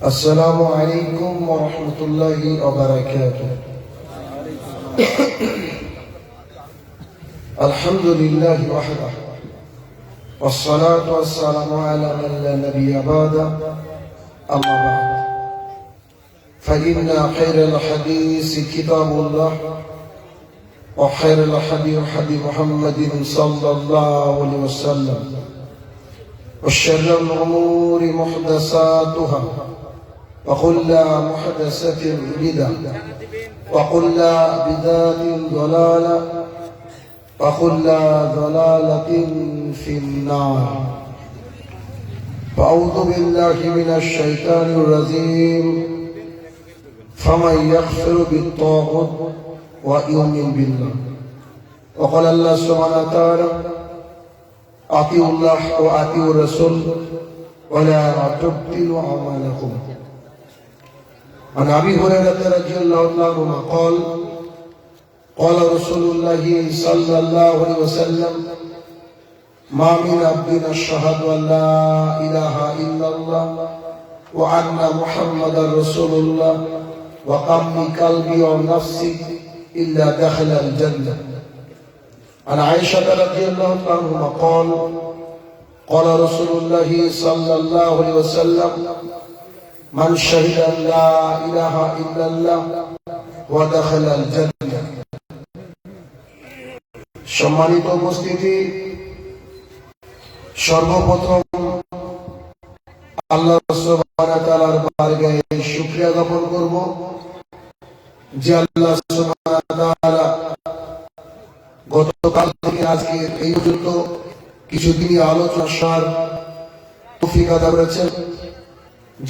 السلام عليكم ورحمة الله وبركاته. الحمد لله وحده والصلاة والسلام على من لا نبي بعده. أما بعد فإن خير الحديث كتاب الله وخير الحديث حديث محمد صلى الله عليه وسلم وشر الأمور محدثاتها وكل محدثة بدعة وكل بدعة ضلالة وكل ضلالة في النار. فأعوذ بالله من الشيطان الرجيم. فمن يكفر بالطاغوت ويؤمن بالله وقال الله سبحانه وتعالى أطيعوا الله وأطيعوا الرسول ولا تبطلوا أعمالكم. عن أبي هريرة رضي الله عنه قال قال رسول الله صلى الله عليه وسلم ما من عبد يشهد أن لا إله إلا الله وأن محمدا رسول الله وقام من قلبي ونفسي إلا دخل الجنة. عن عائشة رضي الله عنها قال قال رسول الله صلى الله عليه وسلم من شهد أن لا إله إلا الله ودخل الجنة. সম্মানিত উপস্থিতি, সর্বপ্রথম আল্লাহ সুবহানাহু ওয়া তাআলার বারগাহে শুকরিয়া জ্ঞাপন করব যে আল্লাহ সুবহানাহু ওয়া তাআলা গতকাল থেকে আজকে এই পর্যন্ত কিছুদিনই আলোচনা সার তৌফিক আদা করেছেন।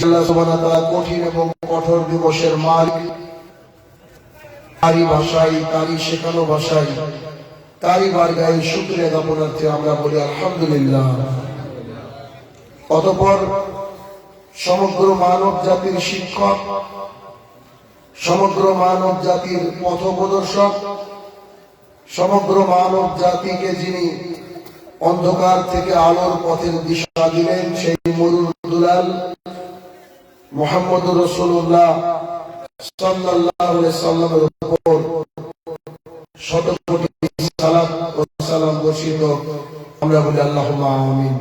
আল্লাহ সুবহানাহু ওয়া তাআলা কঠিন এবং কঠোর দিবসের মালিক, তারই ভাষায়, তারই শেখানো ভাষায়, তারই বারগাহে শুকরিয়া জ্ঞাপনার্থে আমরা বলি আলহামদুলিল্লাহ। অতঃপর সমগ্র মানব জাতির শিক্ষক, সমগ্র মানব জাতির পথপ্রদর্শক, সমগ্র মানব জাতিকে যিনি অন্ধকার থেকে আলোর পথের দিশা দিলেন, সেই মরুল দুলাল মুহাম্মদুর রাসূলুল্লাহ সাল্লাল্লাহু আলাইহি সাল্লামের উপর শত কোটি সালাত ও সালাম বর্ষিত আমরা বলি আল্লাহুম্মা আমিন।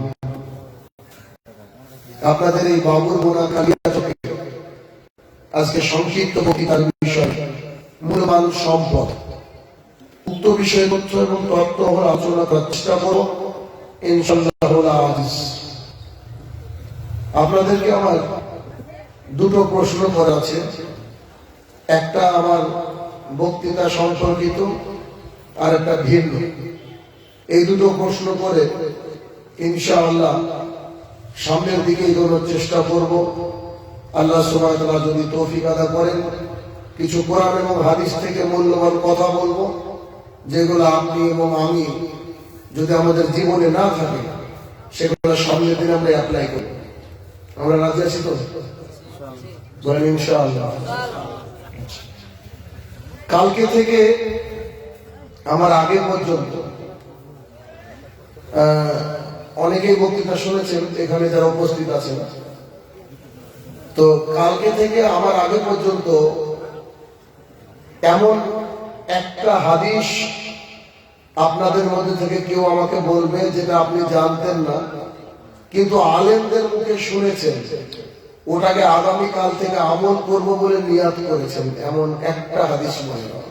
আপনাদের এই বাবুর বোনা কালিয়াচকে আজকে সংক্ষিপ্ত বক্তৃতার বিষয় মূল্যবান সম্পদ। উক্ত বিষয়ে তথ্য এবং তত্ত্ব আলোচনা করার চেষ্টা করব ইনশাআল্লাহ আজিজ। আপনাদেরকে আমার দুটো প্রশ্ন করা আছে, একটা আমার বক্তৃতা সম্পর্কিত আর একটা ভিন্ন। এই দুটো প্রশ্ন করে ইনশাআল্লাহ সামনের দিকে এগোনোর চেষ্টা করব। আল্লাহ সুবহানাহু ওয়া তাআলা যদি তৌফিক আদা করেন, কিছু কোরআন এবং হাদিস থেকে মূল্যবান কথা বলবো, যেগুলো আপনি এবং আমি যদি আমাদের জীবনে না থাকে সেগুলো সামনের দিন আমরা অ্যাপ্লাই করব। আমরা রাজি আছি তো? বলেন ইনশাআল্লাহ। কালকে থেকে আমার আগে পর্যন্ত অনেকেই বক্তৃতা শুনেছেন এখানে যারা উপস্থিত আছেন। তো কালকে থেকে আমার আগে পর্যন্ত এমন একটা হাদিস আপনাদের মধ্যে থেকে কেউ আমাকে বলবে যেটা আপনি জানতেন না, কিন্তু আলেমদের মুখে শুনেছেন, ওটাকে আগামীকাল থেকে আমল করব বলে নিয়াত করেছেন, এমন একটা হাদিস মনে হয়।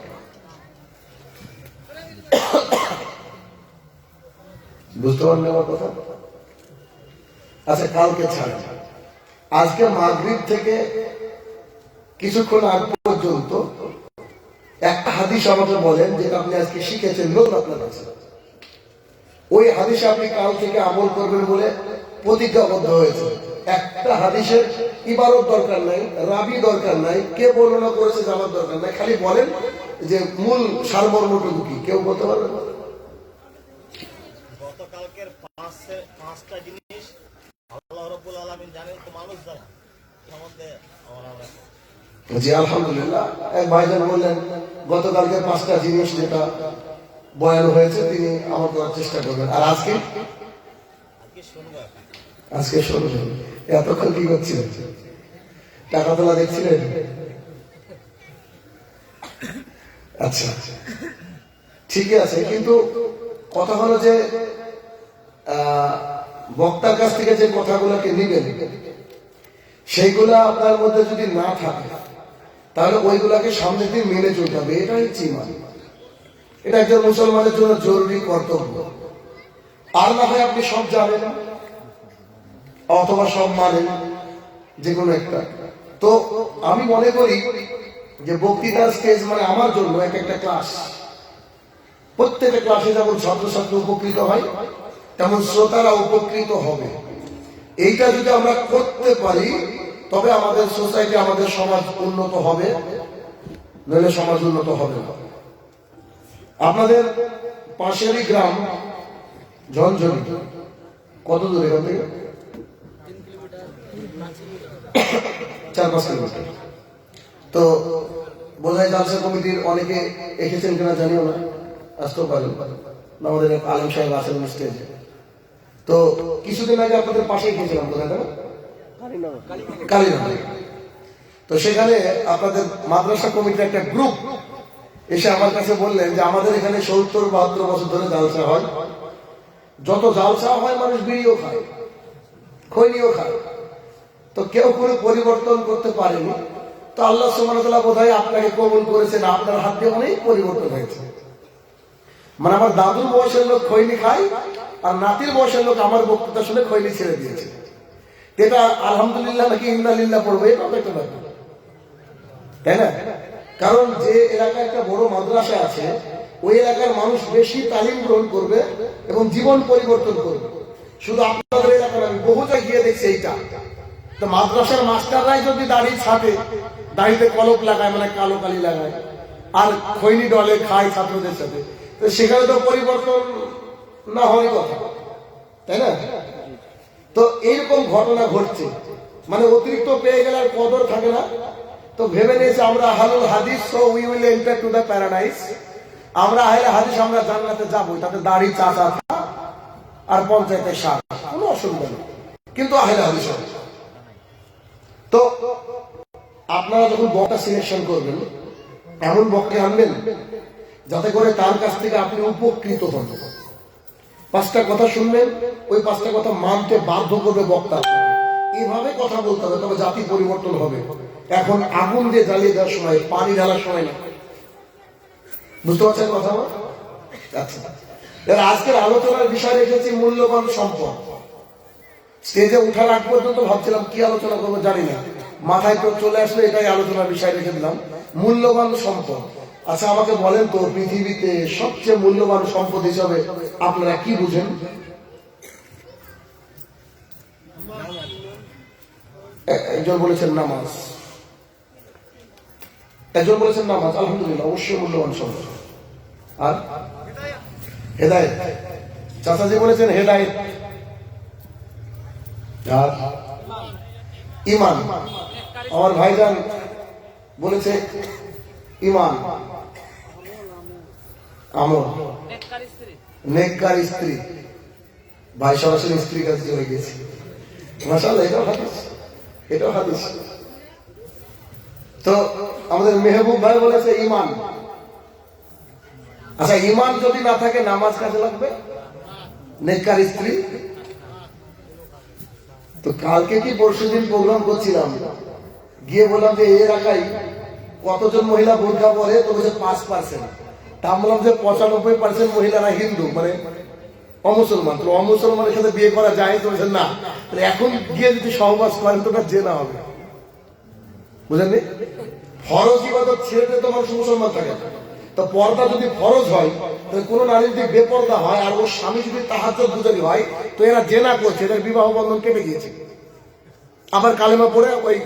বুঝতে পারলেন আমার কথা? আচ্ছা, কালকে ছাড়া আজকে মাগরিব থেকে কিছুক্ষণ আগ পর্যন্ত একটা হাদিস আমাকে বলেন যেটা আপনি আজকে শিখেছেন, লোক আপনার কাছে ওই হাদিস আপনি কাল থেকে আমল করবেন বলে প্রতিজ্ঞাবদ্ধ হয়েছে। একটা হাদিসের ইবারত দরকার নাই, রাবি দরকার নাই, কে বর্ণনা করেছে জানার দরকার নাই, খালি বলেন যে মূল সারমর্মটুকু কি। কেউ বলতে পারবে? গতকালকের পাঁচটা জিনিস আল্লাহ রাব্বুল আলামিন জানেন, তো মানুষ জানে সম্বন্ধে আমরা। জি আলহামদুলিল্লাহ। এক ভাইজান বললেন গতকালকে 5টা জিনিস যেটা বয়ান হয়েছে তিনি আমল করার চেষ্টা করবেন। আর আজকে আজকে শুনবেন। এতক্ষণ কি করছিলেন? টাকা তোলা দেখছিলেন? আচ্ছা, ঠিকই আছে, কিন্তু কথা হলো যে বক্তার কাছ থেকে যে কথাগুলোকে নিবেন সেইগুলা আপনার মধ্যে যদি না থাকে তাহলে ওইগুলাকে সামনে দিয়ে মেনে চলতে হবে। এটাই হচ্ছে ঈমান। এটা একজন মুসলমানের জন্য জরুরি কর্তব্য। আর না হয় আপনি সব জানেন অথবা সব মানেন, যে কোনো একটা। তো আমি মনে করি যে বক্তৃতার স্টেজ মানে আমার জন্য এক একটা ক্লাস। প্রত্যেকটা ক্লাসে যেমন ছাত্রছাত্রী উপকৃত হয় তেমন শ্রোতারা উপকৃত হবে। এইটা যদি আমরা করতে পারি তবে আমাদের সোসাইটি, আমাদের সমাজ উন্নত হবে, নইলে সমাজ উন্নত হবে না। আপনাদের পাশেরই গ্রাম ঝনঝনি, কত দূরে এখান থেকে? 4-5 কিলোমিটার। তো বোধহয় জালসা কমিটির অনেকে এসেছেন কিনা জানিও না, আসতেও পারেন। আমাদের এক আলম সাহেব আছেন স্টেজে। তো কিছুদিন আগে আপনাদের পাশেই গেছিলাম, কোথায় না কালীনগর। তো সেখানে আপনাদের মাদ্রাসা কমিটির একটা গ্রুপ এসে আমার কাছে বললেন যে আমাদের এখানে 70-72 বছর ধরে জালসা হয়। যত জালসা হয় মানুষ বিড়িও খায়, খৈনিও খায়, তো কেউ কোনো পরিবর্তন করতে পারেনি। তো আল্লাহ সুবহানাহু ওয়া তাআলা বোধহয় আপনাকে কবুল করেছেন, আপনার হাত দিয়ে অনেক পরিবর্তন হয়েছে। মানে আমার দাদুর বয়সের লোক খৈনি খায় আর নাতির বয়সের লোক আমার বক্তৃতা শুনে খৈনি ছেড়ে দিয়েছে। এটা আলহামদুলিল্লাহ নাকি ইন্নালিল্লাহ পড়বে, এটা একটা ব্যাপার, তাই না? কারণ যে এলাকায় একটা বড় মাদ্রাসা আছে ওই এলাকার মানুষ বেশি তালিম গ্রহণ করবে এবং জীবন পরিবর্তন করবে। শুধু আপনাদের এলাকায় আমি বহু জায়গায় গিয়ে দেখছি এইটা। তো মাদ্রাসার মাস্টাররাই যদি দাড়ি ছাটে, দাড়িতে কলপ লাগায়, মানে কালো কালি লাগায়, আর খৈনি ডলে খায় ছাত্রদের সাথে, তো সেখানে তো পরিবর্তন না হওয়ার কথা, তাই না? তো এইরকম ঘটনা ঘটছে, মানে অতিরিক্ত পেয়ে গেলে আর কদর থাকে না। তো ভেবে নিয়েছে আমরা আহলুল হাদিস, so we will enter to the paradise. আমরা আহলে হাদিস, আমরা জান্নাতে যাবো, তাতে দাড়ি চাচা আর পঞ্চায়েতের সাথ, কোনো অসুবিধা নেই, কিন্তু আহলে হাদিস হবে। তো আপনারা যখন বক্তা সিলেকশন করবেন এমন বক্তা আনবেন যাতে করে তার কাছ থেকে আপনি উপকৃত হন। 5টা কথা শুনবেন, ওই 5টা কথা মানতে বাধ্য করবে বক্তা। এইভাবে কথা বলতে হবে, তবে জাতি পরিবর্তন হবে। এখন আগুন দিয়ে জ্বালিয়ে দেওয়ার সময়, পানি ঢালার সময় না। বুঝতে পারছেন কথা? আচ্ছা, আজকের আলোচনার বিষয় রেখেছি মূল্যবান সম্পদ। স্টেজে উঠার আগ পর্যন্ত ভাবছিলাম কি আলোচনা করবো জানি না, মাথায় তো চলে আসলে এটাই আলোচনার বিষয় রেখে দিলাম, মূল্যবান সম্পদ। আচ্ছা আমাকে বলেন তো, পৃথিবীতে সবচেয়ে মূল্যবান সম্পদ হিসাবে আপনারা কি বুঝেন? একজন বলেছেন নামাজ, একজন বলেছেন নামাজ, আলহামদুলিল্লাহ, অবশ্যই মূল্যবান সম্পদ। আর হেদায়েত, চাচাজি বলেছেন হেদায়েত। আর ঈমান, আমার ভাইজান বলেছে ঈমান। আমল, নেককার স্ত্রী। ভাই সরাসরি স্ত্রীর কাছে চলে গেছে, মাশাআল্লাহ, এটাও হাদিস, এটাও হাদিস। তো আমাদের মেহবুব ভাই বলেছে ঈমান। আচ্ছা, ঈমান যদি না থাকে নামাজ কাজে লাগবে? নেককার স্ত্রী। তো কালকে কি পরশুদিন প্রোগ্রাম করছিলাম, গিয়ে বললাম যে এই এলাকায় কতজন মহিলা বোরকা পরে, তো বলছে 5%। তা বললাম যে 95% মহিলারা হিন্দু, মানে অমুসলমান। তো অমুসলমানের সাথে বিয়ে করা যায়? তো বলছেন না। এখন গিয়ে যদি সহবাস করেন তো জেনা হবে, বুঝলেন? ফরজ ইবাদত ছেড়ে তো মানুষ মুসলমান থাকে। তো পর্দা যদি ফরজ হয়, তাহলে কোন নারী যদি বেপর্দা হয় আর ওর স্বামী যদি তাহাজ্জুদ গুজারি হয়, তো এরা জেনা করছে, এদের বিবাহ বন্ধন কেটে গিয়েছে। আবার কালেমা পড়ে ওই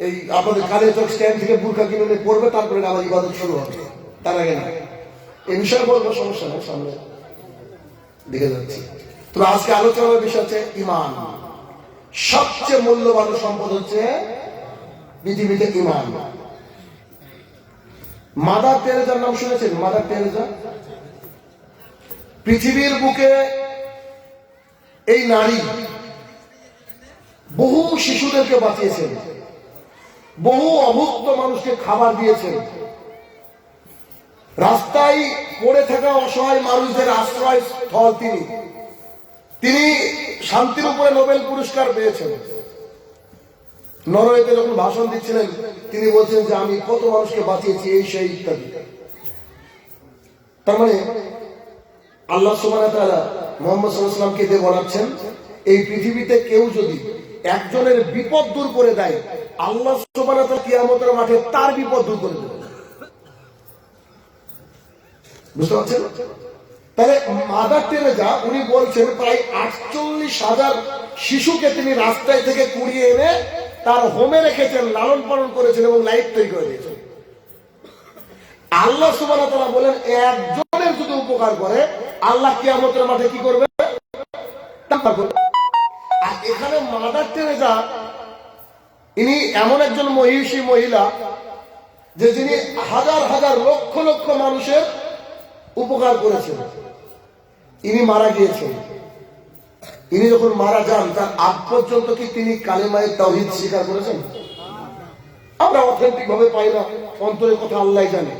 এই আপনাদের কালিয়াচক স্ট্যান্ড থেকে বুরকা কিনে পড়বে, তারপরে আবার ইবাদত শুরু হবে, তার আগে না। এই বিষয়ে বলবো, সমস্যা নেই, সামনে দিকে যাচ্ছি। তো আজকে আলোচনার বিষয় হচ্ছে ঈমান। সবচেয়ে মূল্যবান সম্পদ হচ্ছে পৃথিবীতে ঈমান। মাদার তেরেসার নাম শুনেছেন? মাদার তেরেসা পৃথিবীর বুকে এই নারী বহু শিশুদেরকে বাঁচিয়েছেন। বহু অভুক্ত মানুষকে খাবার দিয়েছেন, রাস্তায় পড়ে থাকা অসহায় মানুষদের আশ্রয় স্থল তিনি শান্তির উপরে নোবেল পুরস্কার পেয়েছেন। নরওয়েতে যখন ভাষণ দিচ্ছিলেন তিনি বলছেন যে আমি কত মানুষকে বাঁচিয়েছি, এই সেই ইত্যাদি। তার মানে আল্লাহ সুবহানাহু ওয়া তাআলা মুহাম্মদ সাল্লাল্লাহু আলাইহি ওয়াসাল্লামকে দিয়ে বলাচ্ছেন, এই পৃথিবীতে কেউ যদি একজনের বিপদ দূর করে দেয়, আল্লাহ সুবহানাহু ওয়া তাআলা কিয়ামতের মাঠে তার বিপদ দূর করে দেবেন। বুঝতে পারছেন? তাহলে মাদার টেরেসা উনি বলছেন প্রায় 48,000 শিশুকে তিনি রাস্তায় থেকে কুড়িয়ে এনে তার হোমে রেখেছেন, লালন পালন করেছেন এবং লাইফ তৈরি করে দিয়েছেন। আল্লাহ সুবহানাহু ওয়া তাআলা বলেন একজনের যদি উপকার করে আল্লাহ কিয়ামতের মাঠে কি করবে? আর এখানে মাদার টেরেসা ইনি এমন একজন মহিষী মহিলা যে যিনি হাজার হাজার লক্ষ লক্ষ মানুষের উপকার করেছেন। ইনি মারা গিয়েছেন। ইনি যখন মারা যান তার আগ পর্যন্ত কি তিনি কালেমায়ে তাওহীদ স্বীকার করেছেন? আমরা অথেন্টিক ভাবে পাই না, অন্তরের কথা আল্লাহ জানে।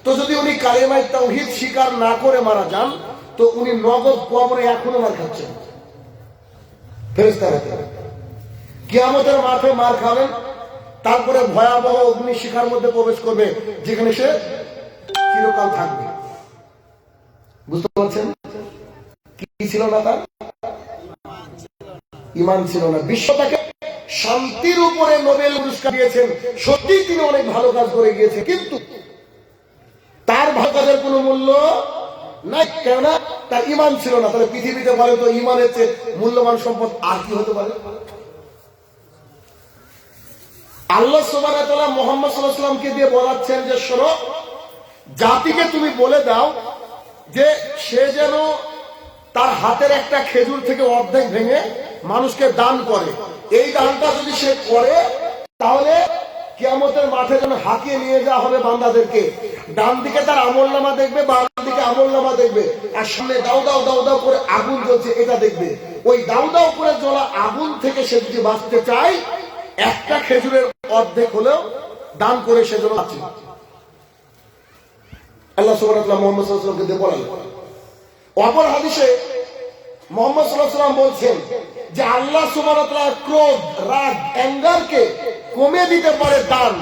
তো যদি উনি কালেমায়ে তাওহীদ স্বীকার না করে মারা যান তো উনি নগদ কবরে এখনো মার খাচ্ছেন। ফেরেশতারা কিয়ামতের মাঠে মার খাবেন, তারপরে ভয়াবহ অগ্নি শিখার মধ্যে প্রবেশ করবে যেখানে সে চিরকাল থাকবে। বুঝতে পারছেন? কি ছিল না তার? ঈমান ছিল না। বিশ্ব তাকে শান্তির উপরে নোবেল পুরস্কার দিয়েছেন। সত্যি তিনি অনেক ভালো কাজ করে গিয়েছেন, কিন্তু তার ভালো কাজের কোনো মূল্য নাই, কেননা তার ঈমান ছিল না। তাহলে পৃথিবীতে বলে তো ঈমানের চেয়ে মূল্যবান সম্পদ আর কি হতে পারে? আল্লাহ সুবহানাহু ওয়া তাআলা মুহাম্মদ সাল্লাল্লাহু আলাইহি ওয়াসাল্লামকে দিয়ে বলাচ্ছেন যে শোনো, জাতিকে তুমি বলে দাও যে সে যেন তার হাতের একটা খেজুর থেকে অর্ধেক ভেঙে মানুষকে দান করে। এই দানটা যদি সে করে তাহলে কিয়ামতের মাঠে যেন হাঁকিয়ে নিয়ে যাওয়া হবে বান্দাদেরকে। ডান দিকে তার আমলনামা দেখবে, বাম দিকে আমলনামা দেখবে, আর সামনে দাউ দাউ দাউ দাউ করে আগুন জ্বলছে এটা দেখবে। ওই দাউ দাউ করে জ্বলা আগুন থেকে সে যদি বাঁচতে চায়, একটা খেজুরের অর্ধেক হলেও দান করে সে যেন বাঁচে। আল্লাহ সুবহানাহু ওয়া তাআলা মুহাম্মদ সাল্লাল্লাহু আলাইহি ওয়াসাল্লামকে দিয়ে বলেন। অপর হাদিসে মুহাম্মদ সাল্লাল্লাহু আলাইহি ওয়াসাল্লাম বলছেন যে আল্লাহ সুবহানাহু ওয়া তাআলা ক্রোধ, রাগ, অ্যাঙ্গারকে কমিয়ে দিতে পারে দান।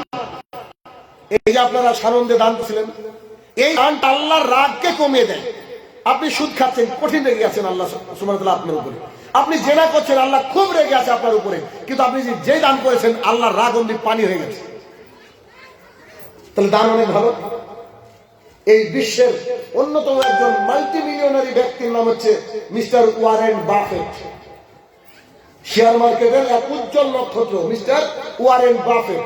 এই যে আপনারা সানন্দে দান ছিলেন, এই দানটা আল্লাহর রাগকে কমিয়ে দেয়। আপনি সুদ খাচ্ছেন, কঠিন রেগে আছেন আল্লাহ সুবহানাহু ওয়া তাআলা আপনার উপরে। আপনি জেনা করছেন, আল্লাহ খুব রেগে আছে আপনার উপরে, কিন্তু আপনি যে দান করেছেন আল্লাহর রাগ অমনি পানি হয়ে গেছে। তাহলে দান অনেক ভালো। এই বিশ্বের অন্যতম একজন মাল্টি মিলিয়নারি ব্যক্তির নাম হচ্ছে মিস্টার ওয়ারেন বাফেট। শেয়ার মার্কেটের এক উজ্জ্বল নক্ষত্র মিস্টার ওয়ারেন বাফেট।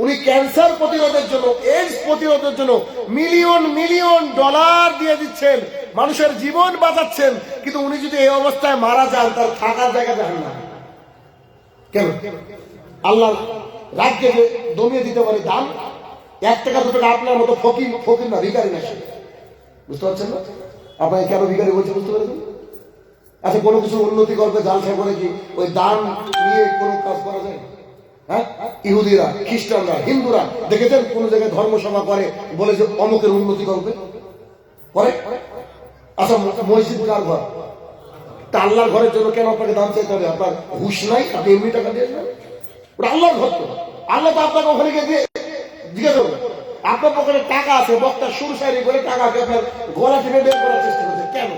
উনি ক্যান্সার প্রতিরোধের জন্য, এইডস প্রতিরোধের জন্য মিলিয়ন মিলিয়ন ডলার দিয়ে দিচ্ছেন, মানুষের জীবন বাঁচাচ্ছেন। কিন্তু উনি যদি এই অবস্থায় মারা যান তার থাকার জায়গা দেখেন না কেন? আল্লাহ রাজ্যে দমিয়ে দিতে পারে দান। 1 টাকা 2 টাকা আপনার মতো ফকির না, ভিখারি না। বুঝতে পারছেন না? আপনাকে কেন ভিখারি বলছে বুঝতে পারছেন? আচ্ছা, কোনো কিছু উন্নতি করবে জালসা করে কি ওই দান নিয়ে কোনো কাজ করা যায়? হ্যাঁ, ইহুদিরা, খ্রিস্টানরা, হিন্দুরা দেখেছেন কোন জায়গায় ধর্মসভা করে বলে যে অমুকের উন্নতি করবে? করে? আচ্ছা, মসজিদ কার ঘর? তা আল্লাহর ঘরের জন্য কেন আপনাকে দান চাইতে হবে? আপনার হুশ নাই? আপনি এমনি টাকা দিয়ে আসবেন? ওটা আল্লাহর ঘর তো। আল্লাহ তো আপনাকে ওখানে গিয়ে দিয়ে জিজ্ঞেস করবে। আপনার পকেটে টাকা আছে, বক্তা সুরসারি করে টাকাকে আপনার গলা টেনে বের করার চেষ্টা করছে কেন?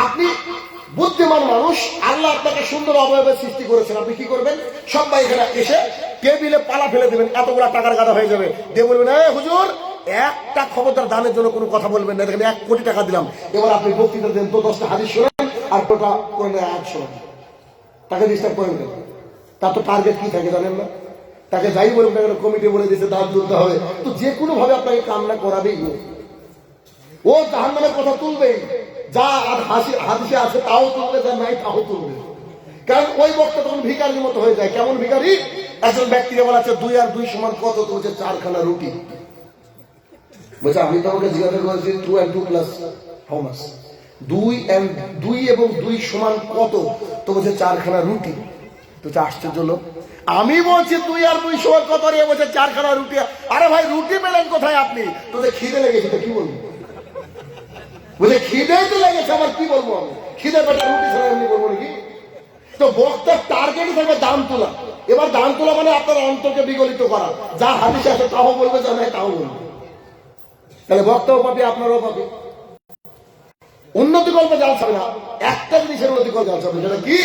আপনি বুদ্ধিমান মানুষ, আল্লাহ আপনাকে সুন্দর অবয়বের সৃষ্টি করেছেন। আপনি কি করবেন? সবাই এখানে এসে টেবিলে পালা ফেলে দেবেন, এতগুলা টাকার গাদা হয়ে যাবে। দিয়ে বলবেন, হুজুর একটা খবরদার দানের জন্য কোনো কথা বলবেন না, দেখেন 1 কোটি টাকা দিলাম। এবার আপনি বক্তৃতা দেন, তো 10টা হাদিস শোনেন আর টোটা করে নেয় 100 শোনেন, তাকে ডিস্টার্ব করেন কেন? তার তো টার্গেট কি থাকে জানেন না? তাকে যাই বলবেন না কেন, কমিটি বলে দিয়েছে দান তুলতে হবে, তো যে কোনো ভাবে আপনাকে কামনা করাবেই। ও জাহান্নামের কথা তুলবেই, যা আর হাদিসে আছে তাও তুলবে, যা নাই তাও তুলবে। কারণ ওই বক্তা তখন ভিখারির মতো হয়ে যায়। কেমন ভিখারি? একজন ব্যক্তিকে বলা আছে 2 আর 2 সমান কত? তো বলছে 4 খানা রুটি। বলছে আমি তোমাকে জিজ্ঞাসা করেছি 2 and 2 plus how much? 2 এবং 2 সমান কত? তো বলছে 4 খানা রুটি। তো আশ্চর্য লোক। আমি বলছি তুই আর 200 কত রে বলছে 4খানা রুটি। আরে ভাই রুটি পেলেন কোথায় আপনি? তোদের খিদে লেগেছে তো কি বলবো? বলে খিদেই তো লেগেছে, আমার কি বলবো আমি? খিদে পেটে রুটি ছাড়া এমনি বলবো নাকি? তো বক্তার টার্গেট থাকবে দাম তোলা। এবার দাম তোলা মানে আপনার অন্তরকে বিগলিত করা, যা হাদিসে আছে তাও বলবে, যা নাই তাও বলবে। তাহলে বক্তাও পাবে, আপনারাও পাবে। উন্নতি করবে জালসা না, একটা জিনিসের উন্নতি করবে জালসা, সেটা কি?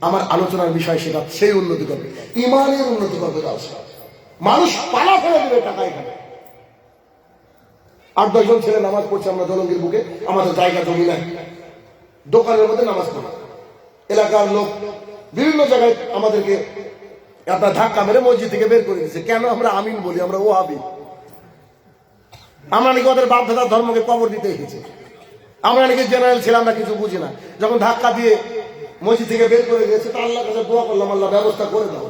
আমার আলোচনার বিষয় সেটা, সেই উন্নতি করবে, ইমানের উন্নতি করবে জালসা। মানুষ পালা ফেলে দেবে টাকা এখানে। 8-10 জন ছেলে নামাজ পড়ছে আমরা জলঙ্গির বুকে, আমাদের জায়গা জমি নাই, দোকানের মধ্যে নামাজ পড়ে। এলাকার লোক বিভিন্ন জায়গায় আমাদেরকে আপনার ধাক্কা মেরে মসজিদ থেকে বের করে দিচ্ছে। কেন? আমরা আমিন বলি, আমরা ওয়াহাবি। আমরা নাকি ওদের বাপ দাদার ধর্মকে কবর দিতে এসেছি। আমরা নাকি জেনারেল ছিলাম, আমরা কিছু বুঝি না। যখন ধাক্কা দিয়ে মসজিদ থেকে বের করে দিয়েছে, তা আল্লাহর কাছে দোয়া করলাম, আল্লাহ ব্যবস্থা করে দাও।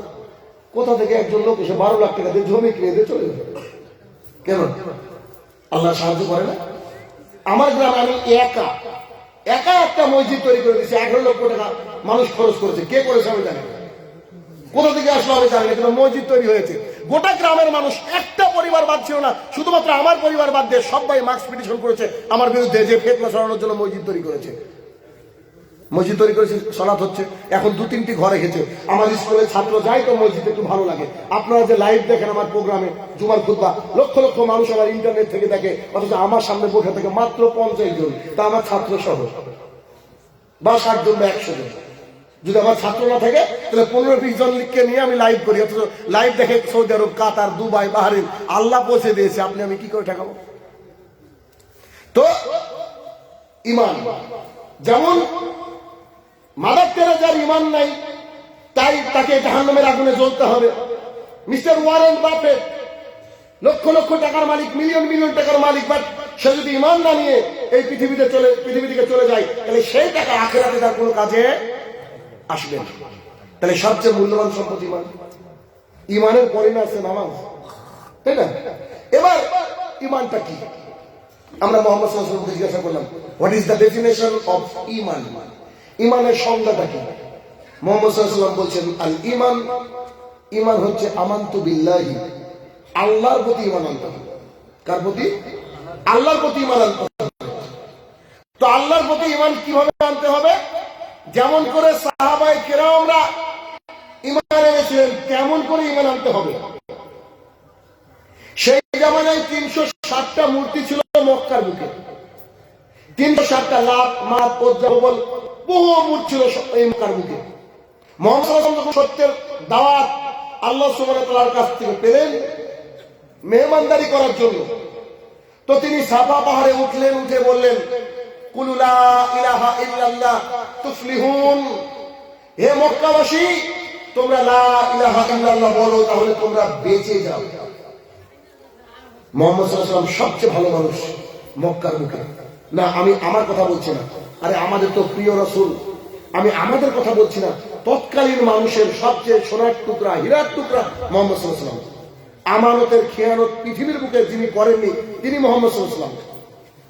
কোথা থেকে একজন লোক এসে 12 লাখ টাকা দিয়ে জমি কিনে দিয়ে চলে যাবে? কেন? আল্লাহ সাহায্য করে না? আমার গ্রামে আমি একা একটা মসজিদ তৈরি করে দিয়েছি। 11 লক্ষ টাকা মানুষ খরচ করেছে। কে করেছে আমি জানি না, কোথা থেকে আসলো আমি জানি না, কিন্তু মসজিদ তৈরি হয়েছে। গোটা গ্রামের মানুষ, একটা পরিবার বাদ ছিল না, শুধুমাত্র আমার পরিবার বাদ দিয়ে সবাই মার্কস পিটিশন করেছে আমার বিরুদ্ধে, যে ফিতনা ছড়ানোর জন্য মসজিদ তৈরি করেছে। মসজিদ তৈরি করেছে, সালাত হচ্ছে, এখন 2-3টি ঘরে গেছে। আমার স্কুলের ছাত্র যায় তো মসজিদে একটু ভালো লাগে। আপনারা যে লাইভ দেখেন আমার প্রোগ্রামে, জুমার খুতবা, লক্ষ লক্ষ মানুষ আমার ইন্টারনেট থেকে দেখে, অথচ আমার সামনে বসে থাকে মাত্র 50 জন, তা আমার ছাত্র সহ, বা 60 জন বা 100 জন। যদি আমার ছাত্র না থাকে তাহলে 15-20 জন লিখকে নিয়ে আমি লাইভ করি, অথচ লাইভ দেখে সৌদি আরব, কাতার, দুবাই, বাহরিন আল্লাহ পৌঁছে দিয়েছে। আমি কি করে ঠেকাবো? তো ইমান, যেমন মাদার তেরেসার ইমান নাই, তাই তাকে জাহান্নামের আগুনে জ্বলতে হবে। Mister Warren Buffett lakh lakh টাকার মালিক, মিলিয়ন মিলিয়ন টাকার মালিক, বাট সে যদি ইমান না নিয়ে এই পৃথিবী থেকে চলে যায়, তাহলে সেই টাকা আখিরাতে তার কোনো কাজে আসবে না। তাহলে সবচেয়ে মূল্যবান সম্পদ ইমান। ইমানের পরে না আছে নামাজ, তাই না? এবার ইমানটা কি? আমরা মুহাম্মদ সাল্লাল্লাহু আলাইহি ওয়াসাল্লামকে জিজ্ঞাসা করলাম, what is the definition of iman? ইমানের সংজ্ঞাটা কি? মুহাম্মদ সাল্লাল্লাহু আলাইহি ওয়াসাল্লাম বলছেন, আল ইমান, ইমান হচ্ছে আমানতু বিল্লাহি, আল্লাহর প্রতি ইমান আনতে হবে। কার প্রতি? আল্লাহর প্রতি ইমান আনতে হবে। তো আল্লাহর প্রতি ইমান কিভাবে আনতে হবে? যেমন করে সাহাবায়ে কেরামরা ইমান এনেছিলেন, তেমন করে ইমান আনতে হবে। সেই জামানায় 360টা মূর্তি ছিল মক্কার বুকে, 360টা লাত, মাত, পদ্মা, বল, বহু মূর্তি ছিল এই মক্কার বুকে। মুহাম্মদ সাল্লাল্লাহু আলাইহি ওয়াসাল্লাম সত্যের দাওয়াত আল্লাহ সুবহানাহু ওয়া তাআলার কাছ থেকে পেলেন মেহমানদারি করার জন্য। তো তিনি সাফা পাহাড়ে উঠলেন, উঠে বললেন, কুলু লা ইলাহা ইল্লাল্লাহ তুফলিহুন। হে মক্কাবাসী, তোমরা লা ইলাহা ইল্লাল্লাহ বলো, তাহলে তোমরা বেঁচে যাও। মুহাম্মদ সাল্লাল্লাহু আলাইহি ওয়াসাল্লাম সবচেয়ে ভালো মানুষ মক্কার মুখে। না, আমি আমার কথা বলছি না, আরে আমাদের তো প্রিয় রাসূল, আমি আমাদের কথা বলছি না। তৎকালীন মানুষের সবচেয়ে সোনার টুকরা, হীরার টুকরা মুহাম্মদ সাল্লাল্লাহু আলাইহি ওয়াসাল্লাম। আমানতের খেয়ানত পৃথিবীর বুকে যিনি করেননি তিনি মুহাম্মদ সাল্লাল্লাহু আলাইহি ওয়াসাল্লাম।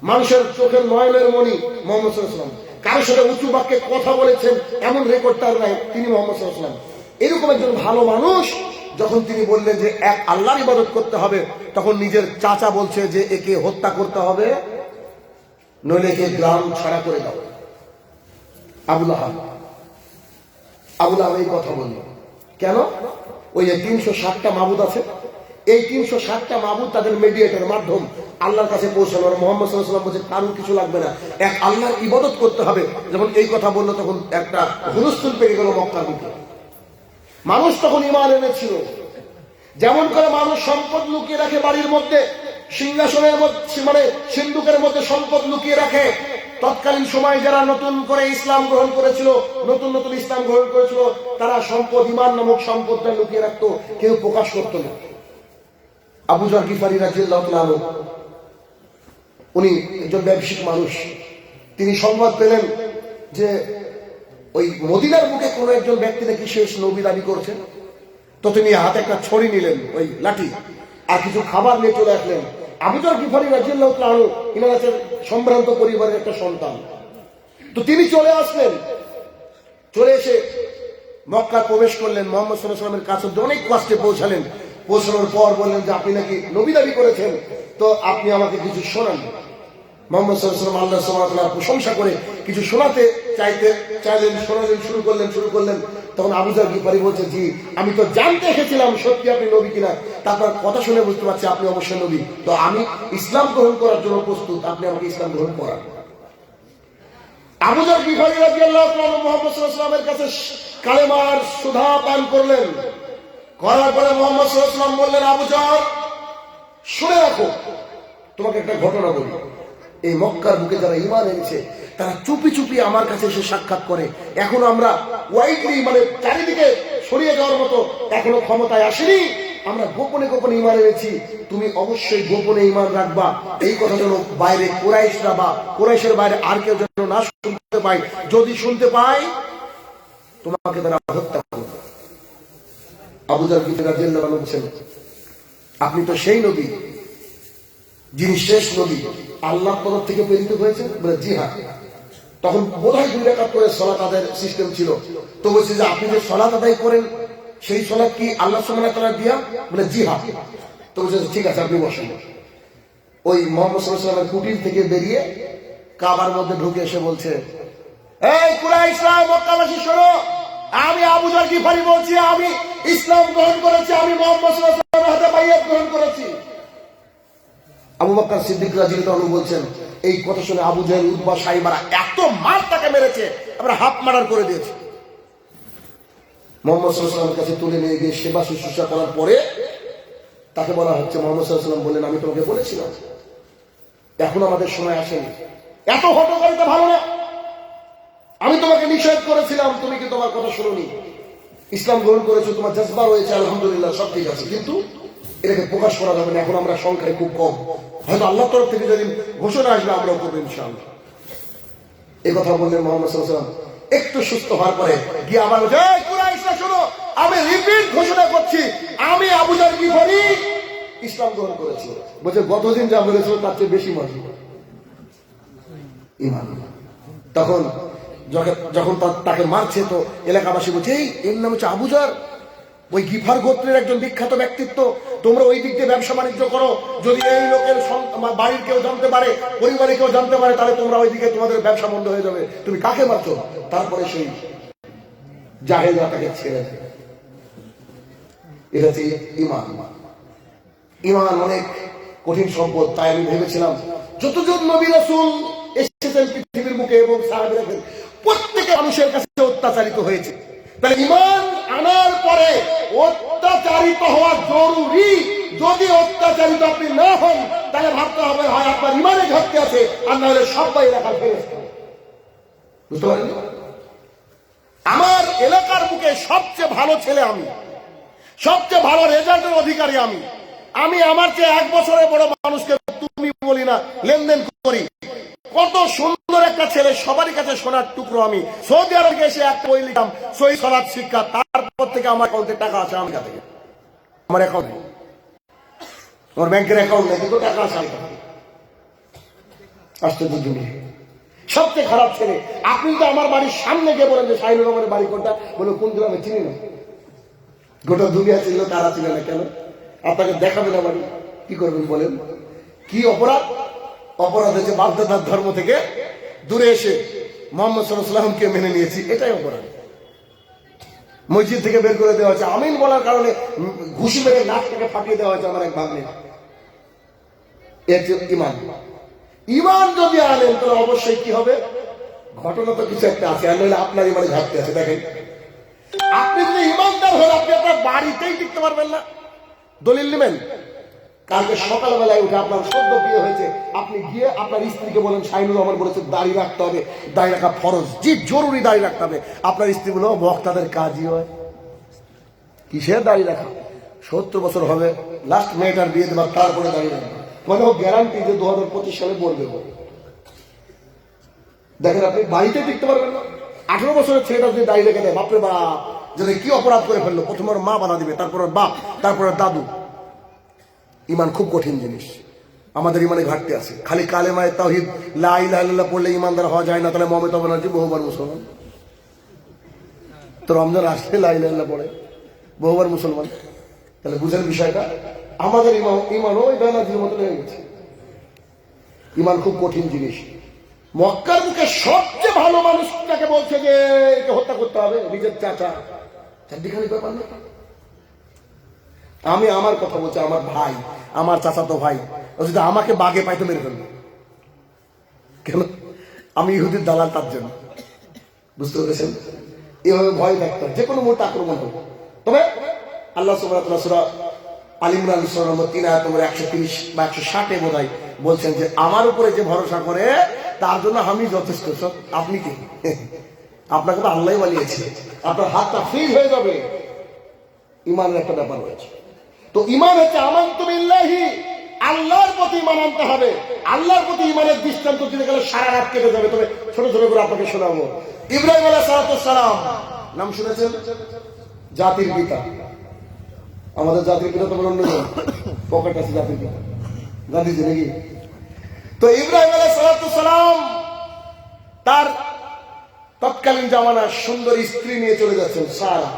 মানুষের চোখের নয়নের মণি মুহাম্মদ সাল্লাল্লাহু আলাইহি ওয়াসাল্লাম। কারোর সাথে উঁচু বাক্যে কথা বলেছেন এমন রেকর্ড তার নাই, তিনি মুহাম্মদ সাল্লাল্লাহু আলাইহি ওয়াসাল্লাম। এরকম একজন ভালো মানুষ যখন তিনি বললেন যে এক আল্লাহর ইবাদত করতে হবে, তখন নিজের চাচা বলছে যে একে হত্যা করতে হবে, নইলে একে গ্রাম ছাড়া করে দাও। আবু লাহাব এই কথা বলল কেন? ওই যে 360টা মাবুদ আছে, এই 360টা মাবুদ তাদের মিডিয়েটর, মাধ্যম আল্লাহর কাছে পৌঁছানোর। মুহাম্মদ সাল্লাল্লাহু আলাইহি ওয়াসাল্লাম বলছে কারণ কিছু লাগবে না, এক আল্লাহর ইবাদত করতে হবে। যখন এই কথা বললো তখন একটা হুলস্থুল পেয়ে গেল মক্কার বুকে। মানুষ তখন ঈমান এনেছিল। যেমন করে মানুষ সম্পদ লুকিয়ে রাখে বাড়ির মধ্যে, সিংহাসনের মধ্যে, মানে সিন্ধুকের মধ্যে সম্পদ লুকিয়ে রাখে। তৎকালীন সময় যারা নতুন করে ইসলাম গ্রহণ করেছিল, নতুন নতুন ইসলাম গ্রহণ করেছিল, তারা সম্পদ, ঈমান নামক সম্পদটা লুকিয়ে রাখতো, কেউ প্রকাশ করতো না। আবু যর গিফারী রাদিয়াল্লাহু তাআলা আনহু, উনি একজন ব্যবসায়িক মানুষ। তিনি সংবাদ পেলেন যে ওই মদিনার বুকে কোন একজন ব্যক্তি নাকি শেষ নবী দাবি করছেন। তো তিনি হাতে একটা ছড়ি নিলেন, ওই লাঠি, আর কিছু খাবার নিয়ে চলে আসলেন। আবু যর গিফারী রাদিয়াল্লাহু তাআলা আনহু ইনার হচ্ছেন সম্ভ্রান্ত পরিবারের একটা সন্তান। তো তিনি চলে আসলেন, চলে এসে মক্কা প্রবেশ করলেন, মোহাম্মদ সাল্লাল্লাহু আলাইহি ওয়াসাল্লামের কাছে অনেক কষ্টে পৌঁছালেন। পৌঁছানোর পর বললেন যে আপনি নাকি নবী দাবি করেছেন, তো আপনি আমাকে কিছু শোনান। মোহাম্মদ সাল্লাল্লাহু আলাইহি ওয়াসাল্লাম আল্লাহ সুবহানাহু ওয়া তাআলার প্রশংসা করে কিছু শোনাতে চাইলেন, শোনালেন, শুরু করলেন। তখন আবু যর গিফারি বলছে, জি আমি তো জানতে এসেছিলাম সত্যি আপনি নবী কিনা, তারপর কথা শুনে বুঝতে পারছি আপনি অবশ্যই নবী, তো আমি ইসলাম গ্রহণ করার জন্য প্রস্তুত, আপনি আমাকে ইসলাম গ্রহণ করান। আবু যর গিফারি রাদিয়াল্লাহু তাআলা মুহাম্মদ সাল্লাল্লাহু আলাইহি ওয়াসাল্লামের কাছে কালেমার সুধা পান করলেন। করার পরে মুহাম্মদ সাল্লাল্লাহু আলাইহি ওয়াসাল্লাম বললেন, আবু যর শুনে রাখো, তোমাকে একটা ঘটনা বলি। এই মক্কার বুকে যারা ঈমান এনেছে তারা চুপি চুপি আমার কাছে এসে সাক্ষাৎ করে। এখনো আমরা ওয়াইডলি মানে চারিদিকে ছড়িয়ে যাওয়ার মতো এখনো ক্ষমতায় আসেনি। আমরা গোপনে গোপনে ঈমান এনেছি, তুমি অবশ্যই গোপনে ঈমান রাখবা। এই কথা যেন বাইরে কুরাইশরা বা কুরাইশের বাইরে আর কেউ যেন না শুনতে পায়। যদি শুনতে পায় তোমাকে তারা হত্যা করবে। আবু যর রাদিয়াল্লাহু আনহু বলেন, আপনি তো সেই নবী যিনি শেষ নবী, আল্লাহর তরফ থেকে প্রেরিত হয়েছেন? বলে জি হ্যাঁ। তখন বোধহয় 2 রাকাত করে সালাত আদায়ের সিস্টেম ছিল। তো বলছে যে আপনি যে সালাত আদায় করেন সেই সালাত কি আল্লাহ সুবহানাহু ওয়া তাআলা দিয়া? বলে জি হ্যাঁ। তো বলছে ঠিক আছে আপনি বসেন। ওই মুহাম্মদ সাল্লাল্লাহু আলাইহি ওয়াসাল্লামের কুটির থেকে বেরিয়ে কাবার মধ্যে ঢুকে এসে বলছে, এই কুরাইশরা, মক্কাবাসী শোনো, আমি আবু যর গিফারি বলছি, আমি ইসলাম গ্রহণ করেছি, আমি মুহাম্মদ সাল্লাল্লাহু আলাইহি ওয়াসাল্লামের হাতে বাইয়াত গ্রহণ করেছি। আবু বকর সিদ্দিক রাদিয়াল্লাহু আনহু বলছেন, এই কথা শুনে আবু জাহেল, উতবা, সাইবারা এত মার তাকে মেরেছে, আমরা হাফ মার্ডার করে দিয়েছি। মুহাম্মদ সাল্লাল্লাহু আলাইহি ওয়াসাল্লামের কাছে তুলে নিয়ে গিয়ে সেবা শুশ্রূষা করার পরে তাকে বলা হচ্ছে, মুহাম্মদ সাল্লাল্লাহু আলাইহি ওয়াসাল্লাম বললেন, আমি তোমাকে বলেছিলাম এখন আমাদের সময় আসেনি, এত হটকারিতা ভালো না। আমি তোমাকে নিষেধ করেছিলাম, তুমি কি তোমার কথা শুনোনি, ইসলাম গ্রহণ করেছো, তোমার জজবা রয়েছে, আলহামদুলিল্লাহ সব ঠিক আছে, কিন্তু এটাকে প্রকাশ করা যাবে না, এখন আমরা সংখ্যায় খুব কম, হয়তো আল্লাহর তরফ থেকে যেদিন ঘোষণা আসবে আমরাও করবো ইনশাআল্লাহ। এই কথা বললেন মুহাম্মদ সাল্লাল্লাহু আলাইহি ওয়াসাল্লাম। একটু সুস্থ হওয়ার পরে গিয়ে আবার বলছে, এই কুরাইশরা শোনো, আমি রিপিট ঘোষণা করছি, আমি আবু যর গিফারি ইসলাম গ্রহণ করেছি। বলছে গতদিন যা বলেছিল তার চেয়ে বেশি মজা ঈমান। তখন যখন তাকে মারছে তো এলাকাবাসী বলছে, এই এর নাম হচ্ছে আবু যর, ওই গিফার গোত্রের একজন বিখ্যাত ব্যক্তিত্ব, তোমরা ওই দিক দিয়ে ব্যবসা বাণিজ্য করো, যদি এই লোকের বাড়ির কেউ জানতে পারে, পরিবারে কেউ জানতে পারে, তাহলে তোমরা ওইদিকে তোমাদের ব্যবসা বন্ধ হয়ে যাবে, তুমি কাকে মারছো? তারপরে সেই জাহেলরা তাকে ছেড়ে দেয়। এটা হচ্ছে ঈমান। ঈমান অনেক কঠিন সম্পদ। তাই আমি ভেবেছিলাম যতজন নবী রাসূল এসেছেন পৃথিবীর মুখে এবং সাহাবীরা প্রত্যেকে মানুষের কাছে অত্যাচারিত হয়েছে, তাহলে ঈমান আনার পরে অত্যাচারিত হওয়া জরুরি। যদি অত্যাচারিত আপনি না হন তাহলে ভাবতে হবে হয় আপনার ঈমানে ঘাটতি আছে, আর না হলে সবাই এলাকার ফেরেশতা। বুঝতে পারেন? আমার এলাকার বুকে সবচেয়ে ভালো ছেলে আমি, সবচেয়ে ভালো রেজাল্টের অধিকারী আমি। আমি আমার চেয়ে 1 বছরের বড় মানুষকে তুমি বলি না, লেনদেন করি। কত সুন্দর একটা ছেলে, সবারই কাছে সোনার টুকরো। আমি সৌদি আরবে এসে একটা বই লিখলাম, সহিহ সালাত শিক্ষা, তারপর থেকে আমার অ্যাকাউন্টে টাকা আছে আমেরিকা থেকে। আমার অ্যাকাউন্ট নেই, আমার ব্যাংকের অ্যাকাউন্ট নেই, কিন্তু টাকা আছে আমেরিকা থেকে। আশ্চর্য জিনিস। সবচেয়ে খারাপ ছেলে, আপনি তো আমার বাড়ির সামনে গিয়ে বলেন যে শাহিনুর রহমানের বাড়ি কোনটা, বলে কোন গ্রামে চিনি না। গোটা দুনিয়া ছিল, তারা ছিল না কেন? আপনাকে দেখাবে না বাড়ি, কি করবেন বলেন? কি অপরাধ? অপরাধ হচ্ছে বাপদাদার ধর্ম থেকে দূরে এসে মুহাম্মদ সাল্লাল্লাহু আলাইহি ওয়াসাল্লামকে মেনে নিয়েছি, এটাই অপরাধ। মসজিদ থেকে বের করে দেওয়া হয়েছে, আমিন বলার কারণে ঘুষি মেরে নাকটাকে ফাটিয়ে দেওয়া হয়েছে আমার এক ভাগ্নে। এর যে ঈমান, ঈমান যদি আনেন তাহলে অবশ্যই কি হবে? ঘটনা তো কিছু একটা আছে, আর নইলে আপনার ঈমানে ঘাটতি আছে। দেখেন, আপনি যদি ঈমানদার হন আপনি আপনার বাড়িতেই টিকতে পারবেন না। দলিল নেবেন, কালকে সকালবেলায় উঠে আপনার সদ্য বিয়ে হয়েছে, আপনি গিয়ে আপনার স্ত্রীকে বলেন শাহিনুর রহমান বলেছে দাড়ি রাখতে হবে, দাড়ি রাখা ফরজ, জি জরুরি দাড়ি রাখতে হবে। আপনার স্ত্রী বলো বক্তাদের কাজই হয় কিসের দাড়ি রাখা, 70 বছর হবে লাস্ট মেয়েটার বিয়ে দেবার, তারপরে দাড়ি রাখবে, মানে ও গ্যারান্টি যে 2025 সালে বলবে। দেখেন, আপনি বাড়িতে টিকতে পারবেন না। 18 বছরের ছেলেটা যদি দাড়ি রেখে দেয়, বাপরে বাপ, যদি কি অপরাধ করে ফেললো, প্রথমে ওর মা বাধা দিবে, তারপর ওর বাপ, তারপর দাদু। ঈমান খুব কঠিন জিনিস, আমাদের ঈমানে ঘাটতি আছে। খালি কালেমায়ে তাওহীদ লা ইলাহা ইল্লাল্লাহ পড়লে ঈমানদার হওয়া যায় না, তাহলে মমতা ব্যানার্জি বহুবার মুসলমান। তো রমজান আসলে লা ইলাহা ইল্লাল্লাহ পড়ে, বহুবার মুসলমান। তাহলে বুঝেন বিষয়টা, আমাদের ইমানও ওই বেনাজির মতো হয়ে গেছে। ইমান খুব কঠিন জিনিস। মক্কার মুখে সবচেয়ে ভালো মানুষটাকে বলছে যে একে হত্যা করতে হবে, নিজের চাচা। চারদিখানি ব্যাপার না। আমি আমার কথা বলছি, আমার ভাই, আমার চাচাতো ভাই, ও যদি আমাকে বাগে পাইতো মেরে ফেলবে। কেন? আমি ইহুদির দালাল, তার জন্য। বুঝতে পেরেছেন? এভাবে ভয় থাকতাম, যে কোনো মুহূর্তে আক্রমণ হবে। তবে আল্লাহ সুবহানাহু ওয়া তাআলা সূরা আল ইমরান সূরা নম্বর 3 আয়াত নম্বর 130 বা 160 বোধহয় বলছেন যে আমার উপরে যে ভরসা করে তার জন্য আমি যথেষ্ট। আপনি কি? আপনাকে তো আল্লাহই বানিয়েছে, আপনার হাতটা ফ্রি হয়ে যাবে। ইমানের একটা ব্যাপার রয়েছে। তো ইমান হচ্ছে আমানতু বিল্লাহি, আল্লাহর প্রতি ইমান আনতে হবে। আল্লাহর প্রতি ইমানের দৃষ্টান্ত দিতে গেলে সারা রাত কেটে যাবে। তবে ছোট ছোট করে আপনাকে শোনাবো। ইব্রাহিম আলাইহিস সালাম, নাম শুনেছেন? জাতির পিতা। আমাদের জাতির পিতা তো অন্যজন, পকেট আছে জাতির পিতা, গান্ধীজি নাকি? তো ইব্রাহিম আলাইহিস সালাম তার তৎকালীন জামানার সুন্দর স্ত্রী নিয়ে চলে যাচ্ছেন, সারা।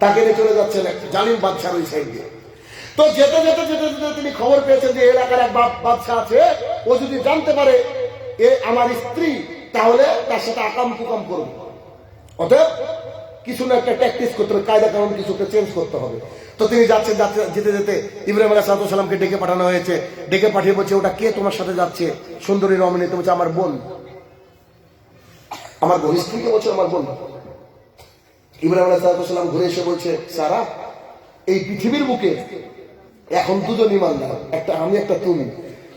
তাকে নিয়ে চলে যাচ্ছেন এক জালিম বাদশার ওই সাইড দিয়ে। তো যেতে যেতে যেতে যেতে তিনি খবর পেয়েছেন যে এলাকার এক বাদশা আছে, ও যদি জানতে পারে এ আমার স্ত্রী, তাহলে তার সাথে আকাম কুকাম করবে। অতএব কিছু না একটা প্র্যাকটিস করতে হবে, কায়দা কানুন কিছু একটা চেঞ্জ করতে হবে। তো তিনি যাচ্ছেন, যেতে যেতে ইব্রাহিম আলাইহিস সালামকে ডেকে পাঠানো হয়েছে। ডেকে পাঠিয়ে বলছে, ওটা কে তোমার সাথে যাচ্ছে? সুন্দরী রমণী। তো বলছে, আমার বোন। আমার বোন, স্ত্রীকে বলছে আমার বোন। ইব্রাহিম আলাইহিস সালাম ঘুরে এসে বলছে, সারা, এই পৃথিবীর বুকে এখন দুজন ইমানদার, একটা আমি একটা তুমি।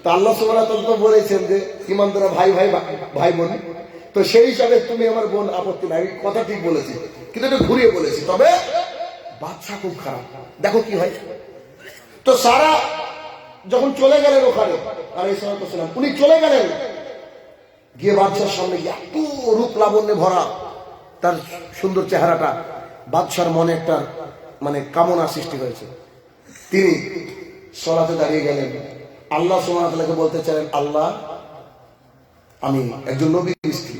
তো আল্লাহ সুবহানাহু ওয়া তাআলা বলেছেন যে ইমানদাররা ভাই ভাই ভাই বোন। তো সেই হিসাবে তুমি আমার বোন, আপত্তি নাই। কথা ঠিক বলেছি, কিন্তু একটু ঘুরিয়ে বলেছি। তবে বাদশা খুব খারাপ, দেখো কি হয়। তো সারা যখন চলে গেলেন ওখানে আলাইহিস সালাম, উনি চলে গেলেন, গিয়ে বাদশার সামনে গিয়ে এত রূপ লাবণ্যে ভরা তার সুন্দর চেহারাটা, বাদশার মনে একটা মানে কামনা সৃষ্টি হয়েছে। তিনি সলাতে দাঁড়িয়ে গেলেন, আল্লাহ সুবহানাহু ওয়া তাআলাকে বলতে চাইলেন, আল্লাহ, আমি একজন নবীর স্ত্রী,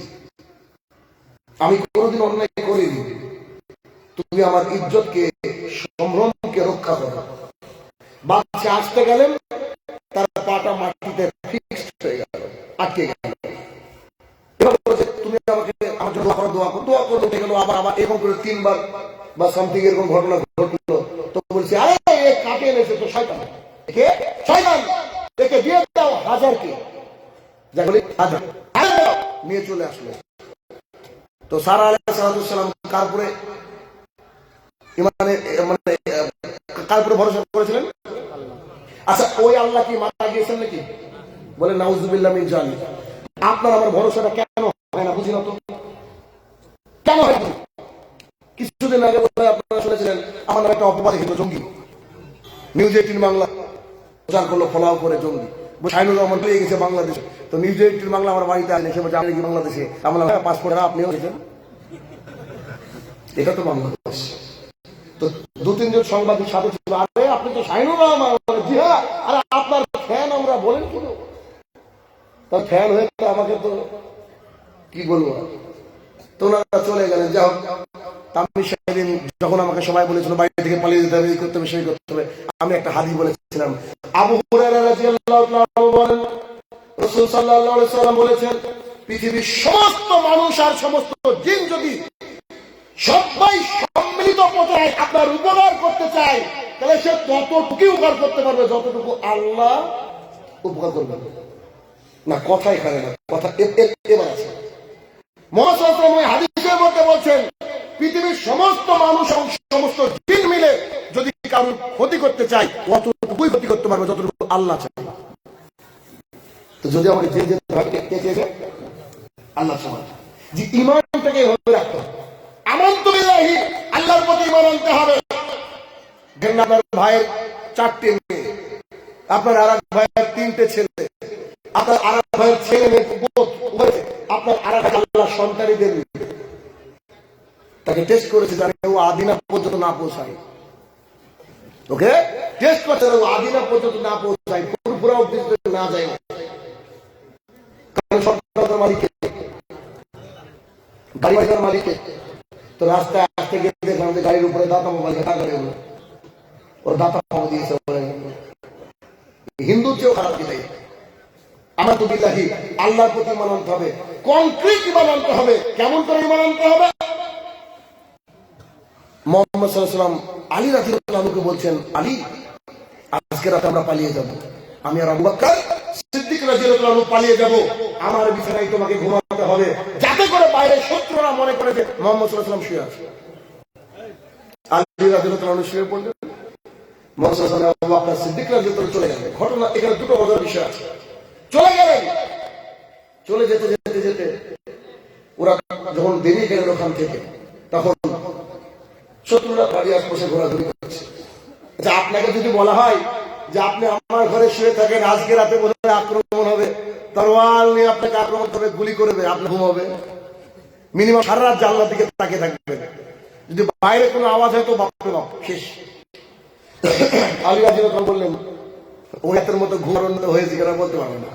আমি কোনোদিন অন্যায় করিনি, তুমি আমার ইজ্জতকে, সম্ভ্রমকে রক্ষা করো। বাদশা আসতে গেলেন, তার পাটা মাটিতে ফিক্সড হয়ে গেল, আটকে গেল। তুমি আমাকে আমার জন্য দোয়া করো উঠে গেল। আবার এরকম করে 3 বার বা সামথিং এরকম ঘটনা ঘটলো। তো বলছি, আরে এ কাকে এনেছে? তো শয়তান। কে? শয়তান। একে দিয়ে দাও 1000-কে, যা বলি 1000 নিয়ে চলে আসলো। তো সারা আলাইহিস সালাম কারপরে মানে কারপরে ভরসা করেছিলেন? আচ্ছা, ওই আল্লাহ কি মারা গিয়েছেন নাকি? বলে নাউজুবিল্লাহ মিন জালিক। আপনার আমার ভরসাটা কেন হয় না বুঝি না তো? কেন হয় না? কিছুদিন আগে আপনারা শুনেছিলেন আমার নামে একটা অপবাদ ছিল, জঙ্গি। নিউজ 18 বাংলা প্রচার করলো, ফলাও করে জঙ্গি। শাহিনুর রহমান পেয়ে গেছে বাংলাদেশে। তো নিউজ 18 বাংলা আমার বাড়িতে আসে, সে বলছে, আপনি কি বাংলাদেশে? আমার পাসপোর্ট আপনিও গেছেন, এটা তো বাংলাদেশ। তো 2-3 জন সাংবাদিক সাথে ছিল, আরে আপনি তো শাহিনুর রহমান। জি হ্যাঁ। আরে আপনার ফ্যান আমরা, বলেন কি? তার ফ্যান হয়ে আমাকে তো কি বলবো। তো ওনারা চলে গেলেন। যাও, আমি সেদিন যখন আমাকে সবাই বলেছিল বাড়ি থেকে পালিয়ে যেতে হবে, এই করতে হবে, সেই করতে হবে, আমি একটা হাদিস বলেছিলাম। আবু হুরায়রা রাদিয়াল্লাহু তাআলা বলেন, রাসূল সাল্লাল্লাহু আলাইহি সাল্লাম বলেছেন, পৃথিবীর সমস্ত মানুষ আর সমস্ত জিন যদি সবাই সম্মিলিত পর্যায়ে আপনার উপকার করতে চায়, তাহলে সে ততটুকু উপকার করতে পারবে যতটুকু আল্লাহ উপকার করবে না। কথা এখানে না, কথা এবার আছে। মহাসাল্লাম ওই হাদিসের মধ্যে বলছেন, পৃথিবীর সমস্ত মানুষ এবং সমস্ত জিন মিলে যদি কারোর ক্ষতি করতে চায়, অতটুকুই ক্ষতি করতে পারবে যতটুকু আল্লাহ চায়। তো যদি আমাকে যে যেতে আল্লাহ সমান যে ঈমানটাকে এভাবে রাখতে হবে। আমানতু বিল্লাহি, আল্লাহর প্রতি ঈমান আনতে হবে। আপনার ভাইয়ের 4টে মেয়ে, আপনার আরেক ভাইয়ের 3টে ছেলে, আপনার আরেক ভাইয়ের ছেলে মেয়ে, আপনার আরেক আল্লাহ সন্তানই দেন। তাকে টেস্ট করেছে, জানে ও আদিনা পর্যন্ত না পৌঁছায়। ওকে টেস্ট করছে, ও আদিনা পর্যন্ত না পৌঁছায়, পুরোপুরা অবধি না যায়। কারণ সন্তানের মালিক, গাড়ি বাড়ির মালিক, তো রাস্তায় আসতে গিয়ে দেখলাম যে গাড়ির উপরে দাতা মোবাইল গাড়ি হলো, ওর দাতা মোবাইল দিয়েছে। হিন্দুর চেয়েও খারাপ কিনাই। আমার তো বিল্লাহি আল্লাহর প্রতি ইমান আনতে হবে, কংক্রিট ইমান আনতে হবে। কেমন করে ইমান আনতে হবে? মুহাম্মদ সাল্লাল্লাহু আলাইহি ওয়াসাল্লাম আলী রাদিয়াল্লাহু আনহুকে বলছেন, আলী আজকে রাতে আমরা পালিয়ে যাব, আমি আর আবু বকর সিদ্দিক রাদিয়াল্লাহু আনহু পালিয়ে যাব, আমার বিছানায় তোমাকে ঘুমাতে হবে, যাতে করে বাইরে শত্রুরা মনে করে যে মুহাম্মদ সাল্লাল্লাহু আলাইহি ওয়াসাল্লাম শুয়ে আছে। আলী রাদিয়াল্লাহু আনহু শুয়ে পড়লেন, মুহাম্মদ সাল্লাল্লাহু আলাইহি ওয়াসাল্লাম আবু বকর সিদ্দিক রাদিয়াল্লাহু আনহু চলে গেলেন। ঘটনা এখানে দুটো মজার বিষয় আছে। চলে গেলেন, চলে যেতে যেতে যেতে ওরা যখন বেরিয়ে গেলেন ওখান থেকে, তখন শত্রুরা বাড়ি আশপাশে ঘোরাঘুরি করছে। আচ্ছা, আপনাকে যদি বলা হয় যে আপনি আমার ঘরে শুয়ে থাকেন, আজকে রাতে মনে হয় আক্রমণ হবে, তরোয়াল নিয়ে আপনাকে আক্রমণ করবে, গুলি করবে, আপনি ঘুমাবে মিনিমাম সারা রাত জানলার দিকে তাকিয়ে থাকবেন। যদি বাইরে কোনো আওয়াজ হয় তো বাপরে বাপ শেষ। আলী রাদিয়াল্লাহু আনহু বললেন, ওই রাতের মতো ঘুমানোর হয়েছে কেন বলতে পারবে না,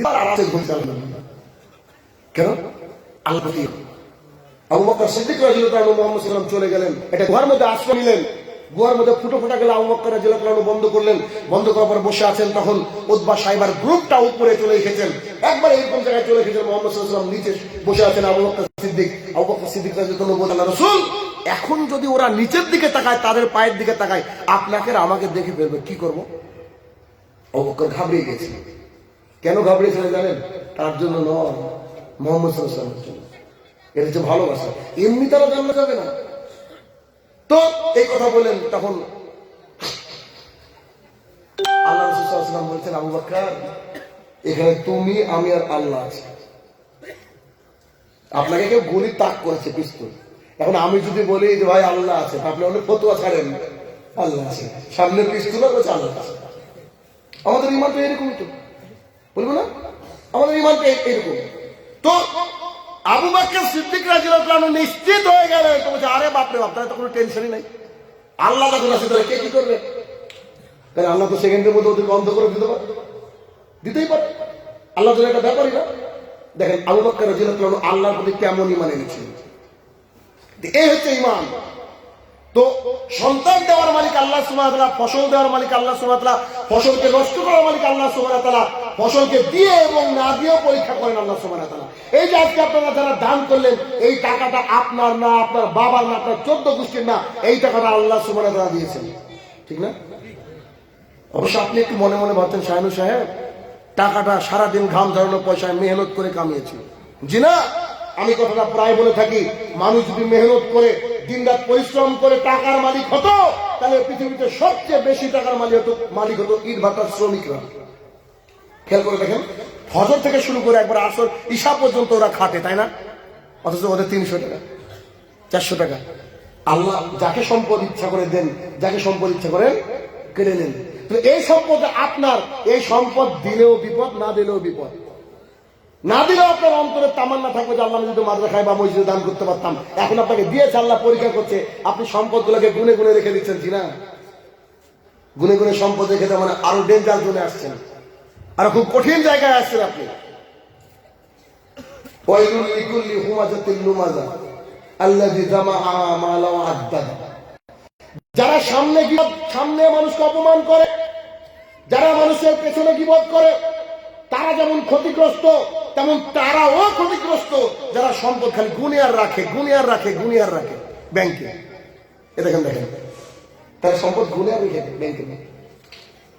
আরামে ঘুম চালাবেন। কেন? আল্লাহ প্রতি। আবু বকর সিদ্দিক রাদিয়াল্লাহু আনহু মুহাম্মদ সাল্লাল্লাহু আলাইহি ওয়াসাল্লাম চলে গেলেন, এটা গুহার মধ্যে আশ্রয় নিলেন। গুহার মধ্যে ফুটো ফোটা গেলে আবু বকর রাদিয়াল্লাহু আনহু বন্ধ করলেন। বন্ধ করার পর বসে আছেন, তখন উতবা সাইবার গ্রুপটা উপরে চলে এসেছেন। একবার এরকম জায়গায় চলে এসেছেন, মুহাম্মদ সাল্লাল্লাহু আলাইহি ওয়াসাল্লাম নিচে বসে আছেন। আবু বকর সিদ্দিক রাদিয়াল্লাহু আনহু বললেন, রাসূল এখন যদি ওরা নিচের দিকে তাকায়, তাদের পায়ের দিকে তাকায়, আপনাকে আর আমাকে দেখে ফেলবে, কি করব? আবু বকর ঘাবড়ে গেছে। কেন ঘাবড়েছিলেন জানেন? তার জন্য নয়, মুহাম্মদ সাল্লাল্লাহু আলাইহি ওয়াসাল্লামের জন্য। এটা হচ্ছে ভালোবাসা, এমনি তারা জান্নাতে যাবে না। তো এই কথা বলেন, তখন আল্লাহ রাসূল সাল্লাল্লাহু আলাইহি ওয়াসাল্লাম বলছেন, আবু বকর এখানে তুমি, আমি আর আল্লাহ আছে। আপনাকে কেউ গুলি তাক করেছে পিস্তল, এখন আমি যদি বলি যে ভাই আল্লাহ আছে, আপনি অনেক ফতোয়া ছাড়েন আল্লাহ আছে, সামনে পিস্তল আছে আল্লাহ আছে। আমাদের ইমান তো এরকমই, তো বলবো না আমাদের ইমানটা এরকম। তো আবু বকর সিদ্দিক রাদিয়াল্লাহু আনহু নিশ্চিত হয়ে গেলেন, তো বলছে, আরে বাপরে বাপ, তাহলে তো কোনো টেনশনই নাই, আল্লাহ যখন আছে তাহলে কে কি করবে? তাহলে আল্লাহ তো সেকেন্ডের মধ্যে ওদেরকে অন্ধ করে দিতে পারে, দিতেই পারে। আল্লাহ তো একটা ব্যাপারই না। দেখেন আবু বকর রাদিয়াল্লাহু আনহু আল্লাহর প্রতি কেমন ইমান এনেছিলেন, এই হচ্ছে ইমান। তো সন্তান দেওয়ার মালিক আল্লাহ সুবহানাহু ওয়া তাআলা, ফসল দেওয়ার মালিক আল্লাহ সুবহানাহু ওয়া তাআলা, ফসলকে নষ্ট করার মালিক আল্লাহ সুবহানাহু ওয়া তাআলা, ফসলকে দিয়ে এবং না দিয়েও পরীক্ষা করেন আল্লাহ সুবহানাহু ওয়া তাআলা। এই যে আজকে আপনারা যারা দান করলেন, এই টাকাটা আপনার না, আপনার বাবার না, আপনার 14 গোষ্ঠীর না, এই টাকাটা আল্লাহ সুবহানাহু ওয়া তাআলা দিয়েছেন, ঠিক না? অবশ্য আপনি একটু মনে মনে ভাবছেন, শাহিনু সাহেব টাকাটা সারাদিন ঘাম ঝরানো পয়সায় মেহনত করে কামিয়েছি। জি না, আমি কথাটা প্রায় বলে থাকি, মানুষ যদি মেহনত করে দিনরাত পরিশ্রম করে টাকার মালিক হতো, তাহলে পৃথিবীতে সবচেয়ে বেশি টাকার মালিক হতো ইট ভাটার শ্রমিকরা। খেয়াল করে দেখেন, ফজর থেকে শুরু করে একবার আসর ঈশা পর্যন্ত ওরা খাটে, তাই না? অথচ ওদের 300 টাকা 400 টাকা। আল্লাহ যাকে সম্পদ ইচ্ছা করে দেন, যাকে সম্পদ ইচ্ছা করেন কেড়ে নেন। এই সম্পদ আপনার, এই সম্পদ দিলেও বিপদ, না দিলেও বিপদ। না দিলেও আপনার অন্তরের তামান্না থাকবে যে আল্লাহ যদি মাদ্রাসায় বা মসজিদে দান করতে পারতাম। এখন আপনাকে দিয়েছে, আল্লাহ পরীক্ষা করছে, আপনি সম্পদগুলোকে গুনে গুনে রেখে দিচ্ছেন, কিনা? গুনে গুনে সম্পদ রেখে দেওয়া মানে আরো ডেঞ্জার জোনে আসছেন, আরো খুব কঠিন জায়গায় আসছেন আপনি। ওয়াইলুল লিকুল্লি হুমাযাতিল লুমাযা আল্লাযী জামাআ মালা ওয়া আদ্দাদা। যারা সামনে মানুষকে অপমান করে, যারা মানুষের পেছনে গীবত করে, তারা যেমন ক্ষতিগ্রস্ত, তেমন তারাও ক্ষতিগ্রস্ত যারা সম্পদ খালি গুনিয়ার রাখে ব্যাংকে। এ দেখেন তারা সম্পদ গুনিয়ার রেখে ব্যাংকে।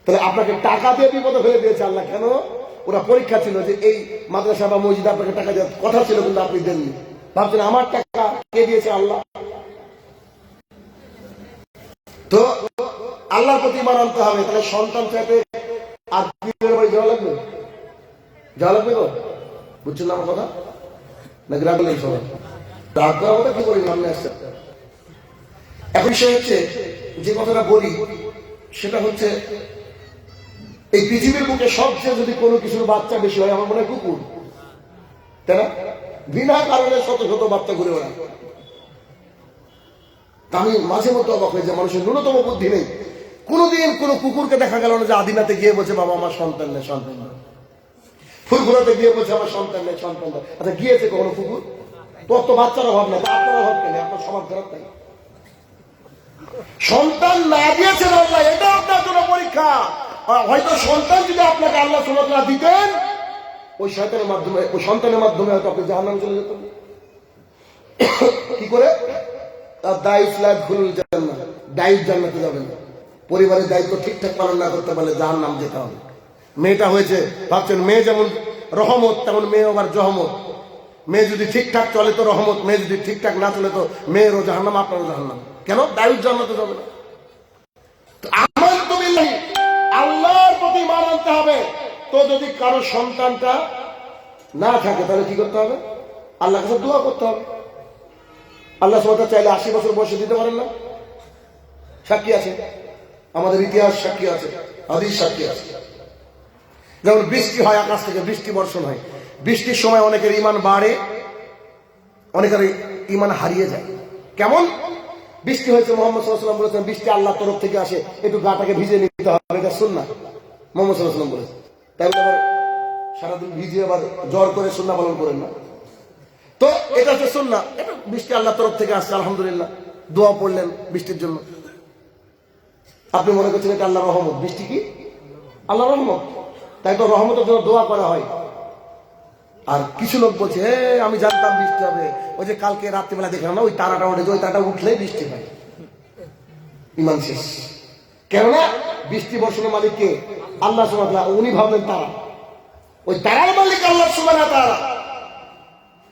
তাহলে আপনাকে টাকা দিয়ে বিপদে ফেলে দিয়েছে আল্লাহ। কেন? ওরা পরীক্ষা ছিল যে এই মাদ্রাসা বা মসজিদ আপনাকে টাকা দেওয়ার কথা ছিল, কিন্তু আপনি দেননি। ভাবছেন আমার টাকা কে দিয়েছে? আল্লাহ। তো আল্লাহর প্রতি ইমান আনতে হবে। তাহলে সন্তান চাইতে আর পীরের বাড়ি যাওয়া লাগবে তো, বুঝছেন না আমার কথা? নাকি রাখলেন সবাই? রাগ করার কথা কি করি সামনে আসছে। এখন সে হচ্ছে যে কথাটা বলি, সেটা হচ্ছে এই পৃথিবীর বুকে সবচেয়ে যদি কোনো কিছুর বাচ্চা বেশি হয়, আমার মনে হয় কুকুর, তাই না? বিনা কারণে শত শত বাচ্চা ঘুরে বেড়ায়। আমি মাঝে মধ্যে অবাক হয়ে যে মানুষের ন্যূনতম বুদ্ধি নেই। কোনোদিন কোনো কুকুরকে দেখা গেল না যে আদিনাতে গিয়ে বলছে বাবা আমার সন্তান নেই, ফুলগুলোতে গিয়ে বলছে আমার সন্তান নেই। আচ্ছা, গিয়েছে কখনো কুকুর? তোর তো বাচ্চার অভাব নাই, আপনার অভাব কেন? আপনার স্বভাব খারাপ নাই। সন্তান না দিয়েছেন আল্লাহ, এটা আপনার জন্য পরীক্ষা। হয়তো সন্তান যদি আপনাকে আল্লাহ সুবহানাহু দিতেন, ওই শয়তানের মাধ্যমে, ওই সন্তানের মাধ্যমে হয়তো আপনি জাহান্নামে চলে যেতেন। কি করে? দায়িত্ব জান্নাতে যাবেন। পরিবারের দায়িত্ব ঠিকঠাক পালন না করতে পারলে জাহান্নাম যেতে হবে। মেয়েটা হয়েছে, ভাবছেন মেয়ে যেমন রহমত তেমন মেয়ে আবার জহমত। মেয়ে যদি ঠিকঠাক চলে তো রহমত, মেয়ে যদি ঠিকঠাক না চলে তো মেয়েরও জাহান্নাম, আপনারও জাহান্নাম। কেন? দায়িত্ব জান্নাতে যাবে না। আল্লাহর প্রতি মান আনতে হবে। তো যদি কারো সন্তানটা না থাকে তাহলে কি করতে হবে? আল্লাহর কাছে দোয়া করতে হবে। আল্লাহ সুবহানাহু ওয়া তাআলা চাইলে 80 বছর বয়সে দিতে পারেন না? সাক্ষী আছে, আমাদের ইতিহাস সাক্ষী আছে, হাদিস সাক্ষী আছে। যেমন বৃষ্টি হয়, আকাশ থেকে বৃষ্টি বর্ষণ হয়, বৃষ্টির সময় অনেকের ঈমান বাড়ে, অনেকের ঈমান হারিয়ে যায়। কেমন? বৃষ্টি হয়েছে, মুহাম্মদ সাল্লাল্লাহু আলাইহি ওয়াসাল্লাম বলেছেন বৃষ্টি আল্লাহ তরফ থেকে আসে, একটু গাটাকে ভিজে নিতে হবে, এটা সুন্নাহ। মুহাম্মদ সাল্লাল্লাহু আলাইহি ওয়াসাল্লাম বলেছেন। তাই আবার সারাদিন ভিজে আবার জ্বর করে সুন্নাহ পালন করেন না। তো এটা হচ্ছে সুন্নাহ, এটা বৃষ্টি আল্লাহ তরফ থেকে আসছে, আলহামদুলিল্লাহ। দোয়া পড়লেন বৃষ্টির জন্য। আপনি মনে করছেন এটা আল্লাহর রহমত। বৃষ্টি কি? আল্লাহর রহমত। তাই তো রহমতের জন্য দোয়া করা হয়। আর কিছু লোক বলছে আমি জানতাম বৃষ্টি হবে, ওই যে কালকে রাত্রিবেলা দেখলাম না ওই তারাটা উঠেছে, ওই তারাটা উঠলেই বৃষ্টি হয়। ঈমান শেষ। কেননা বৃষ্টি বর্ষণের মালিক কে? আল্লাহ সুবহানাহু ওয়া তাআলা। উনি ভাবলেন তারা, ওই তারার মালিক আল্লাহ সুবহানাহু ওয়া তাআলা।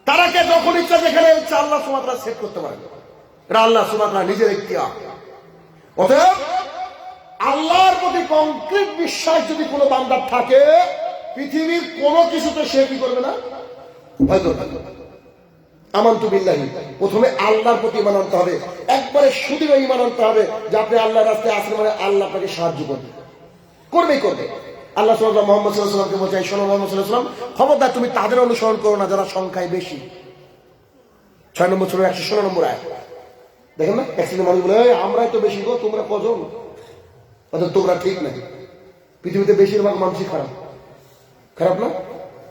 তারাকে যখন ইচ্ছা যেখানে ইচ্ছা আল্লাহ সুবহানাহু ওয়া তাআলা সেট করতে পারেন। এটা আল্লাহ সুবহানাহু ওয়া তাআলা নিজের ইখতিয়ার। অতএব আল্লাহর প্রতি কংক্রিট বিশ্বাস যদি কোনো বান্দার থাকে, পৃথিবীর কোনো কিছুতে সে কি করবে না? ভয় করবে না। আমানতু বিল্লাহি, প্রথমে আল্লাহর প্রতি ঈমান আনতে হবে, একবারে সুদৃঢ় ঈমান আনতে হবে যে আপনি আল্লাহর রাস্তায় আছেন মানে আল্লাহ আপনাকে সাহায্য করবে, করবেই করবে। আল্লাহ সুবহানাহু মুহাম্মদ সাল্লাল্লাহু আলাইহি ওয়াসাল্লামকে বলছেন, শোনো মুহাম্মদ সাল্লাল্লাহু আলাইহি ওয়াসাল্লাম, খবরদার তুমি তাদের অনুসরণ করো না যারা সংখ্যায় বেশি। 6 নম্বর সূরা 116 নম্বর আয়াত। দেখেন না, এক শ্রেণীর মানুষ বলে আমরাই তো বেশি গো, তোমরা কজন? অর্থাৎ তোমরা ঠিক না। পৃথিবীতে বেশিরভাগ মানুষই খারাপ, খারাপ না?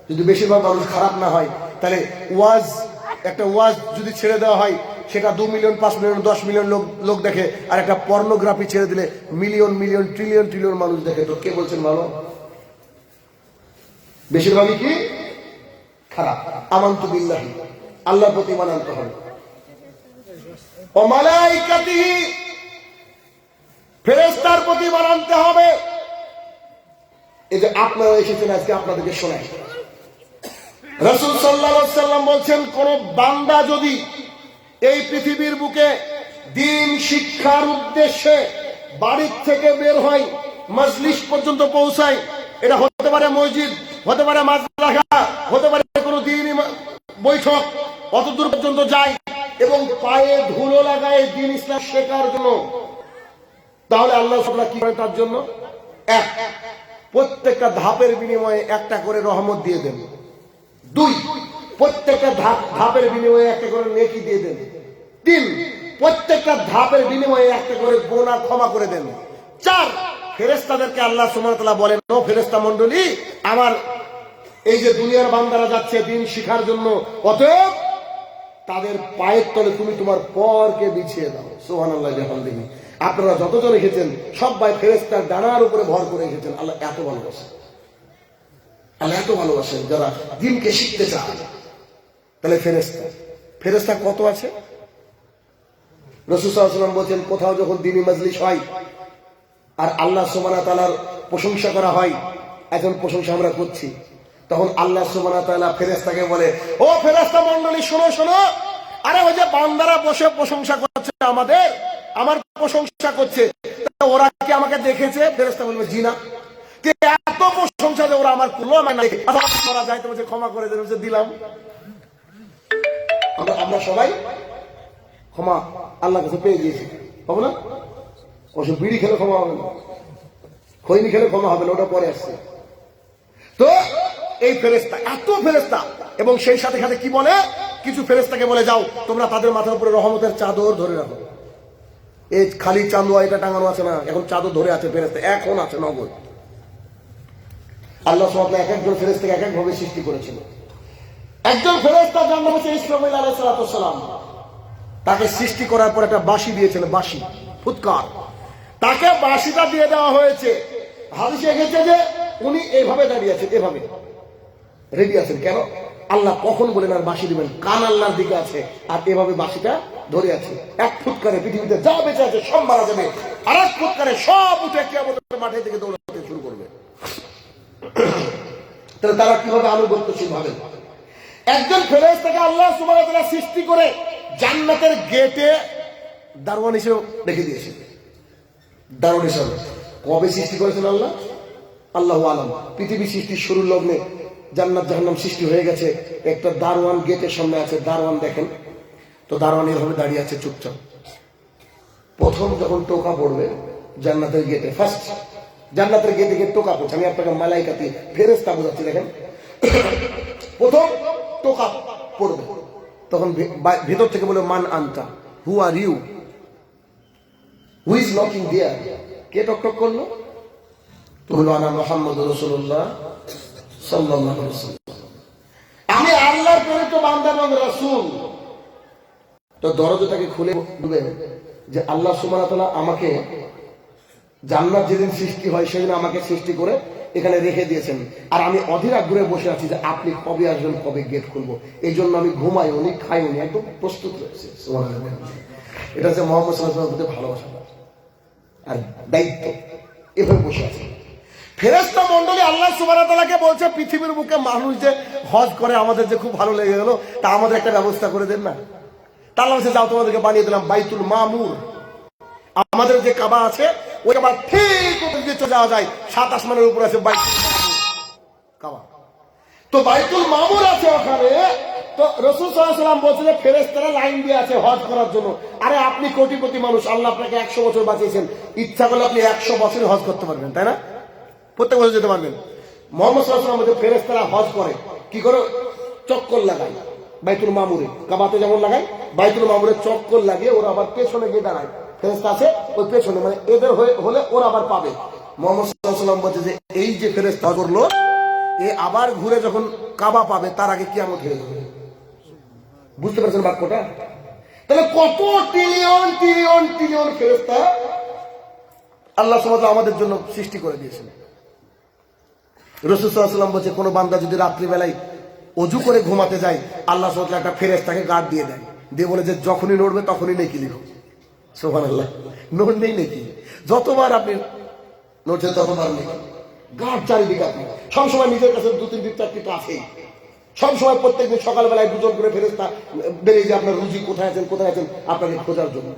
যদি বেশিরভাগ মানুষ খারাপ না হয় তাহলে একটা ওয়াজ যদি ছেড়ে দেওয়া হয়, সেটা 2 মিলিয়ন 5 মিলিয়ন 10 মিলিয়ন লোক দেখে, আর একটা পর্নোগ্রাফি ছেড়ে দিলে মিলিয়ন মিলিয়ন ট্রিলিয়ন ট্রিলিয়ন মানুষ দেখে। তো কে বলছেন ভালো? বেশিরভাগই কি খারাপ। আমানতু বিল্লাহি, আল্লাহর প্রতি ঈমান আনতে হবে। ও মালাইকাতিহি, ফেরেশতার প্রতি ঈমান আনতে হবে। এই যে আপনারা এসেছেন আজকে, আপনাদেরকে শোনাই, রাসূল সাল্লাল্লাহু আলাইহি ওয়াসাল্লাম বলছেন, কোন বান্দা যদি এই পৃথিবীর বুকে দ্বীন শিক্ষার উদ্দেশ্যে বাড়ির থেকে বের হয়, মজলিস পর্যন্ত পৌঁছায়, এটা হতে পারে মসজিদ, হতে পারে মাদ্রাসা, হতে পারে কোনো দ্বীনি বৈঠক, অতদূর পর্যন্ত যায় এবং পায়ে ধুলো লাগায় দ্বীন ইসলাম শেখার জন্য, তাহলে আল্লাহ সুবহানাহু কি করেন তার জন্য? এক, প্রত্যেকটা ধাপের বিনিময়ে একটা করে রহমত দিয়ে দেন। 2, প্রত্যেকটা ধাপের বিনিময়ে একটা করে নেকি দিয়ে দেন। 3, প্রত্যেকটা ধাপের বিনিময়ে একটা করে গুনাহ ক্ষমা করে দেন। 4, ফেরেশতাদেরকে আল্লাহ সুবহানাহু ওয়া তাআলা বলেন, ও ফেরেশতা মণ্ডলী, আমার এই যে দুনিয়ার বান্দারা যাচ্ছে দ্বীন শিখার জন্য, অতএব তাদের পায়ের তলে তুমি তোমার পরকে বিছিয়ে দাও। সুবহানাল্লাহি ওয়া বিহামদিহি। আপনারা যতজন এসেছেন সবাই ফেরেশতার ডানার উপরে ভর করে এসেছেন। আল্লাহ এত ভালোবাসেন, আল্লাহ এত ভালোবাসেন যারা দ্বীনকে শিখতে চায়। তাহলে ফেরেশতা কত আছে? রাসূল সাল্লাল্লাহু আলাইহি ওয়াসাল্লাম বলেন, কোথাও যখন দ্বীনি মজলিস হয় আর আল্লাহ সুবহানাহু ওয়া তাআলার প্রশংসা করা হয়, এখন প্রশংসা আমরা করছি, তখন আল্লাহ সুবহানাহু ওয়া তাআলা ফেরেশতাকে বলে, ও ফেরেশতা মণ্ডলী শোনো শোনো, আরে ওই যে বান্দারা বসে প্রশংসা করছে আমার প্রশংসা করছে, ওরা কি আমাকে দেখেছে? ফেরেশতা বলবে জি না। এত প্রশংসা যে ওরা আমার কোনো মানে করা যায়, তো ক্ষমা করে দেবে, দিলাম। আমরা সবাই ক্ষমা আল্লাহর কাছে পেয়ে গিয়েছি, হবে না? ওসব বিড়ি খেলে ক্ষমা হবে না, খৈনি খেলে ক্ষমা হবে না, ওটা পরে আসছে। তো এই ফেরেশতা, এত ফেরেশতা, এবং সেই সাথে সাথে কি বলে, কিছু ফেরেশতাকে বলে যাও তোমরা তাদের মাথার উপরে রহমতের চাদর ধরে রাখো। এই খালি চান্দুয়া এটা টাঙানো আছে না, এখন চাদর ধরে আছে ফেরেশতা, এখন আছে নগদ। আল্লাহ সুবহানাহু ওয়া তাআলা এক একজন ফেরেশতাকে এক এক ভাবে সৃষ্টি করেছিল। একজন ফেরেশতা যার নাম হচ্ছে ইসরাফিল আলাইহিস সালাম, তাকে সৃষ্টি করার পর একটা বাঁশি দিয়েছেন, বাঁশি, ফুৎকার। তাকে বাঁশিটা দিয়ে দেওয়া হয়েছে। হাদিসে এসেছে যে উনি এইভাবে দাঁড়িয়ে আছেন, এভাবে রেডি আছেন। কেন? আল্লাহ কখন বলেন আর বাঁশি দিবেন, কান আল্লাহর দিকে আছে, আর এভাবে বাঁশিটা ধরে আছে। এক ফুৎকারে পৃথিবীতে যা বেঁচে আছে সব মারা যাবে, আর এক ফুৎকারে সব উঠে কিয়ামতের মাঠে থেকে দৌড়াতে শুরু করবে। তাহলে তারা কিভাবে আনুগত্যশীল ভাবে? একজন ফেরেশতাকে আল্লাহ সুবহানাহু ওয়া তাআলা সৃষ্টি করে জান্নাতের গেটে দারোয়ান হিসেবে রেখে দিয়েছেন। দারোয়ান হিসেবে কবে সৃষ্টি করেছেন আল্লাহ? আল্লাহু আলাম। পৃথিবী সৃষ্টির শুরুর লগ্নে জান্নাত জাহান্নাম সৃষ্টি হয়ে গেছে, একটা দারোয়ান গেটের সামনে আছে। দারোয়ান দেখেন তো, দারোয়ান এভাবে দাঁড়িয়ে আছে চুপচাপ। প্রথম যখন টোকা পড়বে জান্নাতের গেটে, ফার্স্ট জান্নাতের গেটে গিয়ে টোকা পড়ছে, আমি আপনাকে মালাইকাতি ফেরেশতা বোঝাচ্ছি, দেখেন প্রথম টোকা পড়বে, তখন ভেতর থেকে বলে মান আনতা, who are you, who is knocking there, কে টক টক করলো? তো হলো আনা মুহাম্মদ রাসূলুল্লাহ সাল্লাল্লাহু আলাইহি ওয়াসাল্লাম, আমি আল্লাহর প্রেরিত বান্দা এবং রাসূল। তো দরজাটাকে খুলে দিবেন যে আল্লাহ সুবহানাহু ওয়া তাআলা আমাকে জান্নাত যেদিন সৃষ্টি হয় সেদিন আমাকে সৃষ্টি করে এখানে রেখে দিয়েছেন, আর আমি অধীর আগ্রহে বসে আছি যে আপনি কবে আসবেন, কবে গেট খুলবো। এই জন্য আমি ঘুমাই উনি, খাই উনি, একদম প্রস্তুত রয়েছে। এটা হচ্ছে মুহাম্মদ সাল্লাল্লাহু আলাইহি ওয়াসাল্লামের প্রতি ভালোবাসা আর দায়িত্ব। এভাবে বসে আছে ফেরেশতা মণ্ডলী। আল্লাহ সুবহানাহু ওয়া তাআলাকে বলছে পৃথিবীর বুকে মানুষ যে হজ করে আমাদের যে খুব ভালো লেগে গেল, তা আমাদের একটা ব্যবস্থা করে দেন না। তা আল্লাহ বলছে যাও তোমাদেরকে বানিয়ে দিলাম বাইতুল মামুর। আমাদের যে কাবা আছে ওই কাবা ঠিক উপরে চলে যাওয়া যায়, 7 আসমানের উপর আছে বাইতুল মামুর কাবা। তো বাইতুল মামুর আছে ওখানে। তো রাসূল সাল্লাল্লাহু আলাইহি ওয়াসাল্লাম বলছে যে ফেরেশতারা লাইন দিয়ে আছে হজ করার জন্য। আরে আপনি কোটিপতি মানুষ, আল্লাহ আপনাকে 100 বছর বাঁচিয়েছেন, ইচ্ছা করলে আপনি 100 বছর হজ করতে পারবেন, তাই না? প্রত্যেক বছর যেতে পারবেন। মুহাম্মদ সাল্লাল্লাহু আলাইহি ওয়াসাল্লাম ফেরেশতারা হজ করে কি করে? চক্কর লাগায় বাইতুল মামুরে, কাবাতে যেমন লাগায় বাইতুল মামুরে চক্কর লাগিয়ে ওরা আবার পেছনে গিয়ে দাঁড়ায়। ফেরেশতা আছে ওই পেছনে, মানে এদের হলে ওরা আবার পাবে। মুহাম্মদ সাল্লাল্লাহু আলাইহি ওয়াসাল্লাম বলছে যে এই যে ফেরেশতা করলো, এ আবার ঘুরে যখন কাবা পাবে তার আগে কিয়ামত হয়ে যাবে। বুঝতে পারছেন বাক্যটা? তাহলে কত ট্রিলিয়ন ট্রিলিয়ন ট্রিলিয়ন ফেরেশতা আল্লাহ সুবহানাহু ওয়া তাআলা আমাদের জন্য সৃষ্টি করে দিয়েছেন। রাসূল সাল্লাল্লাহু আলাইহি ওয়াসাল্লাম বলছে কোন বান্দা যদি রাত্রিবেলায় অজু করে ঘুমাতে যায়, আল্লাহ সুবহানাহু ওয়া তাআলা একটা ফেরেশতাকে গার্ড দিয়ে দেয়, দিয়ে বলে যে যখনই নড়বে তখনই নেকি লিখো। সুবহানাল্লাহ, নড়লেই নেকি, যতবার আপনি নড়ছেন ততবার নেকি। গার্ড চারিদিকে, আপনি সবসময় নিজের কাছে 2-3 4টা আছেই। সবসময় প্রত্যেকদিন সকালবেলায় 2জন করে ফেরেশতা বেরিয়ে যায় আপনার রুজি কোথায় আছেন কোথায় আছেন আপনাকে খোঁজার জন্য।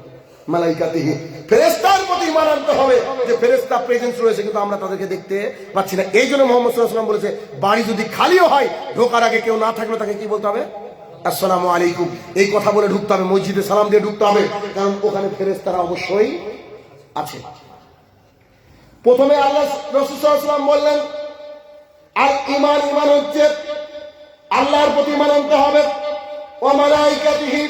মালাইকাতিহি, ফেরেশতার প্রতি ঈমান আনতে হবে যে ফেরেশতা প্রেজেন্স রয়েছে কিন্তু আমরা তাদেরকে দেখতে পাচ্ছি না। এই জন্য মুহাম্মদ সাল্লাল্লাহু আলাইহি ওয়াসাল্লাম বলেছে বাড়ি যদি খালিও হয়, ঢোকার আগে কেউ না থাকলে তাকে কি বলতে হবে? আসসালামু আলাইকুম। এই কথা বলে ঢুকতে হবে, মসজিদে সালাম দিয়ে ঢুকতে হবে, কারণ ওখানে ফেরেশতারা অবশ্যই আছে। প্রথমে আল্লাহ রাসূল সাল্লাল্লাহু আলাইহি ওয়াসাল্লাম বললেন আর ঈমান হচ্ছে আল্লাহর প্রতি ঈমান আনতে হবে, ওয়া মালাইকাতিহি,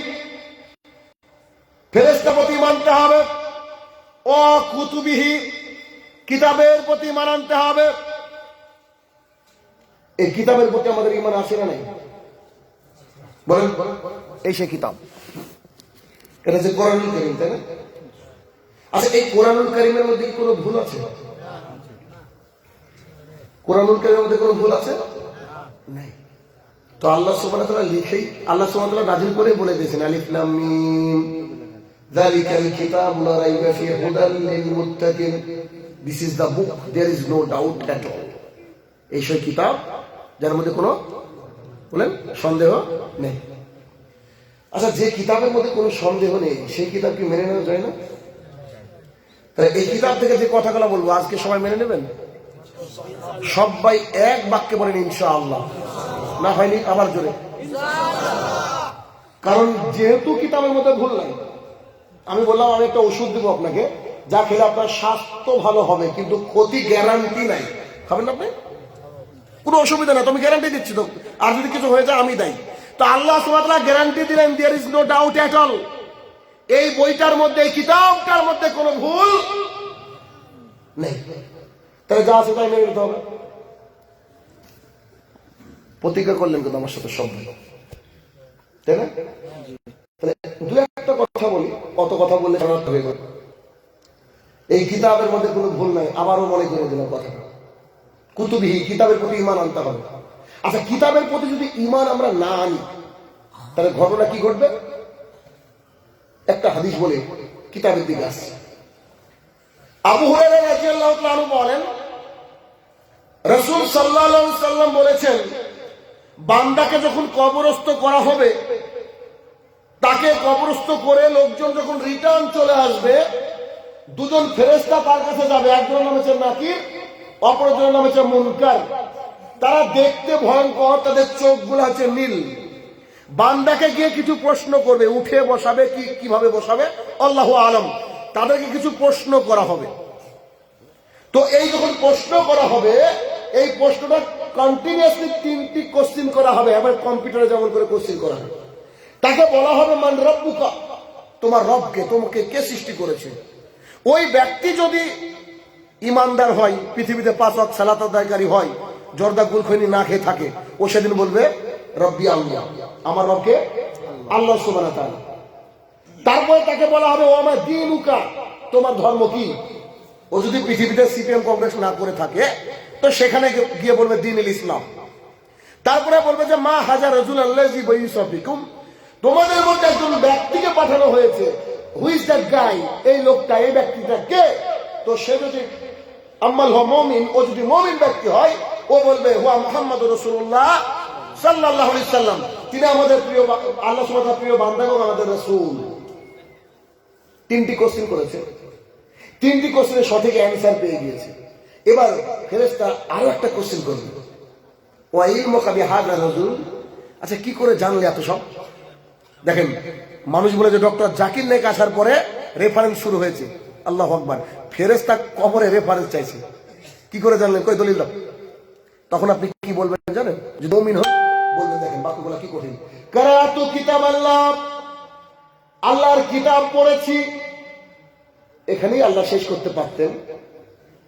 ফেরেশতার প্রতি মানতে হবে, ও কুতুবিহি, কিতাবের প্রতি ঈমান আনতে হবে। এই কিতাবের প্রতি আমাদের ঈমান আছে না নাই? বলেন, এই সেই কিতাব, এটা যে কোরআনুল কারীম, তাই না? আচ্ছা, এই কোরআনুল কারীমের মধ্যে কি কোনো ভুল আছে? কোরআনুল কারীমের মধ্যে কোনো ভুল আছে? নাই। তো আল্লাহ সুবহানাহু ওয়া তাআলা লিখেই, আল্লাহ সুবহানাহু ওয়া তাআলা নাযিল করে বলে দিয়েছেন আলিফ লাম মিম যালিকাল কিতাবু লা রাইবা ফিহি হুদাল লিল মুত্তাকিন, this is the book, there is no doubt at all. এই সেই কিতাব যার মধ্যে কোনো বলেন সন্দেহ নেই। আচ্ছা, যে কিতাবের মধ্যে কোনো সন্দেহ নেই সেই কিতাব কি মেনে নেওয়া যায় না? তাহলে এই কিতাব থেকে যে কথাগুলো বলবো আজকে সবাই মেনে নেবেন? সবাই এক বাক্যে বলেন ইনশাআল্লাহ। না হয়নি আবার জোরে। কারণ যেহেতু কিতাবের মধ্যে ভুল নাই, আমি বললাম আমি একটা ওষুধ দেবো আপনাকে, যা খেলে আপনার স্বাস্থ্য ভালো হবে, কিন্তু ক্ষতি গ্যারান্টি নাই। খাবেন না আপনি? কোনো অসুবিধা না, তুমি গ্যারান্টি দিচ্ছি তো, আর যদি কিছু হয়ে যায় আমি দায়ী। তো আল্লাহ সুবহানাহু ওয়া তাআলা গ্যারান্টি দিলেন there is no doubt at all. এই বইটার মধ্যে, এই কিতাবটার মধ্যে কোনো ভুল নেই। তাহলে যা আছে তাই মেনে নিতে হবে। প্রতিজ্ঞা করলেন কিন্তু আমার সাথে সব তাই না? তাহলে দু একটা কথা বলি, অত কথা বললে শোনাতে হয়ে যাবে। এই কিতাবের মধ্যে কোনো ভুল নাই, আবারও মনে করে দিলাম কথাটা। কুতুবিহি, কিতাবের প্রতি ঈমান আনতে হবে। আচ্ছা, কিতাবের প্রতি যদি ঈমান আমরা না আনি তাহলে ঘটনা কি ঘটবে? একটা হাদিস বলে কিতাবের দিকে আসছে। আবু হুরায়রা রাদিয়াল্লাহু তাআলা আনহু বলেন, রাসূল সাল্লাল্লাহু আলাইহি সাল্লাম বলেছেন, বান্দাকে যখন কবরস্থ করা হবে, তাকে কবরস্থ করে লোকজন যখন রিটার্ন চলে আসবে, দুজন ফেরেশতা তার কাছে যাবে। একজনের নাম হচ্ছে নাকির, অপরজনের নাম হচ্ছে মুনকার। তারা দেখতে ভয়ঙ্কর, তাদের চোখগুলো হচ্ছে নীল। বান্দাকে গিয়ে কিছু প্রশ্ন করবে, উঠে বসাবে, কিভাবে বসাবে আল্লাহু আলম। তাদেরকে কিছু প্রশ্ন করা হবে। তো এই যখন প্রশ্ন করা হবে, এই প্রশ্নটা কন্টিনিউয়াসলি 3টি কোশ্চিন করা হবে। এবার কম্পিউটারে যেমন করে কোশ্চিন করা হয়, তাকে বলা হবে মান রব্বুকা, তোমার রবকে, তোমাকে কে সৃষ্টি করেছে। ওই ব্যক্তি যদি ইমানদার হয়, পৃথিবীতে 5 ওয়াক্ত সালাত আদায়কারী হয়, জর্দা গুলখনি না খেয়ে থাকে, ও সেদিন বলবে রব্বি আল্লাহ, আমার রবকে আল্লাহ সুবহানাহু ওয়া তাআলা। তারপরে তাকে বলা হবে ও আমার দীনুকা, তোমার ধর্ম কি। ও যদি পৃথিবীতে সিপিএম কংগ্রেস না করে থাকে, তো সেখানে গিয়ে বলবে দ্বীনুল ইসলাম। তারপরে বলবে যে মা হাজার রাজুল আল্লাযী বাইসাফিকুম, তোমাদের মধ্যে একজন ব্যক্তিকে পাঠানো হয়েছে। হু ইজ দ্যাট গাই, এই লোকটা, এই ব্যক্তিটা কে। তো সে যদি আম্মাল হ মুমিন, ও যদি মুমিন ব্যক্তি হয়, ও বলবে হুয়া মুহাম্মাদুর রাসূলুল্লাহ সাল্লাল্লাহু আলাইহি সাল্লাম, তিনি আমাদের প্রিয় আল্লাহ সুবহানাহু ওয়া তাআলার প্রিয় বান্দা এবং আমাদের রাসূল। 3টি কোশ্চেন করেছে, 3টি কোশ্চেনের সঠিক অ্যানসার পেয়ে গিয়েছে। এবার ফেরেশতা আরো একটা কোশ্চেন করবে, ওয়া ইলমুকা বিহাযা রাজুল, আচ্ছা কি করে জানলে এত সব। দেখেন, মানুষ বলে যে ডক্টর জাকির নায়েক আসার পরে রেফারেন্স শুরু হয়েছে, আল্লাহু আকবার। ফেরেশতা কবরে রেফারেন্স চাইছে, কি করে জানলেন, কই দলিল দাও। তখন আপনি কি বলবেন জানেন, যে মুমিন হোক, বলবেন দেখেন বাক্যগুলো কি কঠিন, কারাতু কিতাব আল্লাহ, আল্লাহর কিতাব পড়েছি। এখানেই আল্লাহ শেষ করতে পারতেন,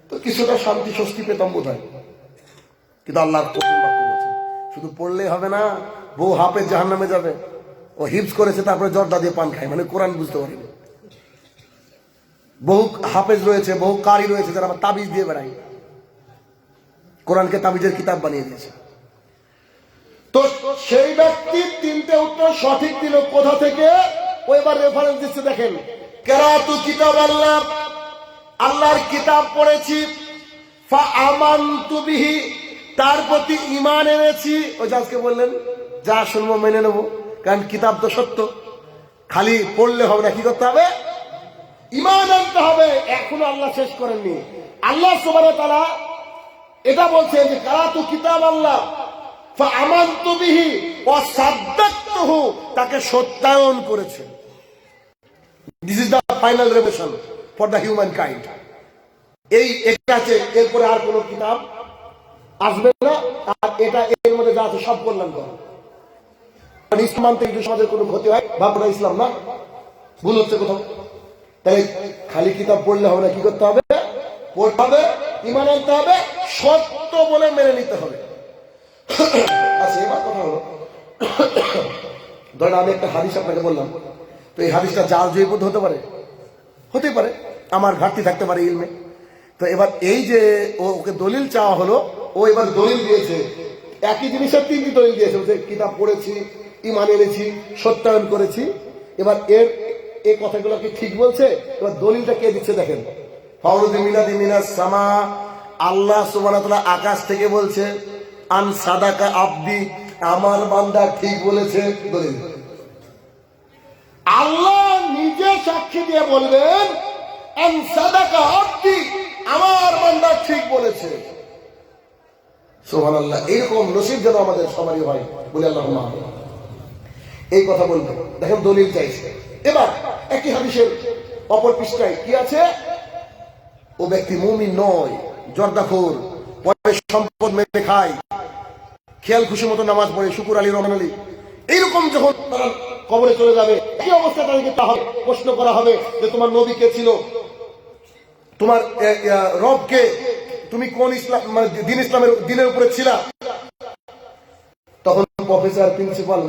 তো কিছুটা শান্তি স্বস্তি পেতাম বোধ হয়। কিন্তু আল্লাহর কঠিন বাক্য বলছেন, শুধু পড়লেই হবে না, বউ হাফেজ জাহান্নামে যাবে। ও হিফজ করেছে, তারপরে জর্দা দিয়ে পান খায়, মানে কোরআন বুঝতে পারেনি। বহু হাফেজ রয়েছে, বহু কারি রয়েছে, যারা আবার তাবিজ দিয়ে বেড়ায়, কোরআনকে তাবিজের কিতাব বানিয়ে দিয়েছে। তো সেই ব্যক্তি 3টে উত্তর সঠিক দিল কোথা থেকে, ও এবার রেফারেন্স দিচ্ছে। দেখেন, কেরাতু কিতাব আল্লাহ, আল্লাহর কিতাব পড়েছি, ফা আমানতু বিহি, তার প্রতি ঈমান এনেছি। ওই যে আজকে বললেন যা শুনবো মেনে নেবো, কারণ কিতাব তো সত্য, খালি পড়লে হবে না, কি করতে হবে, ঈমান আনতে হবে। এখনো আল্লাহ শেষ করেননি। আল্লাহ সুবহানাহু ওয়া তাআলা এটা বলছেন যে কারাতু কিতাব আল্লাহ ফা আমানতু বিহি ওয়া সাদ্দাকতুহু, তাকে সত্যায়ন করেছে। This is the final revelation for the human kind. এই একটা আছে, এরপরে আর কোন কিতাব আসবে না। আর এটা এর মধ্যে যা আছে সব কল্যাণ করে। ইসলাম থেকে যদি সমাজের কোনো ক্ষতি হয়, ভাবনা ইসলাম না, ভুল হচ্ছে কোথাও। তাই খালি কিতাব পড়লে হবে না, কি করতে হবে, পড়তে হবে, ঈমান আনতে হবে, সত্য বলে মেনে নিতে হবে। আচ্ছা, এবার কথা হলো, ধরেন আমি একটা হাদিস আপনাকে বললাম, তো এই হাদিসটা জাল জয়ীবদ্ধ হতে পারে, হতে পারে, আমার ঘাটতি থাকতে পারে ইলমে। তো এবার এই যে ওকে দলিল চাওয়া হলো, ও এবার দলিল দিয়েছে, একই জিনিসের 3টি দলিল দিয়েছে, যে কিতাব পড়েছি, ঈমান এনেছি, সত্যায়ন করেছি। এবার এই কথাগুলো কি ঠিক বলছে? এবার দলিলটা কে দিচ্ছে দেখেন, ফাউরুদি মিনাদি মিনাস সামা, আল্লাহ সুবহানাহু ওয়া তাআলা আকাশ থেকে বলছে, আন সাদাকা আবদি, আমার বান্দা ঠিক বলেছে। দলিল আল্লাহ নিজে সাক্ষী দিয়ে বলবেন, আন সাদাকা আবদি, আমার বান্দা ঠিক বলেছে। সুবহানাল্লাহ। এরকম নসিব যেন আমাদের সবারই হয়, বলে আল্লাহুম্মা আমিন। এই কথা বলবেন। দেখেন দলিল চাইছে। এবার একই হাদিসের অপর পৃষ্ঠায় কি আছে, ও ব্যক্তি মুমিন নয়, জর্দাখোর, পরে সম্পদ মেরে খায়, খেয়াল খুশি মতো নামাজ পড়ে, শুকুর আলী, রহমান আলী, এইরকম যখন তারা কবরে চলে যাবে, এই অবস্থা তাদেরকে প্রশ্ন করা হবে যে তোমার নবী কে ছিল, তোমার রবকে, তুমি কোন ইসলাম, মানে দিন ইসলামের দিনের উপরে ছিলা। তখন প্রফেসর, প্রিন্সিপাল,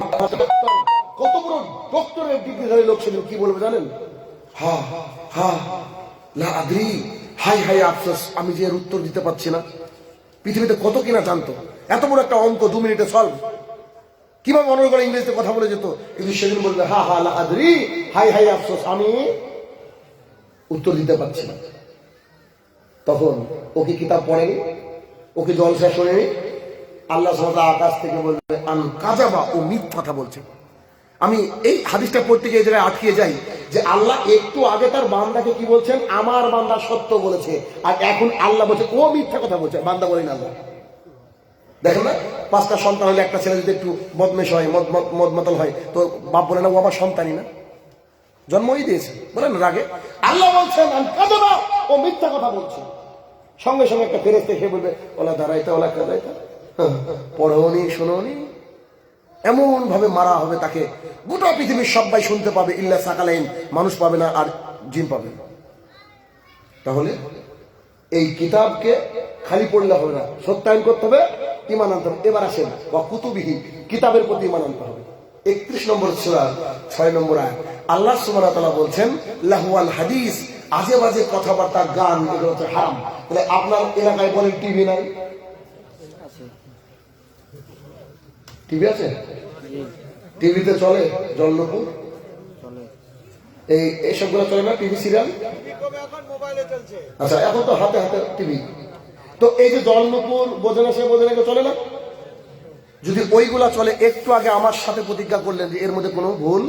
কত বড় ডক্টরের ডিগ্রিধারী লোক ছিলেন, কি বলবে জানেন? হা হা লা আদ্রি, হাই হাই আফসোস, আমি যে এর উত্তর দিতে পারছি না। পৃথিবীতে কত কিনা জানতো, এত বড় একটা অঙ্ক 2 মিনিটে সলভ, কিভাবে মনে করে ইংরেজিতে কথা বলে যেত, কিন্তু সেদিন বলবে হা হা লা আদ্রি, হাই হাই আফসোস, আমি উত্তর দিতে পারছি না। তখন ও কি কিতাব পড়েনি, ও কি জলসা শোনেনি? আল্লাহ সুবহানাহু ওয়া তাআলা আকাশ থেকে বলবে আন কাযাবা, ও মিথ্যা কথা বলছে। আমি এই হাদিসটা পড়তে গিয়ে এই জায়গায় আটকে যাই যে আল্লাহ একটু আগে তার বান্দাকে কি বলছেন, আমার বান্দা সত্য বলেছে, আর এখন আল্লাহ বলছে ও মিথ্যা কথা বলছে, বান্দা বলেন আল্লাহ। দেখেন না, 5টা সন্তান হলে একটা ছেলে যদি একটু বদমেশ হয়, মদ মাতাল হয়, তো বাপ বলে না ও আমার সন্তানই না, জন্মই দিয়েছে, বলেন রাগে। আল্লাহ বলছেন আন কাযাবা, ও মিথ্যা কথা বলছে। সঙ্গে সঙ্গে একটা ফেরেশতা এসে বলবে ওলা দাঁড়াইতা ওলা কাদাইতা, পড়োনি শোনোনি, এমন ভাবে মারা হবে তাকে, গোটা পৃথিবীর সবাই শুনতে পাবে, ইল্লা সাকালাইন, মানুষ পাবে না আর জিন পাবে না। তাহলে এই কিতাবকে খালি পড়লে হবে না, সত্যায়ন করতে হবে, ঈমান আনতে হবে। এবার আসেন ওয়া কুতুবিহি, কিতাবের প্রতি ঈমান আনতে হবে। 31 নম্বর সূরা 6 নম্বর আয়াত আল্লাহ সুবহানাহু ওয়া তাআলা বলছেন লাহওয়াল হাদিস, আজে বাজে কথাবার্তা, গান, এগুলো হচ্ছে হারাম। তাহলে আপনার এলাকায় বলেন টিভি নাই? টিভি আছে? টিভিতে চলে জলনপুর, এই সবগুলো চলে না? TV serial? আচ্ছা, এখন তো হাতে হাতে টিভি। তো এই যে জলনপুর, বোঝেনা সে বোঝেনা, চলে না? যদি ওইগুলা চলে, একটু আগে আমার সাথে প্রতিজ্ঞা করলেন যে এর মধ্যে কোনো ভুল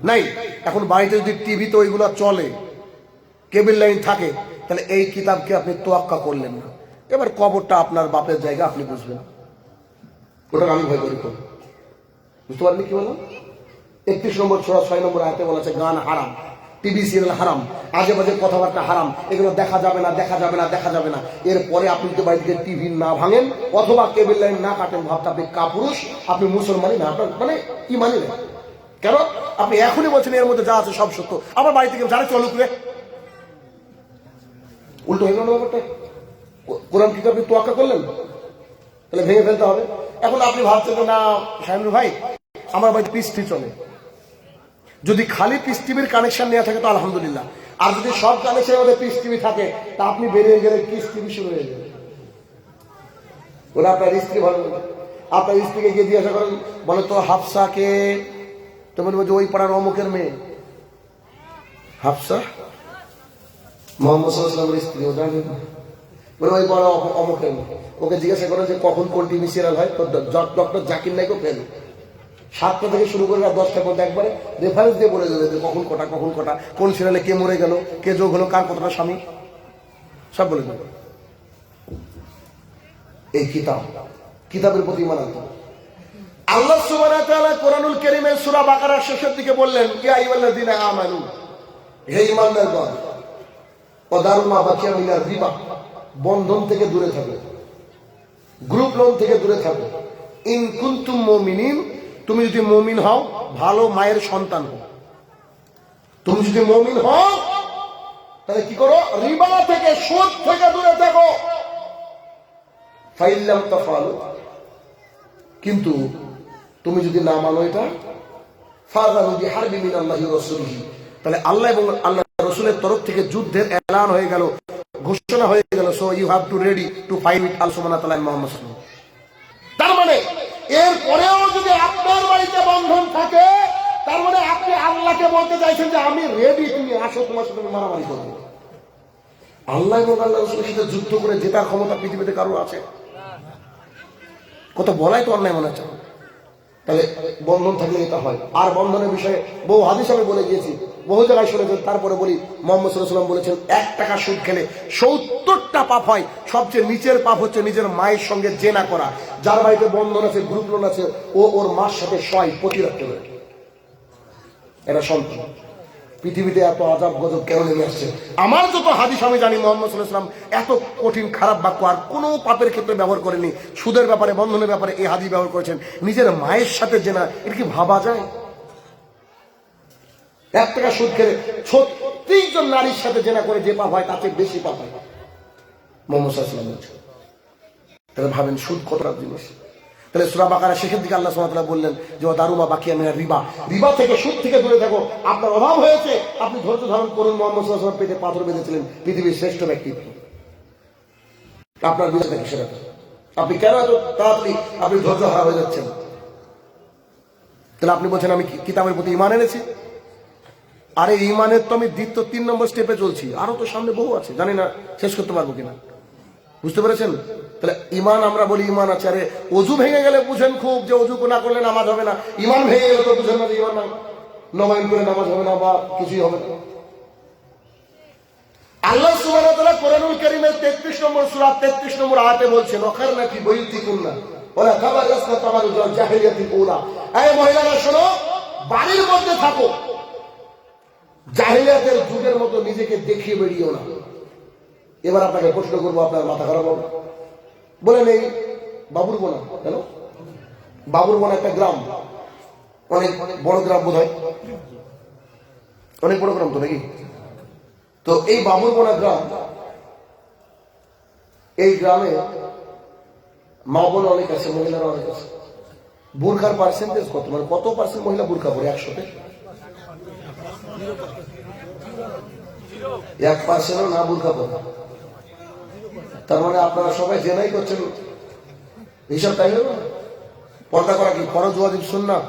নাই। এখন বাড়িতে যদি টিভিতে ওইগুলা চলে, কেবল লাইন থাকে, তাহলে এই কিতাবকে আপনি তোয়াক্কা করলেন না। এবার কবরটা আপনার বাপের জায়গা, আপনি বুঝবেন। ওটা আমি ভয় করি, বুঝতে পারলি কি বললাম? 31 নম্বর সূরা 6 নম্বর আয়াতে বলা আছে গান হারাম, টিভি সিরিয়াল হারাম, আজে বাজে কথাবার্তা হারাম, এগুলো দেখা যাবে না, দেখা যাবে না, দেখা যাবে না। এরপরে আপনি যদি বাড়িতে টিভি না ভাঙেন অথবা কেবল লাইন না কাটেন, ভাবতে আপনি কাপুরুষ, আপনি মুসলমানই না, আপনার মানে ইমানই নেই। কেন? আপনি এখনই বলছেন এর মধ্যে যা আছে সব সত্য, আবার বাড়ি থেকে যারা চলুক রে, উল্টো হয়ে গেল ব্যাপারটা। কোরআন কি আপনি তোয়াক্কা করলেন? তাহলে ভেঙে ফেলতে হবে। এখন আপনি ভাবছেন যে না শাহিনুর ভাই, আমার বাড়িতে পিস টিভি চলে, যদি খালি পিস টিভির কানেকশন নেওয়া থাকে তো আলহামদুলিল্লাহ, আর যদি সব কানেকশনের মধ্যে পিস টিভি থাকে, তা আপনি বেরিয়ে গেলে পিস টিভি শুরু হয়ে যাবে। ওরা আপনার স্ত্রী ভালো, আপনার স্ত্রীকে গিয়ে জিজ্ঞাসা করেন, বলে তো হাফসাকে, তো বলবো যে ওই পাড়ার অমুকের মেয়ে হাফসা, মোহাম্মদ সাল্লাল্লাহু আলাইহি ওয়াসাল্লামের স্ত্রী, ও জানেন না, বলে ওই পাড়া অমুকের মেয়ে। ওকে জিজ্ঞাসা করেন যে কখন কোন টিভি সিরিয়াল হয়, তো ডক্টর জাকির নাইকও ফেল 7টা থেকে শুরু করে 10টা পর্যন্ত একবারে রেফারেন্স দিয়ে বলে দেবে যে কখন কটা, কখন কটা, কোন সিরিয়ালে কে মরে গেল, কে যোগ হলো, কার কতটা স্বামী, সব বলে দেবে। এই কিতাবের প্রতি ঈমান আনতে হবে। আল্লাহ সুবহানাহু ওয়া তাআলা কোরআনুল কারীমের সূরা বাকারার শেষের দিকে বললেন ইয়া আইয়ুহাল্লাযীনা আমানু, হে ঈমানদারগণ, ওয়াদারু মা বাকিয়া মিনার রিবা, বন্ধন থেকে দূরে থাকো, গ্রুপ লোন থেকে দূরে থাকো, ইন কুনতুম মুমিনিন, তুমি যদি মুমিন হও, ভালো মায়ের সন্তান হও, তুমি যদি মুমিন হও তাহলে কি করো, রিবা থেকে, সুদ থেকে দূরে থাকো। ফাইল্লাম তাফআলু, কিন্তু তুমি যদি না মানো এটা, ফাযানু বিহারবি মিনাল্লাহি ওয়া রাসূলিহি, তাহলে আল্লাহ এবং আল্লাহ রাসূলের তরফ থেকে যুদ্ধের এলান হয়ে গেল, ঘোষণা হয়ে গেল। So you have to ready to fight with Allah সুবহানাহু ওয়া তাআলা মুহাম্মদ সাল্লাল্লাহু আলাইহি ওয়াসাল্লাম। তার মানে এর পরেও যদি আপনার বাড়িতে বন্ধন থাকে, তার মানে আপনি আল্লাহকে বলতে চাইছেন যে আমি রেডি, তুমি আসো, তোমার সাথে আমি মারামারি করবো। আল্লাহ এবং আল্লাহ রাসূলের সাথে যুদ্ধ করে জেতার ক্ষমতা পৃথিবীতে কারো আছে? কত বলাই তো অন্যায় মনে হচ্ছে। তাহলে বন্ধন থাকলে এটা হয়। আর বন্ধনের বিষয়ে বহু হাদিস আমি বলে গিয়েছি, বহু জায়গায় শুনেছেন, তারপরে বলি, মুহাম্মদ সাল্লাল্লাহু আলাইহি ওয়াসাল্লাম বলেছেন 1 টাকা সুদ খেলে 70টা পাপ হয়। সবচেয়ে নিচের পাপ হচ্ছে নিজের মায়ের সঙ্গে জেনা করা। যার বাড়িতে বন্ধন আছে, গ্রুপ লোন আছে, ও ওর মার সাথে শয় প্রতি রাখতে পারে, এটা সন্তান। পৃথিবীতে এত আযাব গজব কেন নেমে আসছে? আমার যত হাদিস আমি জানি, মুহাম্মদ সাল্লাল্লাহু আলাইহি ওয়াসাল্লাম এত কঠিন খারাপ বাক্য আর কোনো পাপের ক্ষেত্রে ব্যবহার করেনি। সুদের ব্যাপারে, বন্ধনের ব্যাপারে এই হাদিস ব্যবহার করেছেন। নিজের মায়ের সাথে জেনা, এটা কি ভাবা যায়? 1 টাকা সুদ খেলে 36 জন নারীর সাথে জেনা করে যে পাপ হয় তাতে বেশি পাপ হয়, মুহাম্মদ সাল্লাল্লাহু আলাইহি ওয়াসাল্লাম বলছেন। তাহলে ভাবেন সুদ কতটা জিনিস। তাহলে সূরা বাকারা শেষের দিকে আল্লাহ সুবহানাহু ওয়া তাআলা বললেন যে দারুমা বাকিয়া মিনার রিবা, রিবা থেকে সুদ থেকে দূরে থাকো। আপনার অভাব হয়েছে, আপনি ধৈর্য ধারণ করুন। মুহাম্মদ সাল্লাল্লাহু আলাইহি ওয়াসাল্লাম পেটে পাথর বেঁধেছিলেন, পৃথিবীর শ্রেষ্ঠ ব্যক্তিত্ব। আপনার বিষয়টা কিসের? আপনি কেন এত তাড়াতাড়ি আপনি ধৈর্য হারা হয়ে যাচ্ছেন? তাহলে আপনি বলছেন আমি কিতাবের প্রতি ঈমান এনেছি। আরে ঈমানের তো আমি দ্বিতীয় 3 নম্বর স্টেপে চলছি, আরো তো সামনে বহু আছে, জানি না শেষ করতে পারবো কিনা। বুঝতে পেরেছেন? তাহলে ঈমান আমরা বলি ঈমান আছে, আরে ওযু ভেঙে গেলে বুঝেন খুব যে ওযু না করলে নামাজ হবে না। ঈমান ভেঙে গেলে তো বুঝেন না যে ঈমান নাই, নবায়ন করে নামাজ হবে না বা কিছুই হবে না। আল্লাহ সুবহানাহু ওয়া তাআলা কোরআনুল কারীমের 33 নম্বর সূরা 33 নম্বর আয়াতে বলছেন ওয়াখারনা ফি বুয়ুতিকুন্না ওয়ালা তাবারাসনা তাবারুজাল জাহিলিয়াতিল উলা। এই মহিলারা শোনো, বাড়ির মধ্যে থাকো, জাহিলিয়াতের যুগের মতো নিজেকে দেখিয়ে বেরিয়েও না। এবার আপনাকে প্রশ্ন করবো, আপনার মাথা খারাপ হবে? বলেন এই বাবুরবোনা, কেন বাবুরবোনা একটা গ্রাম, অনেক বড় গ্রাম বোধ হয়, অনেক বড় গ্রাম তো নাকি? তো এই বাবুরবোনা গ্রাম, এই গ্রামে মা বোন অনেক আছে, মহিলারা অনেক আছে। বুরখার পার্সেন্টেজ কত, মানে কত পার্সেন্ট মহিলা বুরখা পরে? 100-তে 1% না বুরখা পরে। তার মানে আপনারা সবাই জেনাই করছেন, হিসাব তাই হলো। পর্দা করা কি ফরজ, ওয়াজিব, সুন্নাহ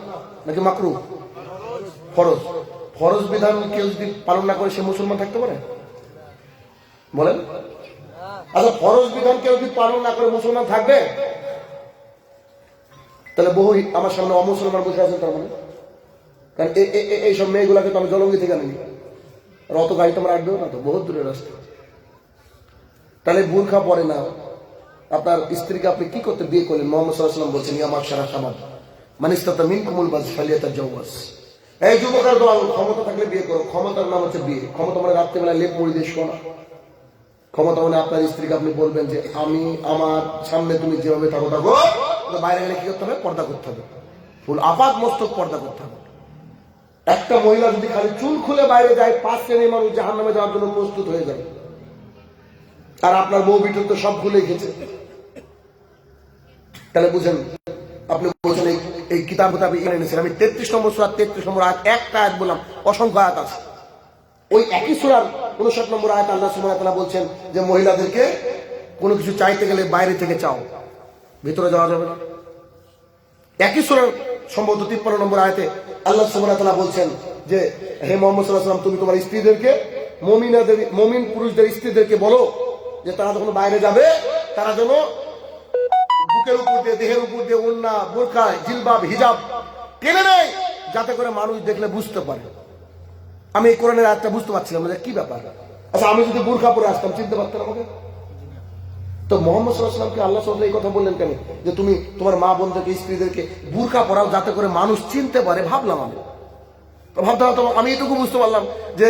নাকি মাকরুহ? ফরজ। ফরজ বিধান কেউ যদি পালন না করে সে মুসলমান থাকতে পারে? বলেন। আচ্ছা, ফরজ বিধান কেউ যদি পালন না করে মুসলমান থাকবে? তাহলে বহু আমার সামনে অমুসলমান বসে আছেন, তার মানে কারণ এইসব মেয়েগুলাকে তো আমি জলঙ্গি থেকে আনি, আর অত গাড়ি তোমার আসবেও না, তো বহুত দূরের রাস্তা। তাহলে বুরখা পরে না, আপনার স্ত্রীকে আপনি কি করতে বিয়ে করলেন? মুহাম্মদ সাল্লাল্লাহু আলাইহি ওয়াসাল্লাম বলছেন ইয়া মাশারা শাবাব মান ইসতাতা মিনকুমুল বায ফালিয়াতাজাওয়াজ। এই যুবকের দল, ক্ষমতা থাকলে বিয়ে করো। ক্ষমতার নাম হচ্ছে বিয়ে। ক্ষমতা মানে রাত্রিবেলা লেপ মুড়ি দিয়ে শোনা। ক্ষমতা মানে আপনার স্ত্রীকে আপনি বলবেন যে আমি আমার সামনে তুমি যেভাবে থাকো থাকো, বাইরে গেলে কি করতে হবে? পর্দা করতে হবে, ফুল আপাত মস্তক পর্দা করতে হবে। একটা মহিলা যদি খালি চুল খুলে বাইরে যায়, 5 শ্রেণীর মানুষ জাহান্নামে যাওয়ার জন্য প্রস্তুত হয়ে যায়। আর আপনার বউ বিটুর তো সব ভুলে গেছে। তাহলে বুঝেন, আপনি বলছেন এই কিতাব আমি এনেছেন। আমি 33 নম্বর সূরা 33 নম্বর আয়াত, একটা আয়াত বললাম, অসংখ্য আয়াত আছে। ওই একই সূরার 59 নম্বর আয়াত আল্লাহ সুবহানাহু ওয়া তাআলা বলছেন যে মহিলাদেরকে কোনো কিছু চাইতে গেলে বাইরে থেকে চাও, ভিতরে যাওয়া যাবে না। একই সূরার সম্ভবত 53 নম্বর আয়াতে আল্লাহ সুবহানাহু ওয়া তাআলা বলছেন যে হে মুহাম্মদ সাল্লাল্লাহু আলাইহি ওয়াসাল্লাম, তুমি তোমার স্ত্রীদেরকে, মুমিন পুরুষদের স্ত্রীদেরকে বলো যে তারা যখন বাইরে যাবে তারা যেন বুকের উপর দিয়ে, দেহের উপর দিয়ে ওড়না, বোরকা, জিলবাব, হিজাব টেনে নেয়, যাতে করে মানুষ দেখলে বুঝতে পারে। আমি এই কোরআনের আয়াতটা বুঝতে পারছিলাম না কি ব্যাপার। আচ্ছা, আমি যদি বোরকা পরে আসতাম চিনতে পারতাম আমাকে? তো মুহাম্মদ সাল্লাল্লাহু আলাইহি ওয়াসাল্লামকে আল্লাহ সাল্লাল্লাহু এই কথা বললেন কেন যে তুমি তোমার মা বোনদেরকে, স্ত্রীদেরকে বোরকা পরাও যাতে করে মানুষ চিনতে পারে? ভাবলাম আমি, তো ভাবতে ভাবতে আমি এটুকু বুঝতে পারলাম যে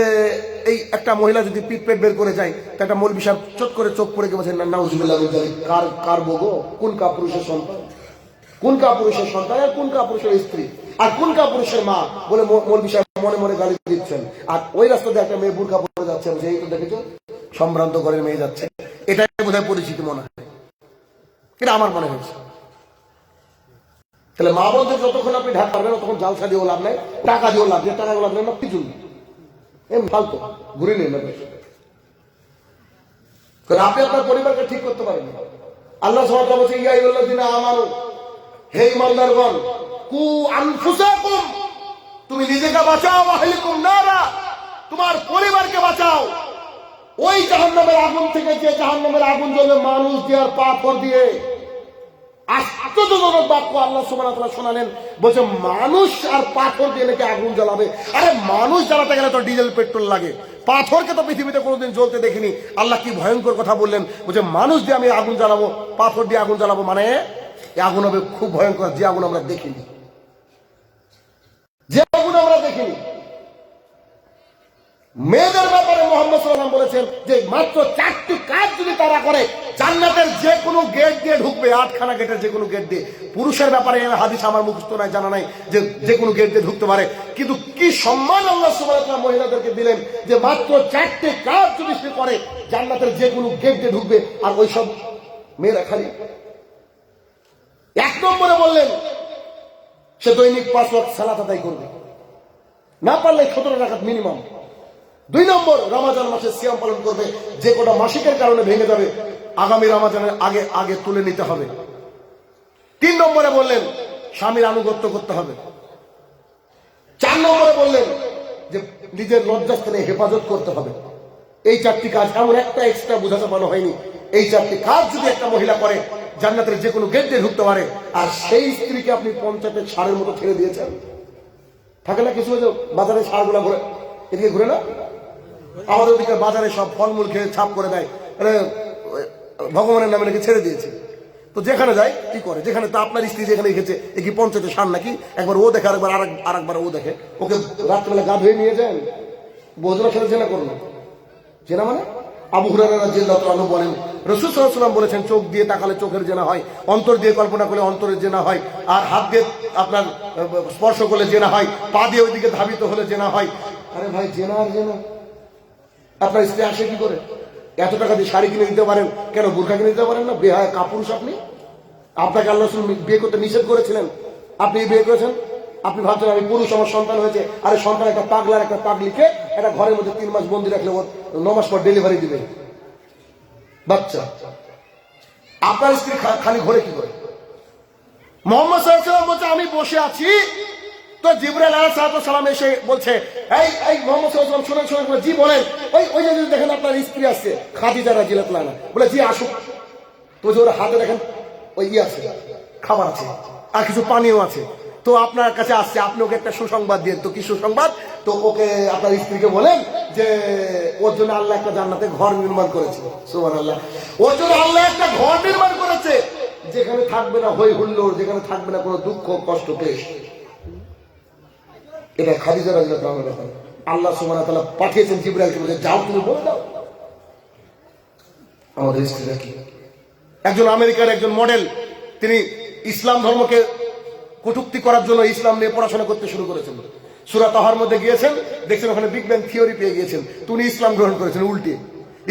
এই একটা মহিলা যদি পিঠ পেট বের করে যায়, তা একটা মৌলবি সাহেব চট করে চোখ পড়ে গেছে, নাউজুবিল্লাহ, কার কার বগো, কোন কাপুরুষের সন্তান, কোন কাপুরুষের সন্তান, আর কোন কাপুরুষের স্ত্রী, আর কোন কাপুরুষের মা বলে মৌলবি সাহেব মনে মনে গালি দিচ্ছেন। আর ওই রাস্তা দিয়ে একটা মেয়ে বোরকা পরে যাচ্ছে, যে এই তো দেখেছো সম্ভ্রান্ত ঘরের মেয়ে যাচ্ছে, এটাই বোধহয় পরিচিতি মনে হয়, এটা আমার মনে হয়েছে। তাহলে মা বোনদের যতক্ষণ আপনি ঢাক পারবেন তখন জালসা দিয়েও লাভ নাই, টাকা দিয়েও লাভ নেই, টাকা লাভ নেই না, কিছু এম ফালতু ঘুরে নেই না। আপনি আপনার পরিবারকে ঠিক করতে পারেন। আল্লাহ সুবহানাহু ওয়া তাআলা বলেন ইয়া আইয়ুহাল্লাযীনা আমানু, হে ঈমানদারগণ, কু আনফুসাকুম, তুমি নিজেকে বাঁচাও, আহলিকুম নারা, তোমার পরিবারকে বাঁচাও ওই জাহান্নামের আগুন থেকে, যে জাহান্নামের আগুন জ্বলবে মানুষ দিয়ে আর পাথর দিয়ে। আশ্চর্যজনক বাক্য আল্লাহ সুবহানাহু ওয়া তাআলা শোনালেন, বলছে মানুষ আর পাথর দিয়ে নাকি আগুন জ্বালাবে। আরে মানুষ জ্বালাতে গেলে তো ডিজেল পেট্রোল লাগে, পাথরকে তো পৃথিবীতে কোনোদিন জ্বলতে দেখিনি। আল্লাহ কি ভয়ঙ্কর কথা বললেন, বলছে মানুষ দিয়ে আমি আগুন জ্বালাবো, পাথর দিয়ে আগুন জ্বালাবো, মানে এই আগুন হবে খুব ভয়ঙ্কর, যে আগুন আমরা দেখিনি, যে আগুন আমরা দেখিনি। মেয়েদের ব্যাপারে মুহাম্মদ সাল্লাল্লাহু আলাইহি ওয়াসাল্লাম বলেছেন যে মাত্র 4টি কাজ যদি তারা করে জান্নাতের যে কোনো গেট দিয়ে ঢুকবে, 8খানা গেটের যে কোনো গেট দিয়ে। পুরুষের ব্যাপারে হাদিস আমার মুখস্থ নাই, জানা নাই, যে যে কোনো গেট দিয়ে ঢুকতে পারে। কিন্তু কি সম্মান আল্লাহ সুবহানাহু ওয়া তাআলা মহিলাদেরকে দিলেন যে মাত্র 4টি কাজ যদি সে করে জান্নাতের যে কোনো গেট দিয়ে ঢুকবে। আর ওই সব মেয়েরা খালি এক নম্বরে বললেন সে দৈনিক 5 ওয়াক্ত সালাত আদায় করবে, না পারলে 17 রাকাত মিনিমাম। 2 নম্বর, রমজান মাসে সিয়াম পালন করবে, যে কোটা মাসিকের কারণে ভেঙে যাবে আগামী রমজানের আগে আগে তুলে নিতে হবে। 3 নম্বরে বললেন স্বামীর আনুগত্য করতে হবে। 4 নম্বরে বললেন যে নিজের লজ্জাস্থানে হেফাজত করতে হবে। এই 4টি কাজ, এমন একটা এক্সট্রা বোঝা চাপানো হয়নি। এই 4টি কাজ যদি একটা মহিলা করে জান্নাতের যে কোনো গেট দিয়ে ঢুকতে পারে। আর সেই স্ত্রীকে আপনি পঞ্চায়েতের ষাঁড়ের মতো ছেড়ে দিয়েছেন। থাকে না কিছু বাজারে ষাঁড়গুলা ঘুরে, এদিকে ঘুরে না, আমাদের ওদিকে বাজারে সব ফলমূল খেয়ে ছাপ করে দেয়, ভগবানের নামে নাকি ছেড়ে দিয়েছে। তো যেখানে যায় কি করে, যেখানে তো আপনার স্ত্রী যেখানে গেছে এ কি পঞ্চায়েতের ষাঁড় নাকি? একবার ও দেখে, আরেকবার ও দেখে, ওকে রাত্রিবেলা গা ধুয়ে নিয়ে যান, বোঝনার সাথে জেনা করুন। জেনা মানে আবু হুরায়রা রাদিয়াল্লাহু তাআলা বলেন রাসূল সাল্লাল্লাহু আলাইহি ওয়াসাল্লাম বলেছেন, চোখ দিয়ে তাকালে চোখের জেনা হয়, অন্তর দিয়ে কল্পনা করলে অন্তরের জেনা হয়, আর হাত দিয়ে আপনার স্পর্শ করলে জেনা হয়, পা দিয়ে ওইদিকে ধাবিত হলে জেনা হয়। আরে ভাই, জেনা আর জেনা, আপনার স্ত্রী আসে কি করে? এত টাকা দিয়ে শাড়ি কিনে দিতে পারেন, কেন বোরকা কিনে দিতে পারেন না? বেহায়া কাপুরুষ আপনি। আপনাকে আল্লাহ রাসূল বিয়ে করতে নিষেধ করেছিলেন, আপনি বিয়ে করেছেন। আপনি ভাবছেন আমি পুরুষ, আমার সন্তান হয়েছে। আরে সন্তান একটা পাগলার একটা পাগলিকে একটা ঘরের মধ্যে 3 মাস বন্দি রাখলে ওর 9 মাস পর ডেলিভারি দিবে বাচ্চা। আপনার স্ত্রী খালি ঘরে কি করে? মুহাম্মদ সাল্লাল্লাহু আলাইহি ওয়াসাল্লাম বলছে আমি বসে আছি, তো জিবরাইল আলাইহিস সালাম এসে বলছে, এই মুহাম্মদ সাল্লাল্লাহু আলাইহি ওয়াসাল্লাম শুনেন, জি বলেন। ওই যে দেখেন আপনার স্ত্রী আসছে খাদিজা রাদিয়াল্লাহু আনহা, বলে জি আসুক। তো যে ওর হাতে দেখেন ওই আছে, খাবার আছে আর কিছু পানিও আছে। তো আপনার কাছে আসছে, আপনি ওকে একটা সুসংবাদ দিয়ে। তো কি সুসংবাদ? তো ওকে আপনার স্ত্রীকে বলেন যে ওর জন্য আল্লাহ একটা জান্নাতে ঘর নির্মাণ করেছে। সুবহানাল্লাহ, ওর জন্য আল্লাহ একটা ঘর নির্মাণ করেছে যেখানে থাকবে না হই হুল্লোড়, যেখানে থাকবে না কোনো দুঃখ কষ্ট ক্লেশ। এটা খাদিজা রাদিয়াল্লাহু আনহা ব্যাপার। আল্লাহ সুবহানাহু ওয়া তাআলা পাঠিয়েছেন জিবরাইলকে, বলে যাও তুমি বলে দাও আমাদের স্ত্রীরা কি। একজন আমেরিকার একজন মডেল, তিনি ইসলাম ধর্মকে কটূক্তি করার জন্য ইসলাম নিয়ে পড়াশোনা করতে শুরু করেছেন। সূরা তাহার মধ্যে গিয়েছেন, দেখছেন ওখানে বিগ ব্যাং থিওরি পেয়ে গিয়েছেন। তো উনি ইসলাম গ্রহণ করেছেন উল্টে।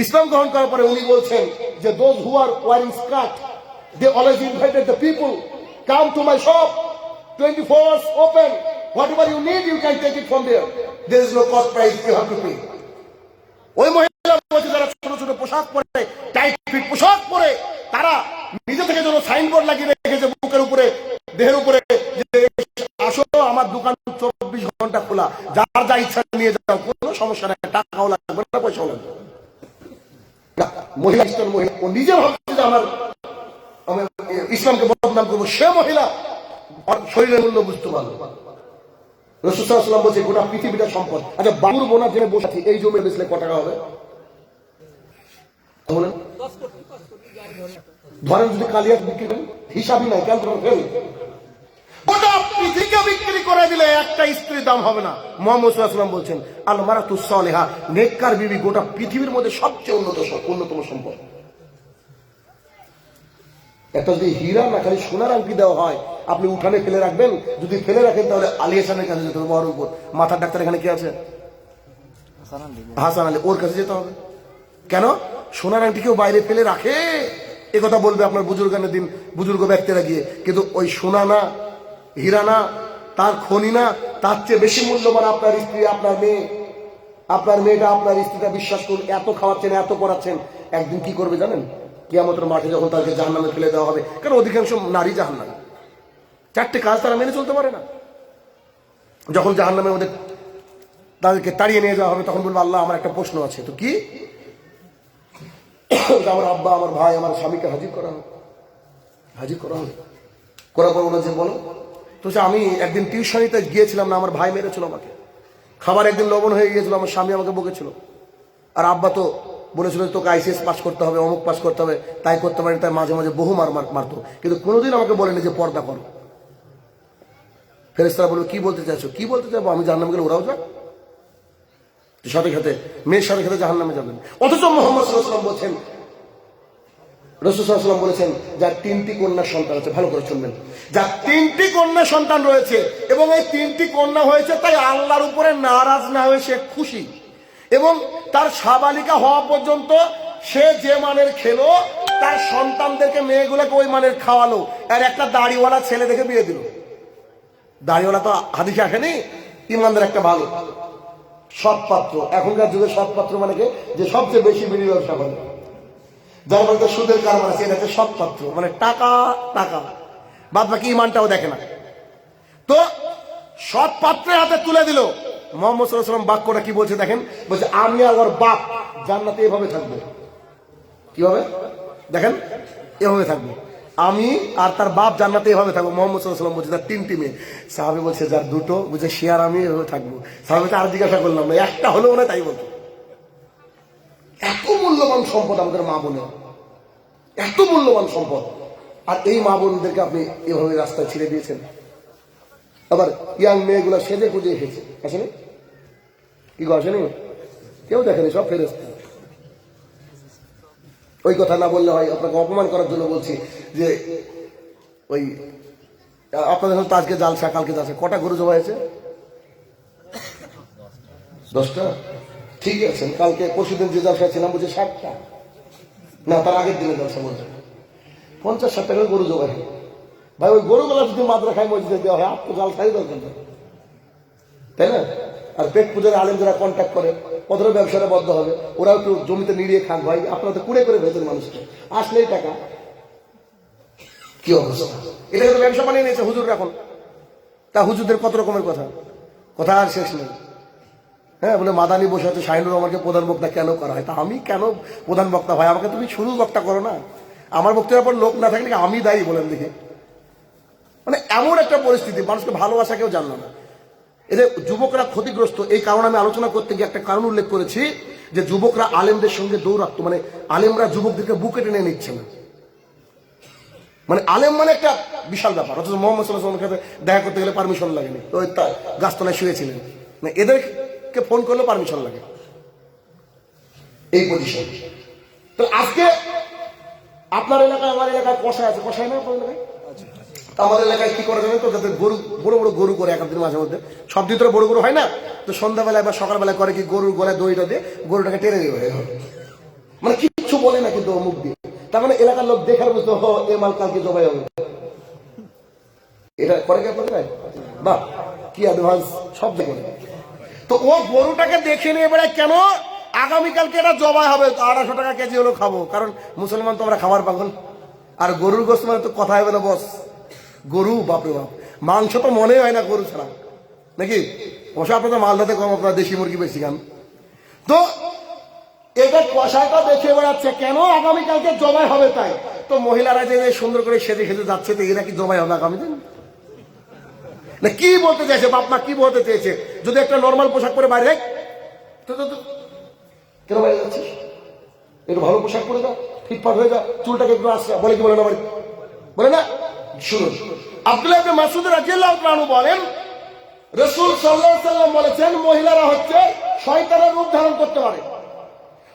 ইসলাম গ্রহণ করার পরে উনি বলছেন যে those who are wearing skirt they always invited the people, come to my shop, 24 hours open, whatever you need you can take it from there, there is no cost price you have to pay. ওই মহিলা বলছে যারা ছোট ছোট পোশাক পরে, tight fit পোশাক পরে, তারা নিজে থেকে যেন সাইনবোর্ড লাগিয়ে রেখেছে বুকের উপরে, দেহের উপরে, যে আসো আমার দোকান 24 ঘন্টা খোলা, যার যা ইচ্ছা নিয়ে যাও, কোনো সমস্যা নেই, টাকাও লাগবে না, পয়সাও লাগবে না। মহিলা ইসলাম মহিলা, ও নিজে ভাবছে যে আমার ইসলামকে বদনাম করবো। সে মহিলা শরীরের মূল্য বুঝতে পারলো। রাসূল সাল্লাল্লাহু আলাইহি ওয়াসাল্লাম বলছে গোটা পৃথিবীটা সম্পদ। আচ্ছা, বাবুর বোনা জেনে বসে আছে, এই জমি বেচলে কত টাকা হবে বলেন? ধরেন যদি কালিয়াত বিক্রি করেন, হিসাবই নাই, ক্যালকুলেটর ফেল। গোটা পৃথিবীকে বিক্রি করে দিলে একটা স্ত্রীর দাম হবে না। মুহাম্মদ সাল্লাল্লাহু আলাইহি ওয়াসাল্লাম বলছেন আল মারাতুস সালিহা, নেককার বিবি গোটা পৃথিবীর মধ্যে সবচেয়ে অন্যতম সম্পদ। একটা যদি হীরা না খালি সোনার আংটি দেওয়া হয়, আপনি উঠানে ফেলে রাখবেন। যদি ফেলে রাখেন তাহলে আলী হাসানের কাছে যেতে হবে, বড় উপর মাথার ডাক্তার এখানে কি আছে, হাসান আলী, ওর কাছে যেতে হবে। কেন? সোনার আংটি কেউ বাইরে ফেলে রাখে? এ কথা বলবে আপনার বুজুর্গানের দিন বুজুর্গ ব্যক্তিরা গিয়ে। কিন্তু ওই সোনা না, হীরা না, তার খনি না, তার চেয়ে বেশি মূল্যবান আপনার স্ত্রী, আপনার মেয়ে। আপনার মেয়েটা, আপনার স্ত্রীটা, বিশ্বাস করুন, এত খাওয়াচ্ছেন, এত পড়াচ্ছেন, একদিন কি করবে জানেন? কিয়ামতের মাঠে যখন তাকে জাহান্নামে ফেলে দেওয়া হবে। কারণ অধিকাংশ নারী জাহান্নামে, 4টে কাজ তারা মেনে চলতে পারে না। যখন জাহান্নামে ওদের তাদেরকে তাড়িয়ে নিয়ে যাওয়া হবে, তখন বলবো আল্লাহ আমার একটা প্রশ্ন আছে। তো কি? আমার আব্বা, আমার ভাই, আমার স্বামীকে হাজির করা হবে। করার পর ওরা যে বলো, তো আমি একদিন টিউশনিতে গিয়েছিলাম না, আমার ভাই মেরেছিল আমাকে, খাবার একদিন লবণ হয়ে গিয়েছিল, আমার স্বামী আমাকে বকেছিল, আর আব্বা তো বলেছিল তোকে আইসিএস পাস করতে হবে, অমুক পাস করতে হবে, তাই করতে পারেনি, তাই মাঝে মাঝে বহু মারতো, কিন্তু কোনোদিন আমাকে বলেনি যে পর্দা করো। ফেরেশতারা বলবে কি বলতে চাইছো? কি বলতে চাইবো? আমি জাহান্নামে গেলে ওরাও যাক, সাথে সাথে মেয়ের সাথে সাথে জাহান্নামে যাবেন। অথচ মুহাম্মদ সাল্লাল্লাহু আলাইহি ওয়াসাল্লাম বলছেন, রাসূল সাল্লাল্লাহু আলাইহি ওয়াসাল্লাম বলেছেন যার 3টি কন্যা সন্তান আছে, ভালো করে শুনবেন, যার 3টি কন্যা সন্তান রয়েছে এবং এই 3টি কন্যা হয়েছে তাই আল্লাহর উপরে নারাজ না হয়ে সে খুশি, এবং তার সাবালিকা হওয়া পর্যন্ত সে যে মানের খেলো তার সন্তানদেরকে মেয়েগুলোকে ওই মানের খাওয়ালো, আর একটা দাড়িওয়ালা ছেলে দেখে বিয়ে দিল। দাড়িওয়ালা তো হাদিসে আসেনি, ইমানদার একটা ভালো সৎপাত্র। এখনকার যুগে সৎপাত্র মানে কি, যে সবচেয়ে বেশি বিড়ি ব্যবসা করে, যার মধ্যে সুদের কারবার আছে, এটা হচ্ছে সৎপাত্র, মানে টাকা টাকা, বাদ বাকি ইমানটাও দেখে না। তো সৎ পাত্রের হাতে তুলে দিল। মোহাম্মদ সাল্লাল্লাহু আলাইহি ওয়াসাল্লাম বাক্যটা কি বলছে দেখেন, বলছে আমি আর ওর বাপ জান্নাতে এভাবে থাকবো। কিভাবে দেখেন, এভাবে থাকবো, আমি আর তার বাপ জান্নাতে এভাবে থাকবো। মোহাম্মদ সাল্লাল্লাহু আলাইহি ওয়াসাল্লাম বলছে তার 3টি মেয়ে। সাহাবী বলছে যার 2টো, বলছে সে আর আমি এভাবে থাকবো। সাহাবীকে আর জিজ্ঞাসা করলাম না, একটা হলেও না, তাই বলতো। এত মূল্যবান সম্পদ আমাদের মা বোনের, এত মূল্যবান সম্পদ, আর এই মা বোনদেরকে আপনি এভাবে রাস্তায় ছেড়ে দিয়েছেন। আবার ইয়াং মেয়েগুলা সেজে খুঁজে এসেছে, আসেনি কি গো, আসেনি? কেউ দেখেনি, সব ফেরেশতা। ওই কথা না বললে হয়, আপনাকে অপমান করার জন্য বলছি যে ওই আপনাদের হয়তো আজকে জালসা, কালকে জালসা, কটা গরু জমা হয়েছে? 10টা। ঠিক আছে, কালকে পরশুদিন যে জালসা ছিলাম বলছে 60টা, না তার আগের দিনে জালসা বলছে 50-60টা করে গরু জমা হয়। ভাই ওই গরুগুলা যদি মাদ্রা খায় মসজিদে দেওয়া হয়, আপনি জাল খাই দরকার, তাই না? আর পেট পুজোর আলেম যারা কন্ট্যাক্ট করে, কতটা ব্যবসাটা বদ্ধ হবে, ওরাও একটু জমিতে নিড়িয়ে খাক। ভাই আপনারা তো কুড়ে করে ভেতর মানুষকে আসলেই টাকা, কি অবস্থা! এটাকে তো ব্যবসা বানিয়ে নিয়েছে হুজুর এখন। তা হুজুরদের কত রকমের কথা, কথা আর শেষ নেই। হ্যাঁ, বলে মাদানি বসে আছে, শাহিনুর রহমানকে প্রধান বক্তা কেন করা হয়? তা আমি কেন প্রধান বক্তা? ভাই আমাকে তুমি শুরু বক্তা করো না, আমার বক্তব্যের পর লোক না থাকলে আমি দায়ী, বলেন দেখি। মানে এমন একটা পরিস্থিতি, মানুষকে ভালোবাসা কেউ জানলো না। এদের যুবকরা ক্ষতিগ্রস্ত। এই কারণে আমি আলোচনা করতে গিয়ে একটা কারণ উল্লেখ করেছি, যে যুবকরা আলেমদের সঙ্গে দৌড়াত্ম, মানে আলেমরা যুবকদেরকে বুকে টেনে নিচ্ছে না। মানে আলেম মানে একটা বিশাল ব্যাপার, অথচ মোহাম্মদ সাল্লাল্লাহু আলাইহি ওয়াসাল্লামের সাথে দেখা করতে গেলে পারমিশন লাগেনি, তো ওই গাছতলায় শুয়েছিলেন। মানে এদেরকে ফোন করলেও পারমিশন লাগে, এই পজিশন। তো আজকে আপনার এলাকায়, আমার এলাকায় কষায় আছে, কষায় না আপনার এলাকায়? আমাদের এলাকায় কি করে জানেন তো, যাদের গরু, বড় বড় গরু করে এক দিন মাঝে মধ্যে, সব দিন তো বড় গরু হয় না, তো সন্ধ্যাবেলায় বা সকালবেলায় করে কি, গরুর গলায় দড়িটা দিয়ে গরুটাকে টেনে দেবে, মানে কিচ্ছু বলে না কিন্তু মুখ দিয়ে। তার মানে এলাকার লোক দেখার বুঝতো, এ মাল কালকে জবাই হবে। এটা করে কি আপনাদের? বাহ, কি অ্যাডভান্স, সব দেখে। তো ও গরুটাকে দেখে নিয়ে বেড়ায় কেন? আগামীকালকে এটা জবাই হবে, 250 টাকা কেজি হলো খাবো, কারণ মুসলমান তো আমরা খাবার পাগল। আর গরুর গোশত মানে তো কথা হবে না বস, গরু, বাপরে বাপ, মাংস তো মনে হয় না গরু ছাড়া, নাকি? অবশ্য আপনাদের মালদাতে কম, আপনারা দেশি মুরগি বেশি খান। তো এটা কষাটা দেখে বেড়াচ্ছে কেন? আগামীকালকে জবাই হবে তাই। তো মহিলারা যে সুন্দর করে সেজে সেজে যাচ্ছে, তো এরা কি জবাই হবে আগামী দিন? না কি বলতে চাইছে বাপ মা, কি বলতে চেয়েছে? যদি একটা নর্মাল পোশাক পরে বাইরে, তো কেন বাইরে যাচ্ছিস? একটু ভালো পোশাক পরে যা, ফিটফাট হয়ে যা, চুলটাকে একটু আসছে, বলে কি বলে না, বলে না? শুনুন, আব্দুল্লাহ ইবনে মাসউদ রাদিয়াল্লাহু তাআলা আনহু বলেন, রাসূল সাল্লাল্লাহু আলাইহি ওয়াসাল্লাম বলেছেন, মহিলারা হচ্ছে শয়তানের রূপ ধারণ করতে পারে।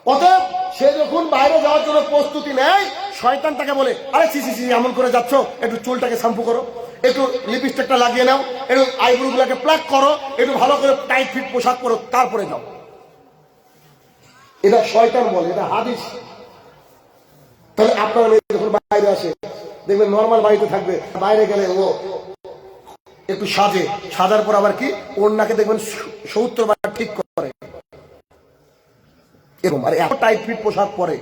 অতএব সে যখন বাইরে যাওয়ার জন্য প্রস্তুতি নেয়, শয়তান তাকে বলে, আরে সি সি সি, এমন করে যাচ্ছ, একটু চুলটাকে শ্যাম্পু করো, একটু লিপস্টিকটা লাগিয়ে নাও, একটু আইব্রো গুলাকে প্লাক করো, একটু ভালো করে টাইট ফিট পোশাক পরো, তারপরে যাও। এটা শয়তান বলে, এটা হাদিস। তাহলে আপনার মেয়ে যখন বাইরে আসে, দেখবেন নর্মাল বাড়িতে থাকবে, বাইরে গেলে ও একটু সাজে, সাজার পর আবার কি ওড়নাকে দেখবেন 70 বার ঠিক করে, এরকম। আর এত টাইট ফিট পোশাক পরে,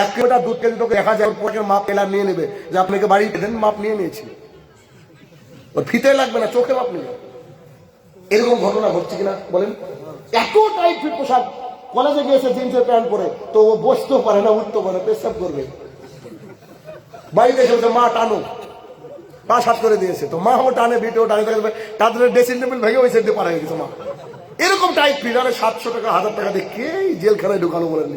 1 কিলোটা দুধ কেজি তোকে দেখা যায়, পোশাকের মাপ টেলার নিয়ে নেবে, যে আপনাকে বাড়িতে দেন, মাপ নিয়ে নিয়েছি, ওর ফিতে লাগবে না, চোখে মাপ নেবে। এরকম ঘটনা ঘটছে কিনা বলেন? এত টাইট ফিট পোশাক, কলেজে গিয়েছে জিন্সের প্যান্ট পরে, তো ও বসতেও পারে না, উঠতেও পারে, পেশাব করবে। বাড়িতে এসে বলছে, মা টানো, পা সাত করে দিয়েছে, তো মা ও টানে, বিটেও টানে, তাদের ড্রেসিং টেবিল ভেঙে ওই সেটে পারা হয়ে গেছে মা। এরকম টাইট ফিট, আরে 700 টাকা 1000 টাকা দিয়ে কে জেলখানায় ঢুকানো বলেন?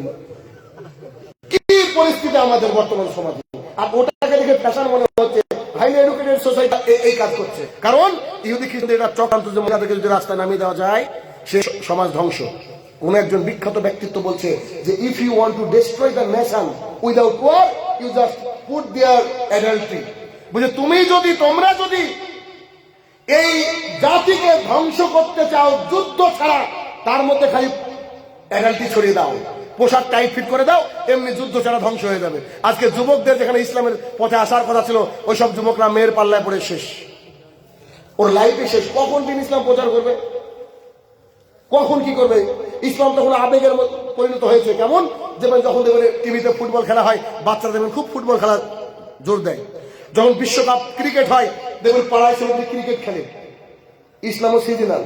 কি পরিস্থিতি আমাদের বর্তমান সমাজে! আর ওটাকে দেখে ফ্যাশন মনে হচ্ছে, হাইলি এডুকেটেড সোসাইটি এই কাজ করছে। কারণ ইহুদি খ্রিস্টানদের এটা চক্রান্ত, যে মহিলাদেরকে যদি রাস্তায় নামিয়ে দেওয়া যায়, সে সমাজ ধ্বংস। কোন একজন বিখ্যাত ব্যক্তিত্ব বলছে যে, if you want to destroy the nation without war, you just put their adultery. বুঝে, তোমরা যদি এই জাতিকে ধ্বংস করতে চাও যুদ্ধ ছাড়া, তার মধ্যে খালি অ্যাডাল্ট্রি ছড়িয়ে দাও, পোশাক টাইট ফিট করে দাও, এমনি যুদ্ধ ছাড়া ধ্বংস হয়ে যাবে। আজকে যুবকদের যেখানে ইসলামের পথে আসার কথা ছিল, ওইসব যুবকরা মেয়ের পাল্লায় পড়ে শেষ, ওর লাইফে শেষ। কখন দিন ইসলাম প্রচার করবে, কখন কি করবে? ইসলাম তখন আবেগের পরিণত হয়েছে। কেমন? যেমন যখন দেখবেন টিভিতে ফুটবল খেলা হয়, বাচ্চারা দেখবেন খুব ফুটবল খেলা জোর দেয়। যখন বিশ্বকাপ ক্রিকেট হয়, দেখবেন পাড়ায় ছেলেদের ক্রিকেট খেলে। ইসলামও সিজনাল।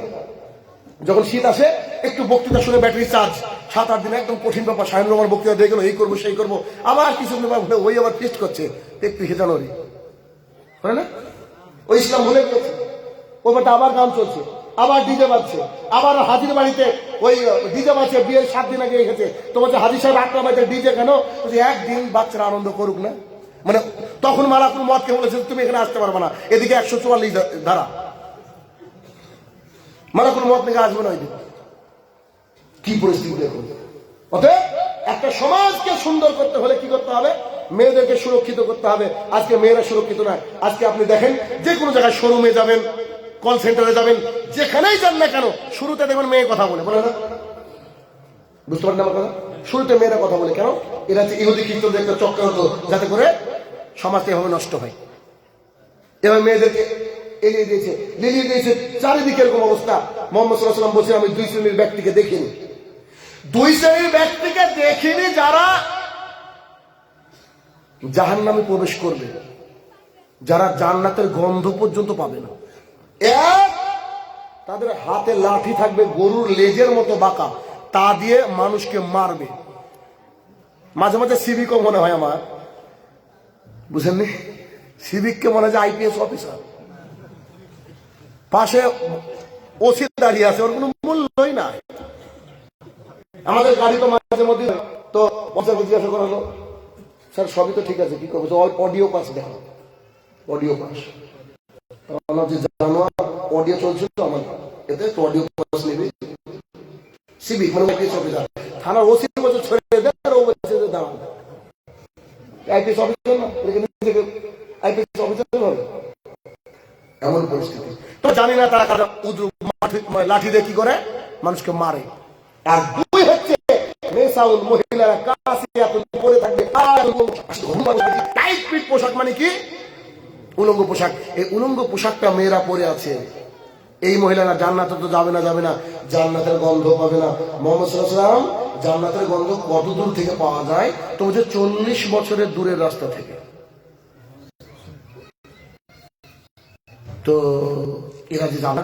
যখন শীত আসে, একটু বক্তৃতা শুনে ব্যাটারি চার্জ, 7-8 দিন একদম কঠিন ব্যাপার, শাহিন রহমান বক্তৃতা দিয়ে গেল, এই করবো সেই করবো, আবার কিছু ওই আবার ফিস্ট করছে 31 জানুয়ারি, হয় না? ওই ইসলাম ভুলে গেছে। ওই ব্যাপারটা আবার গান চলছে, আবার ডিজে বাজছে, আবার হাজির বাড়িতে ওই ডিজে বাজছে। বিয়ের 7 দিন আগে গেছে, তো বলছে হাজির সাহেব আপনার বাড়িতে ডিজে কেন? বলছে একদিন বাচ্চারা আনন্দ করুক না। মানে তখন মালাকুল মতকে বলেছে তুমি এখানে আসতে পারবে না, এদিকে 144 ধারা, মালাকুল মত থেকে আসবে না। ওইদিকে কি পরিস্থিতি দেখুন। অতএব একটা সমাজকে সুন্দর করতে হলে কি করতে হবে? মেয়েদেরকে সুরক্ষিত করতে হবে। আজকে মেয়েরা সুরক্ষিত নয়। আজকে আপনি দেখেন, যে কোনো জায়গায় শোরুমে যাবেন, কল সেন্টারে যাবেন, যেখানেই যান না কেন, শুরুতে দেখবেন মেয়ে কথা বলে না? বুঝতে পারেন আমার কথা? শুরুতে মেয়েরা কথা বলে কেন? এরা হচ্ছে ইহুদি খ্রিস্টানদের একটা চক্রান্ত, যাতে করে সমাজটা এভাবে নষ্ট হয়। এবার মেয়েদেরকে এড়িয়ে দিয়েছে, লিলিয়ে দিয়েছে, চারিদিকে এরকম অবস্থা। মোহাম্মদ সাল্লাল্লাহু আলাইহি ওয়াসাল্লাম বলছেন, আমি 2 শ্রেণীর ব্যক্তিকে দেখিনি। 2 শ্রেণীর ব্যক্তিকে দেখিনি, যারা জাহান্নামে প্রবেশ করবে, যারা জান্নাতের গন্ধ পর্যন্ত পাবে না। এক, তাদের হাতে লাঠি থাকবে গরুর লেজের মতো বাঁকা, তা দিয়ে মানুষকে মারবে। মাঝে মাঝে সিভিকও মনে হয় আমার, বুঝেননি? সিভিককে মনে হয় যে আইপিএস অফিসার, পাশে ওসি দাঁড়িয়ে আছে, ওর কোনো মূল্যই নাই। আমাদের গাড়ি তো মাঝে মধ্যে, তো জিজ্ঞাসা করা হলো, স্যার সবই তো ঠিক আছে, কি করবো? অডিও পাস দেখো, অডিও পাস। জানোয়ার অডিও চলছিল তো আমার এতে, তো অডিও পাস নেবে। সিভিক মানে আইপিএস অফিসার, থানার ওসি বছর ছেড়ে দেন, ও বলছে যে দাঁড়ান, আইপিএস অফিসার না, আইপিএস অফিসার হবে। এমন পরিস্থিতি। তো জানি না তারা লাঠি দিয়ে কি করে মানুষকে মারে। আর 2 হচ্ছে মেসাউল, মহিলারা কাসিয়াতুল, পরে থাকবে টাইট ফিট পোশাক। মানে কি? উলঙ্গ পোশাক। এই উলঙ্গ পোশাকটা মেয়েরা পরে আছে, এই মহিলারা জান্নাতে তো যাবে না, যাবে না, জান্নাতের গন্ধ পাবে না। মুহাম্মদ সাল্লাল্লাহু আলাইহি ওয়াসাল্লাম জান্নাতের গন্ধ কত দূর থেকে পাওয়া যায়? তো যে 40 বছরের দূরের রাস্তা থেকে। তো এরা যে জানা,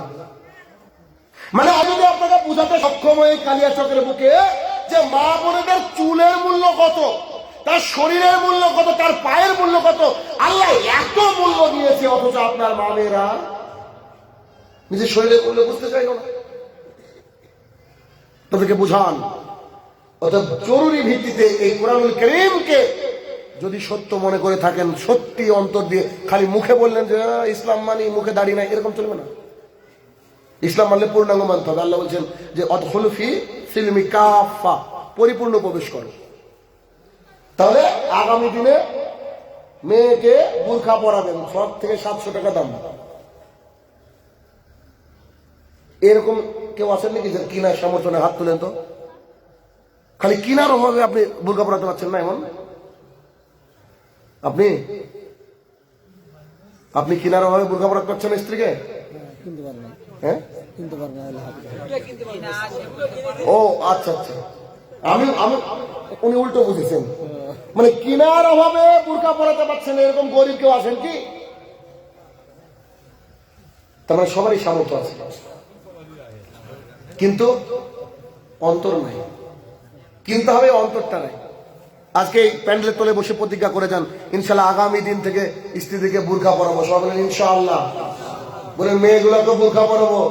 মানে আমি যদি আপনাকে বুঝাতে সক্ষম হই কালিয়াচকের বুকে, যে মা বোনেদের চুলের মূল্য কত, তার শরীরের মূল্য কত, তার পায়ের মূল্য কত, আল্লাহ এত মূল্য দিয়েছে, অথচ আপনার মা মেয়েরা নিজের শরীরের মূল্য বুঝতে চাইল না। তাদেরকে বুঝান। অর্থাৎ জরুরি ভিত্তিতে এই কোরআনুল কারীমকে যদি সত্য মনে করে থাকেন, সত্যি অন্তর দিয়ে, খালি মুখে বললেন যে ইসলাম মানি, মুখে দাঁড়িয়ে নাই, এরকম চলবে না। ইসলাম মানলে পূর্ণাঙ্গ মানতে হবে। আল্লাহ বলছেন যে অদখুলু ফি সিলমি কাফা, পরিপূর্ণ প্রবেশ করো। তাহলে আগামী দিনে মেয়েকে বুরখা পরাবেন, 6 থেকে 700 টাকা দাম। এরকম কেউ আছেন নাকি যে কিনার সমর্থনে হাত তুলেন? তো খালি কিনার অভাবে আপনি বুরখা পরাতে পারছেন না এমন? আপনি কিনার অভাবে বুরখা পরাতে পারছেন স্ত্রীকে? হ্যাঁ, ও আচ্ছা আচ্ছা, আমি উনি উল্টো বুঝেছেন। মানে কিনার অভাবে বুরখা পরাতে পারছেন, এরকম গরিব কেউ আছেন কি? তার মানে সবারই সামর্থ্য আছে, কিন্তু অন্তর নাই। কিনতে হবে, অন্তরটা নাই। আজকে প্যান্ডেলের তলে বসে প্রতিজ্ঞা করে যান, ইনশাল্লাহ আগামী দিন থেকে স্ত্রীদেরকে বুরখা পরাবো। সবাই বলেন ইনশাআল্লাহ। বলেন মেয়েগুলোকে বুরখা পরাবো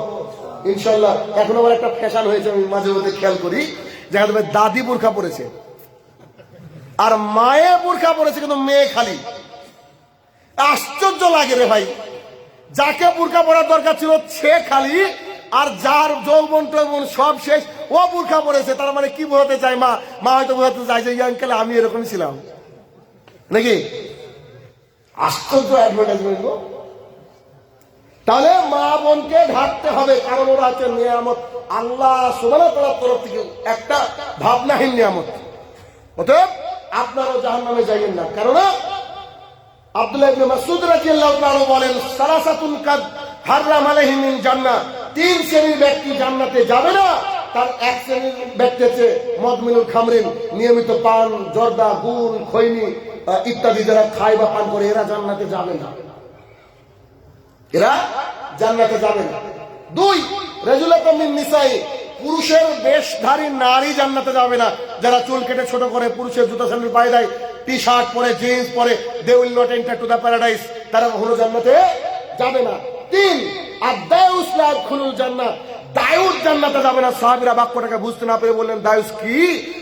ইনশাল্লাহ। এখন আবার একটা ফ্যাশন হয়েছে, আমি মাঝে মধ্যে খেয়াল করি, দেখা যাবে দাদি বুরখা পরেছে আর মায়ে বুরখা পরেছে, কিন্তু মেয়ে খালি। আশ্চর্য লাগে রে ভাই, যাকে বুরখা পরার দরকার ছিল সে খালি, আর যার যৌবন টৌবন সব শেষ ও বুরখা পরেছে। তার মানে কি বোঝাতে চায়? মা হয়তো বোঝাতে চাই যে আঙ্কেল আমি এরকমই ছিলাম নাকি? আশ্চর্য অ্যাডভার্টাইজমেন্ট। তাহলে মা বোনকে ঢাকতে হবে, কারণ ওরা হচ্ছে নিয়ামত, আল্লাহ সুবহানাহু ওয়া তাআলার তরফ থেকে একটা ভাবনাহীন নিয়ামত। অতএব আপনারাও জাহান্নামে যাইয়েন না। কেননা আব্দুল্লাহ ইবনে মাসউদ রাদিয়াল্লাহু তাআলা বলেন, সালাসাতুন কাদ হারাম আলাইহিমিল জান্নাহ, তিন শ্রেণীর ব্যক্তি জান্নাতে যাবে না। তার এক শ্রেণীর ব্যক্তি হচ্ছে মদমিনুল খামরিন, নিয়মিত পান, জর্দা, গুল, খৈনি ইত্যাদি যারা খায় বা পান করে, এরা জান্নাতে যাবে না, এরা জান্নাতে যাবে না। দুই, রাজুলাতুম মিন নিসাই, পুরুষের বেশধারী নারী জান্নাতে যাবে না। যারা চুল কেটে ছোট করে, পুরুষের জুতা স্যান্ডেল পায়ে দেয়, টি শার্ট পরে, জিন্স পরে, they will not enter to the paradise, তারা কখনো জান্নাতে যাবে না। তিন, আদ-দায়ুস লা ইয়াদখুলুল জান্নাত, দায়ুস জান্নাতে যাবে না। সাহাবীরা বাক্যটাকে বুঝতে না পেরে বললেন, দায়ুস কি?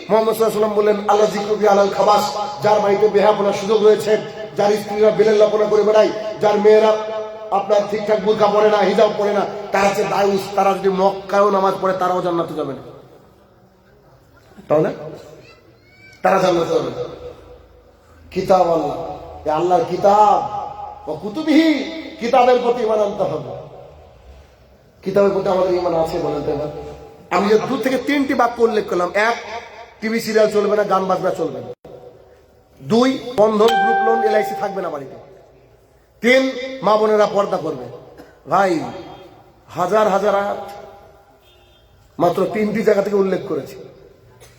মুহাম্মদ সাল্লাল্লাহু আলাইহি ওয়াসাল্লাম বললেন, আল্লাহ যিকরু বি আলাল খাবাস, যার বাড়িতে বেহাপনার সুযোগ রয়েছে, যার স্ত্রীরা বেলেল্লাপনা করে বেড়ায়, যার মেয়েরা আপনার ঠিকঠাক বুরকা পড়ে না, হিজাব পড়ে না, তারা হচ্ছে দায়ুস। তারা যদি মক্কায়ও নামাজ পড়ে, তারাও জান্নাতে যাবে না। তাহলে তারা জান্নাতে যাবে না। কিতাব আল্লাহ, আল্লাহর কিতাব, ও কুতুবিহি, কিতাবের প্রতি ঈমান আনতে হবে। কিতাবের প্রতি আমাদের ঈমান আছে বলেন তো? এবার আমি যে দূর থেকে তিনটি বাক্য উল্লেখ করলাম: এক, টিভি সিরিয়াল চলবে না, গান বাজনা চলবে না। দুই, বন্ধন, গ্রুপ লোন, এলআইসি থাকবে না বাড়িতে। তিন, মা বোনেরা পর্দা করবে। ভাই, হাজার হাজার আয়াত মাত্র তিনটি জায়গা থেকে উল্লেখ করেছি।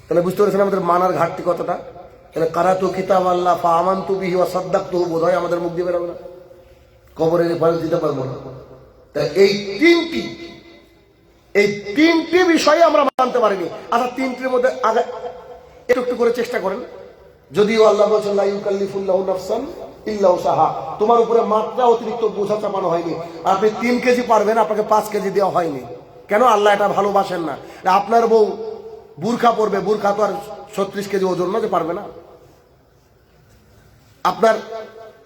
তাহলে বুঝতে পেরেছেন আমাদের মানার ঘাটতি কতটা। তাহলে কারাতু কিতাব আল্লাহ ফা আমানতু বিহি ওয়া সাদ্দাকতুহু, বোধহয় আমাদের মুখ দিয়ে বেরোবে না, কবরের রেফারেন্স দিতে পারবো না। তাই এই তিনটি বিষয়ে আমরা মানতে পারিনি। আচ্ছা, তিনটির মধ্যে আগে একটু একটু করে চেষ্টা করেন। যদিও আল্লাহ বলেছেন, লা ইউকাল্লিফুল্লাহু নাফসান ইল্লা উসাহা, তোমার উপরে মাত্রা অতিরিক্ত বোঝা চাপানো হয়নি। আপনি 3 কেজি পারবেন, আপনাকে 5 কেজি দেওয়া হয়নি। কেন? আল্লাহ এটা ভালোবাসেন না। আপনার বউ বুরখা পরবে, বুরখা তো আর 36 কেজি ওজন না যে পারবে না। আপনার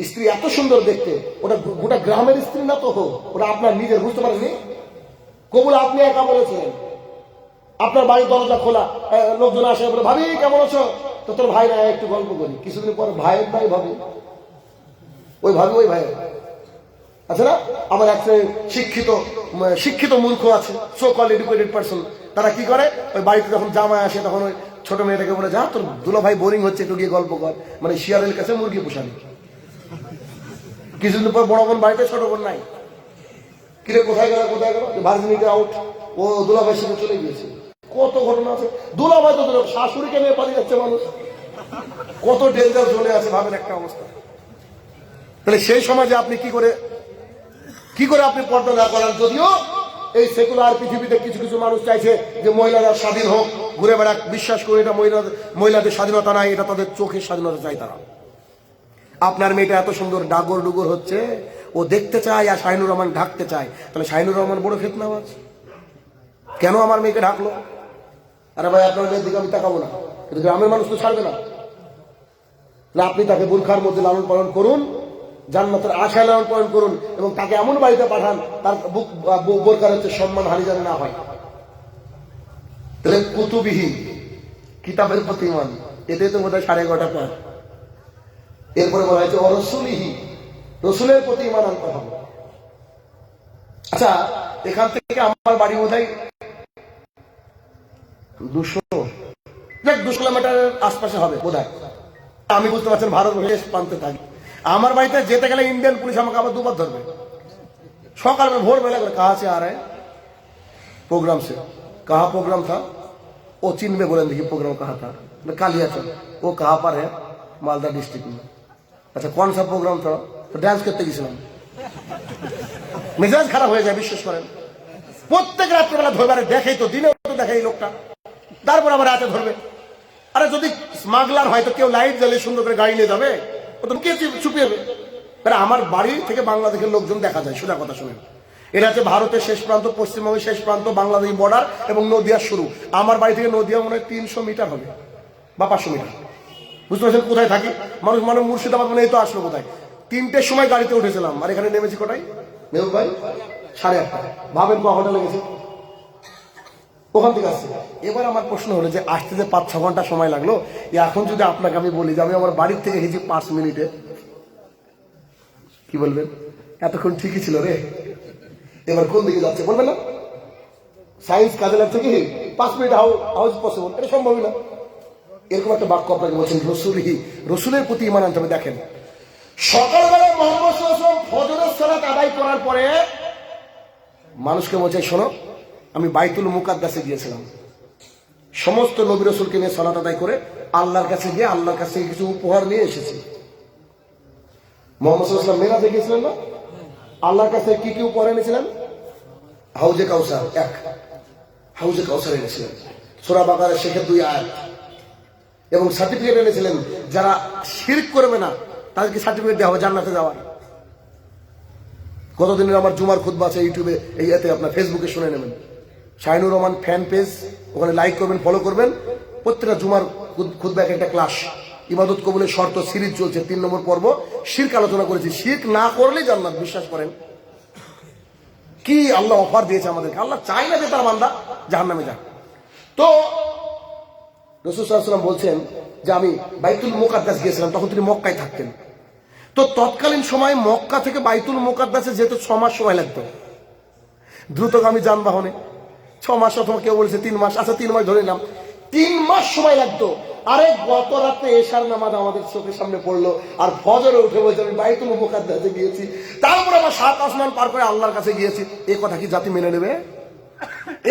স্ত্রী এত সুন্দর দেখতে, ওটা গোটা গ্রামের স্ত্রী না তো, ওটা আপনার নিজের, বুঝতে পারেননি? কবুল আপনি একা বলেছিলেন। আপনার বাড়ির দরজা খোলা, লোকজন আসে, বলে, ভাবি কেমন আছো? তো তোর ভাই না, একটু গল্প করি। কিছুদিন পর ভাইয়ের ভাই ভাবি, ওই ভাবি ওই ভাইয়ের আছে না। আমার এক শিক্ষিত মূর্খ আছে, সো কল এডুকেটেড পার্সন, তারা কি করে, ওই বাড়িতে যখন জামাই আসে, তখন ওই ছোট মেয়েটাকে বলে, যা তোর দুলা ভাই বোরিং হচ্ছে, একটু গিয়ে গল্প কর। মানে শিয়ারের কাছে মুরগি পোষানি। কিছুদিন পর বড় বোন বাড়িতে, ছোট বোন নাই। কিরে কোথায় গেল? ভার্জিনিটি আউট, ও দুলা ভাইয়ের সাথে চলে গিয়েছে। কত ঘটনা আছে। দুলা ভাই তো শাশুড়িকে নিয়ে পালিয়ে যাচ্ছে মানুষ, কত ডেঞ্জার জোনে আছে, ভাবেন একটা অবস্থা। তাহলে সেই সমাজে আপনি কি করে আপনি পর্দা না করান? যদিও এই সেকুলার পৃথিবীতে কিছু কিছু মানুষ চাইছে যে মহিলারা স্বাধীন হোক, ঘুরে বেড়াক। বিশ্বাস করে, এটা মহিলাদের স্বাধীনতা নাই, এটা তাদের চোখের স্বাধীনতা চাই তারা। আপনার মেয়েটা এত সুন্দর ডাগর ডুগর হচ্ছে, ও দেখতে চায়, আর শাহিনুর রহমান ঢাকতে চায়। তাহলে শাহিনুর রহমান বড় ফিতনাবাজ, কেন আমার মেয়েকে ঢাকলো? আরে ভাই, আপনার মেয়ের দিকে আমি তাকাবো না, কিন্তু গ্রামের মানুষ তো ছাড়বে না। আপনি তাকে বুরখার মধ্যে লালন পালন করুন, জান্নাতের আশায় লালন পালন করুন, এবং তাকে এমন বাড়িতে পাঠান তার বোরকার হচ্ছে সম্মান হানি যেন না হয়। তাহলে কুতুবিহি, কিতাবের প্রতি ঈমান, এটাই তো বোধহয় 11.5 পার। এরপরে বলা হয়েছে রসুলিহি, রসুলের প্রতি ঈমান আনতে হবে। আচ্ছা, এখান থেকে আমার বাড়ি বোধহয় 200 কিলোমিটারের আশপাশে হবে বোধহয়। আমি বুঝতে পারছেন ভারতবর্ষের প্রান্তে থাকি। আমার বাড়িতে যেতে গেলে ইন্ডিয়ান পুলিশ আমাকে আবার 2 বার ধরবে। সকালে ভোরবেলা করে, কাহা সে আ রা হ্যায়? प्रोग्राम से। कहाँ प्रोग्राम था? वो चीन में। बोले देखिए प्रोग्राम कहाँ था? कालियाचक। वो कहाँ पर है? मालदा डिस्ट्रिक्ट में। अच्छा, कौन सा प्रोग्राम था? तो डांस करते গেছিলাম। মেজাজ খারাপ হয়ে যায়, বিশ্বাস করেন। প্রত্যেক রাত্রিবেলা ধরবারে দেখেই তো, দিনেও তো দেখে এই লোকটা, তারপর আবার রাতে ধরবে। আরে যদি স্মাগলার হয় তো কেউ লাইট জ্বালিয়ে সুন্দর করে গাড়ি নিয়ে যাবে? ও তো কে চুপিয়ে যাবে? আমার বাড়ি থেকে বাংলাদেশের লোকজন দেখা যায়, সোজা কথা শুনেন। এটা হচ্ছে ভারতের শেষ প্রান্ত, পশ্চিমবঙ্গের শেষ প্রান্ত, বাংলাদেশ বর্ডার এবং নদিয়ার শুরু। আমার বাড়ি থেকে নদিয়া মনে হয় 300 মিটার হবে বা 500 মিটার। বুঝতে পারছেন কোথায় থাকি? মানুষ মুর্শিদাবাদ মানে এই তো আসলো কোথায়। 3টের সময় গাড়িতে উঠেছিলাম, আর এখানে নেমেছি কোটায়? মেহুল ভাই 8:30। ভাবেন কখন লেগেছে? ওখান থেকে আসছে। এবার আমার প্রশ্ন হলো যে আসতে যে 5-6 ঘন্টা সময় লাগলো, এখন যদি আপনাকে আমি বলি যে আমি আমার বাড়ির থেকে হেঁচি 5 মিনিটে, কি বলবেন? এতক্ষণ ঠিকই ছিল রে, এবার কোন দিকে যাচ্ছে বলবেন না? সায়েন্স কাজে লাগছে কি 5 মিনিট হাউ ইজ পসিবল? এটা সম্ভবই না। এরকম একটা বাক্য আপনাকে বলছেন, রসুলের প্রতি ঈমান আনতে হবে। দেখেন, সকালবেলা মুহাম্মদ সাল্লাল্লাহু আলাইহি ওয়াসাল্লাম ফজরের সালাত আদায় করার পরে মানুষকে বলছে, শোনো, আমি বাইতুল মুকাদ্দাসে গিয়েছিলাম, সমস্ত নবী রাসূলকে নিয়ে সালাত আদায় করে আল্লাহর কাছে গিয়ে আল্লাহর কাছে কিছু উপহার নিয়ে এসেছি। মুহাম্মদ সাল্লাল্লাহু আলাইহি ওয়াসাল্লাম মেরাজে গিয়েছিলেন না? আল্লাহর কাছে কি কি উপহার এনেছিলেন? হাউজে কাউসার, এক হাউজে কাউসার এনেছিলেন, সূরা বাকারার শেষের 2 আয়াত, এবং সার্টিফিকেট এনেছিলেন, যারা শিরক করবে না তাদেরকে সার্টিফিকেট দেওয়া হবে জান্নাতে যাওয়ার। গতদিনের আমার জুমার খুতবা আছে ইউটিউবে, এই এতে আপনার ফেসবুকে শুনে নেবেন, শাহিনুর রহমান ফ্যান পেজ, ওখানে লাইক করবেন, ফলো করবেন। প্রত্যেকটা জুমার খুতবা একটা ক্লাস, ইবাদত কবুলের শর্ত সিরিজ চলছে, 3 নম্বর পর্ব, শিরক আলোচনা করেছি। শিরক না করলেই জান্নাত, বিশ্বাস করেন। কি আল্লাহ অফার দিয়েছে আমাদেরকে, আল্লাহ চাই না যে তার বান্দা জাহান্নামে যাক। তো রাসূল সাল্লাল্লাহু আলাইহি ওয়াসাল্লাম বলছেন যে আমি বাইতুল মুকাদ্দাস গিয়েছিলাম, তখন তিনি মক্কায় থাকতেন। তো তৎকালীন সময় মক্কা থেকে বাইতুল মুকাদ্দাসে যেহেতু 6 মাস সময় লাগতো, দ্রুতগামী যানবাহনে 6 মাস, অথবা কেউ বলছে 3 মাস, আচ্ছা 3 মাস ধরে নিলাম, 3 মাস সময় লাগতো। আরে গত রাতে এশার নামাজ আমাদের চোখের সামনে পড়লো, আর ফজরে উঠে বলছে আমি বাইতুল মুকাদ্দাসে গিয়েছি, তারপরে আবার 7 আসমান পার করে আল্লাহর কাছে গিয়েছি। এই কথা কি জাতি মেনে নেবে?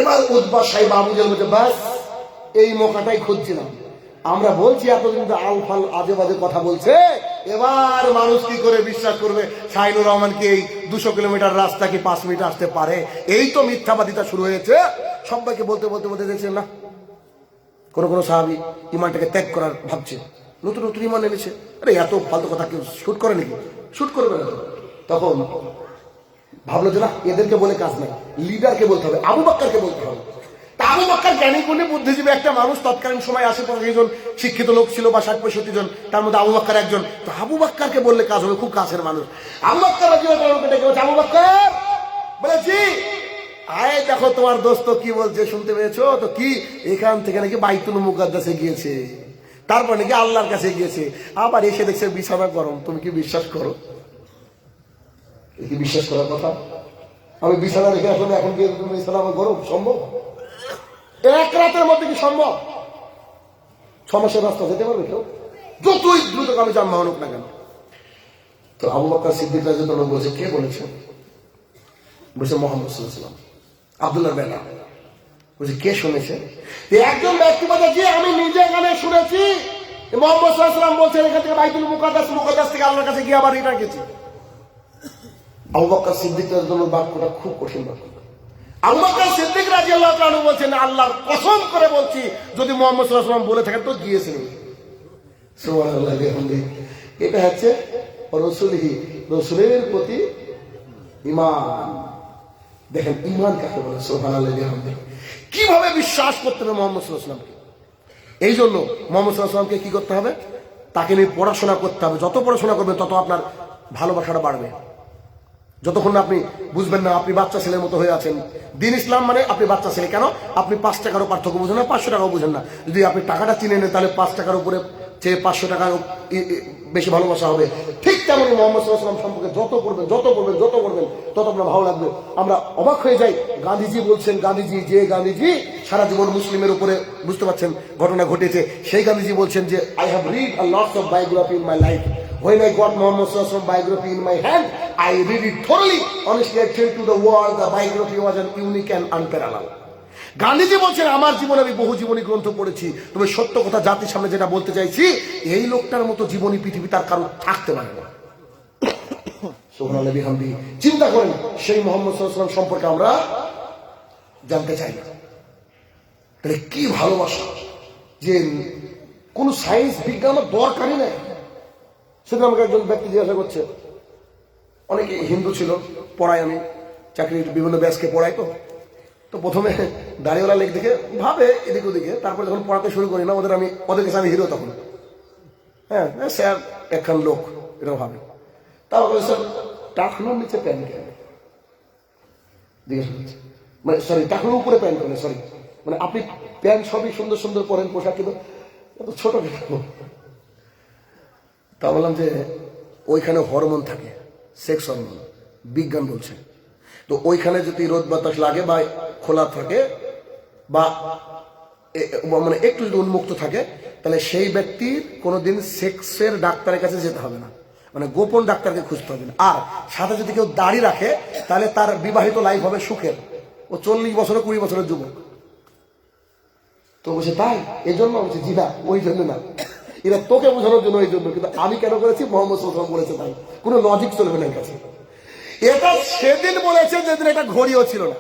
এবার উতবা সাহেব আবু জাহেল বলছে, বাস এই মৌকাটাই খুঁজছিলাম। আমরা বলছি এতদিন তো আল ফাল আজে বাজে কথা বলছে, এবার মানুষ কি করে বিশ্বাস করবে শাহিনুর রহমান কি এই 200 কিলোমিটার রাস্তা কি 5 মিনিট আসতে পারে? এই তো মিথ্যাবাদিতা শুরু হয়েছে। সবাইকে বলতে বলতে বলতে দেখছেন না, কোন কোন সাহাবী ইমানটাকে ত্যাগ করার ভাবছে, নতুন নতুন ইমান এনেছে। আরে এত ফালতু কথা কেউ শুট করে নাকি? শুট করবে না। তখন ভাবলো যে না, এদেরকে বলে কাজ নাই, লিডারকে বলতে হবে, আবু বকরকে বলতে হবে। তা আবু বকর জ্ঞানী গুণী বুদ্ধিজীবী একটা মানুষ, তৎকালীন সময় 80-85 জন শিক্ষিত লোক ছিল, বা 60-65 জন, তার মধ্যে আবু বকর একজন। তো আবু বকরকে বললে কাজ হবে, খুব কাছের মানুষ। আবু বকর রাদিয়াল্লাহু আনহু ডেকে বলছে, আবু বকর বলেছি, আয় দেখো তোমার দোস্ত কি বলছে, শুনতে পেয়েছো তো? কি এখান থেকে নাকি বাইতুল মুকাদ্দাসে গিয়েছে, তারপর নাকি আল্লাহর কাছে গিয়েছে, আবার এসে দেখছে বিছানা গরম। তুমি কি বিশ্বাস করো? কি বিশ্বাস করার কথা? আমি বিছানা রেখে আসলে এখন গিয়ে তুমি বিছানা আমার গরম সম্ভব? এক রাতের মধ্যে কি সম্ভব? 6 মাসের রাস্তা যেতে পারবে কেউ, যতই দ্রুতগামী যানবাহন হোক না কেন? তো আবু বকর সিদ্দিক রাদিয়াল্লাহু আনহু বলছে, কে বলেছে? বলছে মুহাম্মদ সাল্লাল্লাহু আলাইহি ওয়াসাল্লাম। আব্দুল্লাহর বেলা বলছে, কে শুনেছে? একজন ব্যক্তি বলে, যে আমি নিজে এখানে শুনেছি মুহাম্মদ সাল্লাল্লাহু আলাইহি ওয়াসাল্লাম বলছেন এখান থেকে বাইতুল মুকাদ্দাস থেকে আল্লাহর কাছে গিয়ে আবার রিটার্ন গেছি। আবু বকর সিদ্দিক রাদিয়াল্লাহু আনহুর বাক্যটা খুব কঠিন বাক্য। আবু বকর সিদ্দিক রাদিয়াল্লাহু আনহু বলছেন, আল্লাহর কসম করে বলছি, যদি মুহাম্মদ সাল্লাল্লাহু আলাইহি ওয়াসাল্লাম বলে থাকেন তো গিয়েছেন। সুবহানাল্লাহ, এটা হচ্ছে রসুলের প্রতি ঈমান। দেখেন ঈমান কাকে বলে, সুবহানাল্লাহ। কিভাবে বিশ্বাস করতে হবে মুহাম্মদ সাল্লাল্লাহু আলাইহি ওয়াসাল্লামকে? এই জন্য মুহাম্মদ সাল্লাল্লাহু আলাইহি ওয়াসাল্লামকে কি করতে হবে? তাকে নিয়ে পড়াশোনা করতে হবে। যত পড়াশোনা করবেন তত আপনার ভালোবাসাটা বাড়বে। যতক্ষণ না আপনি বুঝবেন না আপনি বাচ্চা ছেলের মতো হয়ে আছেন। দিন ইসলাম মানে আপনি বাচ্চা ছেলে। কেন? আপনি 5 টাকারও পার্থক্য বুঝেন না, 500 টাকাও বুঝেন না। যদি আপনি টাকাটা চিনে নেন, তাহলে 5 টাকার উপরে চেয়ে 500 টাকার বেশি ভালোবাসা হবে। ঠিক তেমনি মুহাম্মদ সাল্লাল্লাহু আলাইহি ওয়াসাল্লাম সম্পর্কে যত পড়বেন তত আপনার ভালো লাগবে। আমরা অবাক হয়ে যাই, গান্ধীজি বলছেন, গান্ধীজি সারা জীবন মুসলিমের উপরে, বুঝতে পারছেন, ঘটনা ঘটেছে। সেই গান্ধীজি বলছেন যে I have read a lots of biography in my life. When I got Muhammad Sallallahu Alaihi Wasallam biography in my hand, I read it thoroughly. Honestly, I tell to the world, the biography was an unique and unparalleled. Gandhiji বলছেন, আমার জীবনে আমি বহু জীবনী গ্রন্থ পড়েছি, তবে সত্য কথা জাতির সামনে যেটা বলতে চাইছি, এই লোকটার মতো জীবনী পৃথিবী তার কারো থাকতে পারে না। সুবহানাল্লাহ বিহামদিহি। চিন্তা করেন, সেই মুহাম্মদ সাল্লাল্লাহু আলাইহি ওয়াসাল্লাম সম্পর্কে আমরা জানতে চাই না, তাহলে কি ভালোবাসা! যে কোন সায়েন্স বিজ্ঞান আমার দরকারই নাই। সেদিন আমাকে একজন ব্যক্তি জিজ্ঞাসা করছে, অনেকে হিন্দু ছিল, পড়াই আমি চাকরির বিভিন্ন ব্যাচকে পড়াই। তো প্রথমে দাড়িওয়ালা লেখ দেখে ভাবে এদিক ওদিকে, তারপরে যখন পড়াতে শুরু করি না, ওদের কাছে আমি হিরো তখন। হ্যাঁ স্যার একখান লোক, এটাও ভাবে। তারপরে স্যার টাকনুর নিচে প্যান্ট কেন জিজ্ঞাসা করছে, মানে সরি টাকনুর উপরে প্যান্ট কেন, সরি মানে আপনি প্যান্ট সবই সুন্দর সুন্দর পরেন, পোশাক কিন্তু এত ছোট কেন? তা বললাম যে ওইখানে হরমোন থাকে, সেক্স হরমোন, বিজ্ঞান বলছে। তো ওইখানে যদি রোদ বাতাস লাগে বা খোলা থাকে বা মানে একটু যদি উন্মুক্ত থাকে, তাহলে সেই ব্যক্তির কোনোদিন সেক্সের ডাক্তারের কাছে যেতে হবে না, মানে গোপন ডাক্তারকে খুঁজতে হবে না। আর সাথে যদি কেউ দাড়ি রাখে তাহলে তার বিবাহিত লাইফ হবে সুখের। ও 40 বছরের 20 বছরের যুবক। তো বলছে তাই এই জন্য বলছে জি না, ওই জন্য না, এরা তোকে বোঝানোর জন্য এই জন্য, কিন্তু আমি কেন করেছি মোহাম্মদ সাল্লাল্লাহু আলাইহি ওয়াসাল্লাম বলেছে তাই, কোনো লজিক চলবে না এর কাছে। এটা সেদিন বলেছে যেদিন এটা ঘড়িও ছিল না।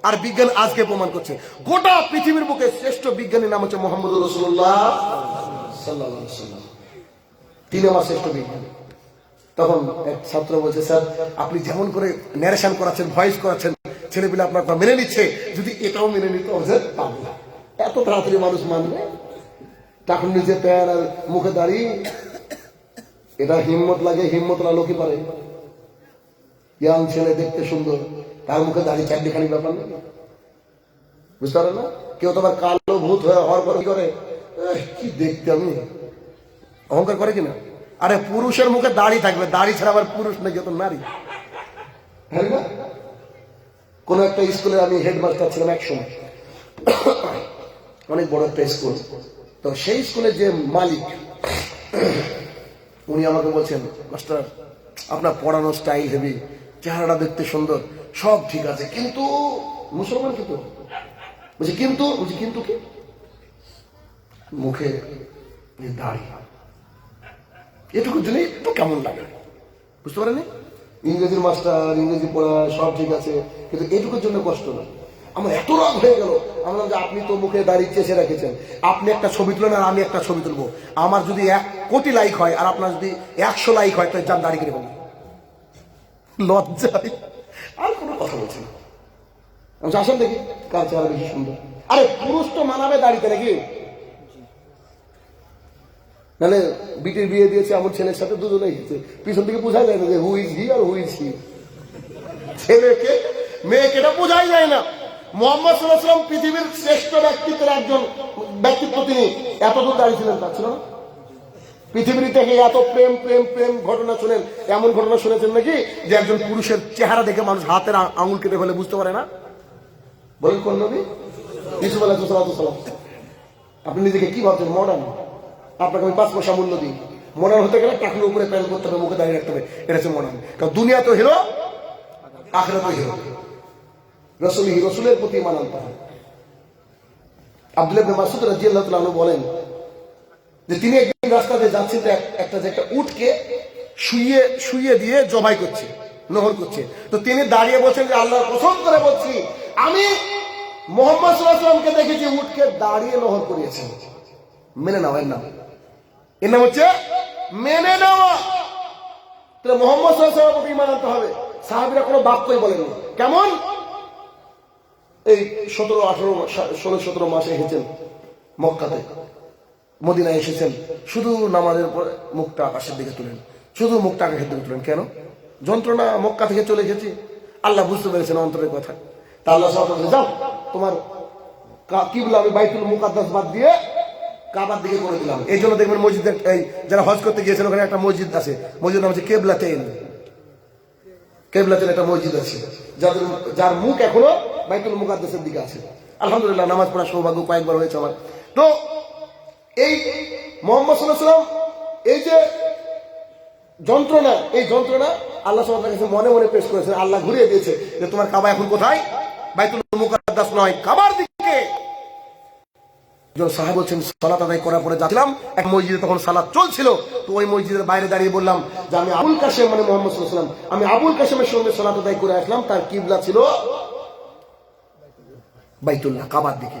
আর বিজ্ঞান আজকে প্রমাণ করছে। গোটা পৃথিবীর বুকে শ্রেষ্ঠ বিজ্ঞানীর নাম হচ্ছে মোহাম্মদ রাসূলুল্লাহ সাল্লাল্লাহু আলাইহি ওয়াসাল্লাম। তিনি আমার শ্রেষ্ঠ বিজ্ঞানী। তখন এক ছাত্র বলছে, স্যার আপনি যেমন করে ন্যারেশন করাচ্ছেন, ভয়েস করাচ্ছেন, ছেলেপিলে আপনার কথা মেনে নিচ্ছে, যদি এটাও মেনে নিত পারবে না। এত তাড়াতাড়ি মানুষ মানবে? তখন নিজে প্যার আর মুখে দাঁড়িয়ে, এটা হিম্মত লাগে, হিম্মত না লোকই পারে। ইয়াং ছেলে দেখতে সুন্দর, তার মুখে দাঁড়িয়ে চারটিখানি ব্যাপার নেই, বুঝতে পারে না? কেউ তো আবার কালো ভূত হয়ে হওয়ার পর কি করে, কি দেখতে আমি, অহংকার করে কিনা? আরে পুরুষের মুখে দাড়ি থাকবে, দাড়ি ছাড়া আবার পুরুষ নাকি, তো নারী। হ্যাঁ না? কোন একটা স্কুলে আমি হেডমাস্টার ছিলাম এক সময়, অনেক বড় একটা স্কুল। তো সেই স্কুলের যে মালিক, উনি আমাকে বলছেন, মাস্টার আপনার পড়ানোর স্টাইল হেভি, চেহারাটা দেখতে সুন্দর, সব ঠিক আছে, কিন্তু মুসলমান কিন্তু বলছি, কিন্তু কি? মুখে দাড়ি, এটুকু জন্যই একটু কেমন লাগে, বুঝতে পারেনি? ইংরেজির মাস্টার, ইংরেজি পড়া সব ঠিক আছে, কিন্তু এটুকুর জন্য কষ্ট না। আমার এত রাগ হয়ে গেল, আমরা যে আপনি তো মুখে দাঁড়িয়ে চেষে রেখেছেন, আপনি একটা ছবি তুলেন আর আমি একটা ছবি তুলবো, আমার যদি 1 কোটি লাইক হয় আর আপনার যদি 100 লাইক হয়, তাই যান দাঁড়ি কেটে বলবো। লজ্জায় আর কোনো কথা বলছি না। আমি আসেন দেখি কার চেহারা বেশি সুন্দর। আরে পুরুষ তো মানাবে দাঁড়িতে নাকি? নাহলে বিটির বিয়ে দিয়েছে আমার ছেলের সাথে, দুজনেই গেছে, পিছন থেকে বোঝা যায় না যে who is he R who is he. ছেলেকে মেয়েকে এটা বোঝাই যায় না। মুহাম্মদ সাল্লাল্লাহু আলাইহি ওয়াসাল্লাম পৃথিবীর শ্রেষ্ঠ ব্যক্তিত্বের একজন ব্যক্তিত্ব, তিনি এতদূর দাঁড়িয়েছিলেন, তা ছিল না? পৃথিবীর থেকে এত প্রেম প্রেম প্রেম ঘটনা শুনেন, এমন ঘটনা শুনেছেন নাকি যে একজন পুরুষের চেহারা দেখে মানুষ হাতের আঙুল কেটে ফেলে, বুঝতে পারে না? বলেন কোন নবী? ইউসুফ আলাইহিস সালাম। আপনি নিজেকে কি ভাবছেন মডার্ন? আপনাকে আমি 5 পয়সা মূল্য দিই। মডার্ন হতে গেলে টাকলু উপরে প্যান্ট করতে হবে, মুখে দাঁড়িয়ে রাখতে হবে, এটা হচ্ছে মডার্ন। কারণ দুনিয়া তো হিরো, আখিরাত তো হিরো। রসুলের প্রতি ঈমান আনতে হবে। আব্দুল্লাহ ইবনে মাসউদ রাদিয়াল্লাহু তাআলা আনহু বলেন যে তিনি একদিন রাস্তাতে যাচ্ছেন, একটা উটকে শুইয়ে দিয়ে জবাই করছে, নহর করছে। তো তিনি দাঁড়িয়ে বলছেন যে আল্লাহর কসম করে বলছি, আমি মুহাম্মদ সাল্লাল্লাহু আলাইহি ওয়াসাল্লামকে দেখেছি উটকে দাঁড়িয়ে নহর করিয়েছেন। মেনে নাও, এর নাম হচ্ছে মেনে নেওয়া। তাহলে মুহাম্মদ সাল্লাল্লাহু আলাইহি ওয়াসাল্লামের প্রতি ঈমান আনতে হবে। সাহাবীরা কোনো বাক্যই বলেননি। কেমন? এই 17, 18, 16, 17 মাসে এসেছেন মক্কাতে, মদিনায় এসেছেন, শুধু নামাজের পরে মুখটা আকাশের দিকে তুলেন, শুধু মুখটা আকাশের দিকে তুলেন। কেন? যন্ত্রণা, মক্কা থেকে চলে এসেছি। আল্লাহ বুঝতে পেরেছেন অন্তরের কথা। তা আল্লাহ সাল্লাল্লাহু যাও, তোমার কিবলা আমি বাইতুল মুকাদ্দাস বাদ দিয়ে কাবার দিকে করে দিলাম। এই জন্য দেখবেন মসজিদের, এই যারা হজ করতে গিয়েছেন ওখানে একটা মসজিদ আছে, মসজিদের নাম হচ্ছে কেবলাতেন। একটা মসজিদ আছে যার মুখ এখনো বাইতুল মুকাদ্দাসের দিকে আছে। আলহামদুলিল্লাহ, নামাজ পড়ার সৌভাগ্য কয়েকবার হয়েছে আমার। তো এই মুহাম্মদ সাল্লাল্লাহু আলাইহি ওয়াসাল্লাম, এই যে যন্ত্রণা, এই যন্ত্রণা আল্লাহ সুবহানাহু ওয়া তাআলা কাছে মনে মনে পেশ করেছেন। আল্লাহ ঘুরিয়ে দিয়েছে যে তোমার কাবা এখন কোথায়? বাইতুল মুকাদ্দাস নয়, কাবার দিকে। সাহাবী বলছেন সালাত আদায় করার পরে যাচ্ছিলাম এক মসজিদে, তখন সালাত চলছিল। তো ওই মসজিদের বাইরে দাঁড়িয়ে বললাম যে আমি আবুল কাসেম, মানে মুহাম্মদ সাল্লাল্লাহু আলাইহি ওয়াসাল্লাম, আমি আবুল কাসেমের সঙ্গে সালাত আদায় করে আসলাম, তার কিবলা ছিল বাইতুল্লাহ, কাবার দিকে।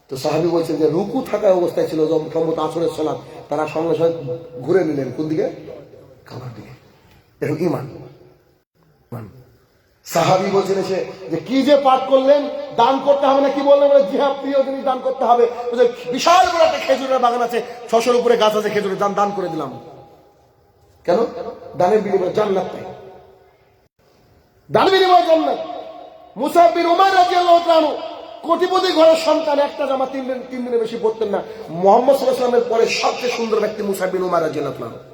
তো সাহাবী বলছেন যে রুকু থাকা অবস্থায় ছিল সম্ভবত আসরের সালাত, তারা সঙ্গে সঙ্গে ঘুরে নিলেন কোন দিকে? কাবার দিকে। এরকম ঈমান। সাহাবী বলছেন এসে যে কি যে পাঠ করলেন, দান করতে হবে না, কি বললেন? জিহাদ প্রিয় জিনিস দান করতে হবে। বিশাল বড় একটা খেজুরের বাগান আছে, 600-র উপরে গাছ আছে খেজুরের, দান করে দিলাম। কেন? দানের বিনিময়ে জান্নাত পাই, দানের বিনিময়ে জান্নাত। মুসআব বিন উমাইর রাদিয়াল্লাহু তাআলা আনহু কোটিপতি ঘরের সন্তান, একটা জামা 3 দিনের বেশি পরতেন না। মুহাম্মদ সাল্লাল্লাহু আলাইহি ওয়াসাল্লামের পরে সবচেয়ে সুন্দর ব্যক্তি মুসআব বিন উমাইর রাদিয়াল্লাহু তাআলা আনহু।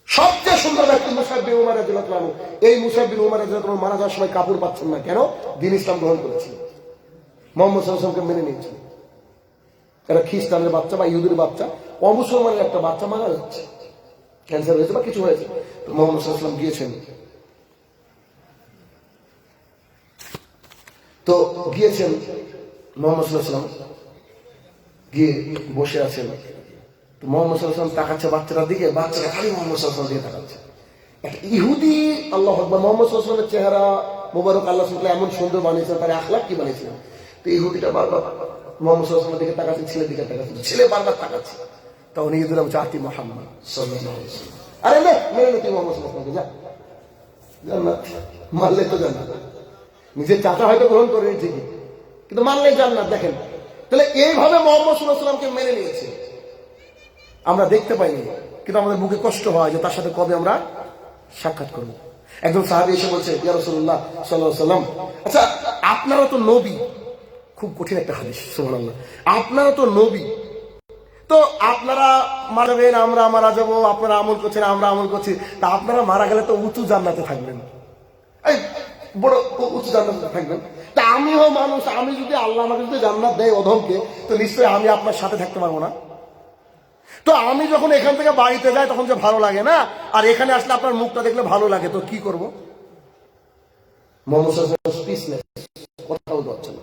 সবচেয়ে সুন্দর ব্যক্তি মুসআব বিন উমাইর রাদিয়াল্লাহু তাআলা আনহু। এই মুসআব বিন উমাইর রাদিয়াল্লাহু তাআলা মারা যাওয়ার সময় কাপড় পাচ্ছেন না। কেন? দ্বীন ইসলাম গ্রহণ করেছিলেন, মুহাম্মদ সাল্লাল্লাহু আলাইহি ওয়াসাল্লামকে মেনে নিয়েছিলেন। একটা খ্রিস্টানের বাচ্চা বা ইহুদির বাচ্চা, অমুসলমানের একটা বাচ্চা মারা যাচ্ছে, ক্যান্সার হয়েছে বা কিছু হয়েছে। তো মোহাম্মদ সাল্লাল্লাহু আলাইহি ওয়াসাল্লাম গিয়েছেন, তো গিয়েছেন মোহাম্মদ সাল্লাল্লাহু আলাইহি ওয়াসাল্লাম, গিয়ে বসে আছেন। তো মোহাম্মদ সাল্লাল্লাহু আলাইহি ওয়াসাল্লাম তাকাচ্ছে বাচ্চাটার দিকে, বাচ্চাটা খালি মোহাম্মদ সাল্লাল্লাহু আলাইহি ওয়াসাল্লাম দিকে তাকাচ্ছে। একটা ইহুদি, আল্লাহু আকবার, মোহাম্মদ সাল্লাল্লাহু আলাইহি ওয়াসাল্লামের চেহারা মোবারক আল্লাহ সুবহানাহু ওয়া তাআলা এমন সুন্দর বানিয়েছেন, তার আখলাক কি বানিয়েছিলেন। তো ইহুদিটা বারবার মোহাম্মদ সাল্লাল্লাহু আলাইহি ওয়াসাল্লামের দিকে তাকাচ্ছে, ছেলের দিকে তাকাচ্ছে, ছেলে বারবার তাকাচ্ছে। তখন ইহুদিরা বলছে, আতি মুহাম্মদ সাল্লাল্লাহু আলাইহি ওয়াসাল্লাম, আরে না মেরে নে তুই মোহাম্মদ সাল্লাল্লাহু আলাইহি ওয়াসাল্লামকে, যা জান্নাত, মারলে তো জান্নাত। নিজের চাচা হয়তো গ্রহণ করে ঠিকই, কিন্তু মানলেই জান্নাত। দেখেন, তাহলে এইভাবে মোহাম্মদ সাল্লাল্লাহু আলাইহি ওয়াসাল্লামকে মেনে নিয়েছে। আমরা দেখতে পাইনি, কিন্তু আমাদের বুকে কষ্ট হয় যে তার সাথে কবে আমরা সাক্ষাৎ করব। একজন সাহাবী এসে বলছে, ইয়া রাসূলুল্লাহ সাল্লাল্লাহু আলাইহি ওয়াসাল্লাম, আচ্ছা আপনারা তো নবী, খুব কঠিন একটা হাদিস, সুবহানাল্লাহ, আপনারা তো নবী, তো আপনারা মারবেন, আমরা মারা যাবো, আপনারা আমল করছেন, আমরা আমল করছি, তা আপনারা মারা গেলে তো উঁচু জান্নাতে থাকবেন, এই বড় উঁচু জান্নাতে থাকবেন। তা আমিও মানুষ, আমি যদি আল্লাহ আমাকে যদি জান্নাত দেয় অধমকে, তো নিশ্চয়ই আমি আপনার সাথে থাকতে পারবো না। তো আমি যখন এখান থেকে বাড়িতে যাই তখন যে ভালো লাগে না, আর এখানে আসলে আপনার মুখটা দেখলে ভালো লাগে, তো কি করবো? মোহাম্মদ সাল্লাল্লাহু আলাইহি ওয়াসাল্লাম স্পিচলেস, কথা বলতে পারছে না।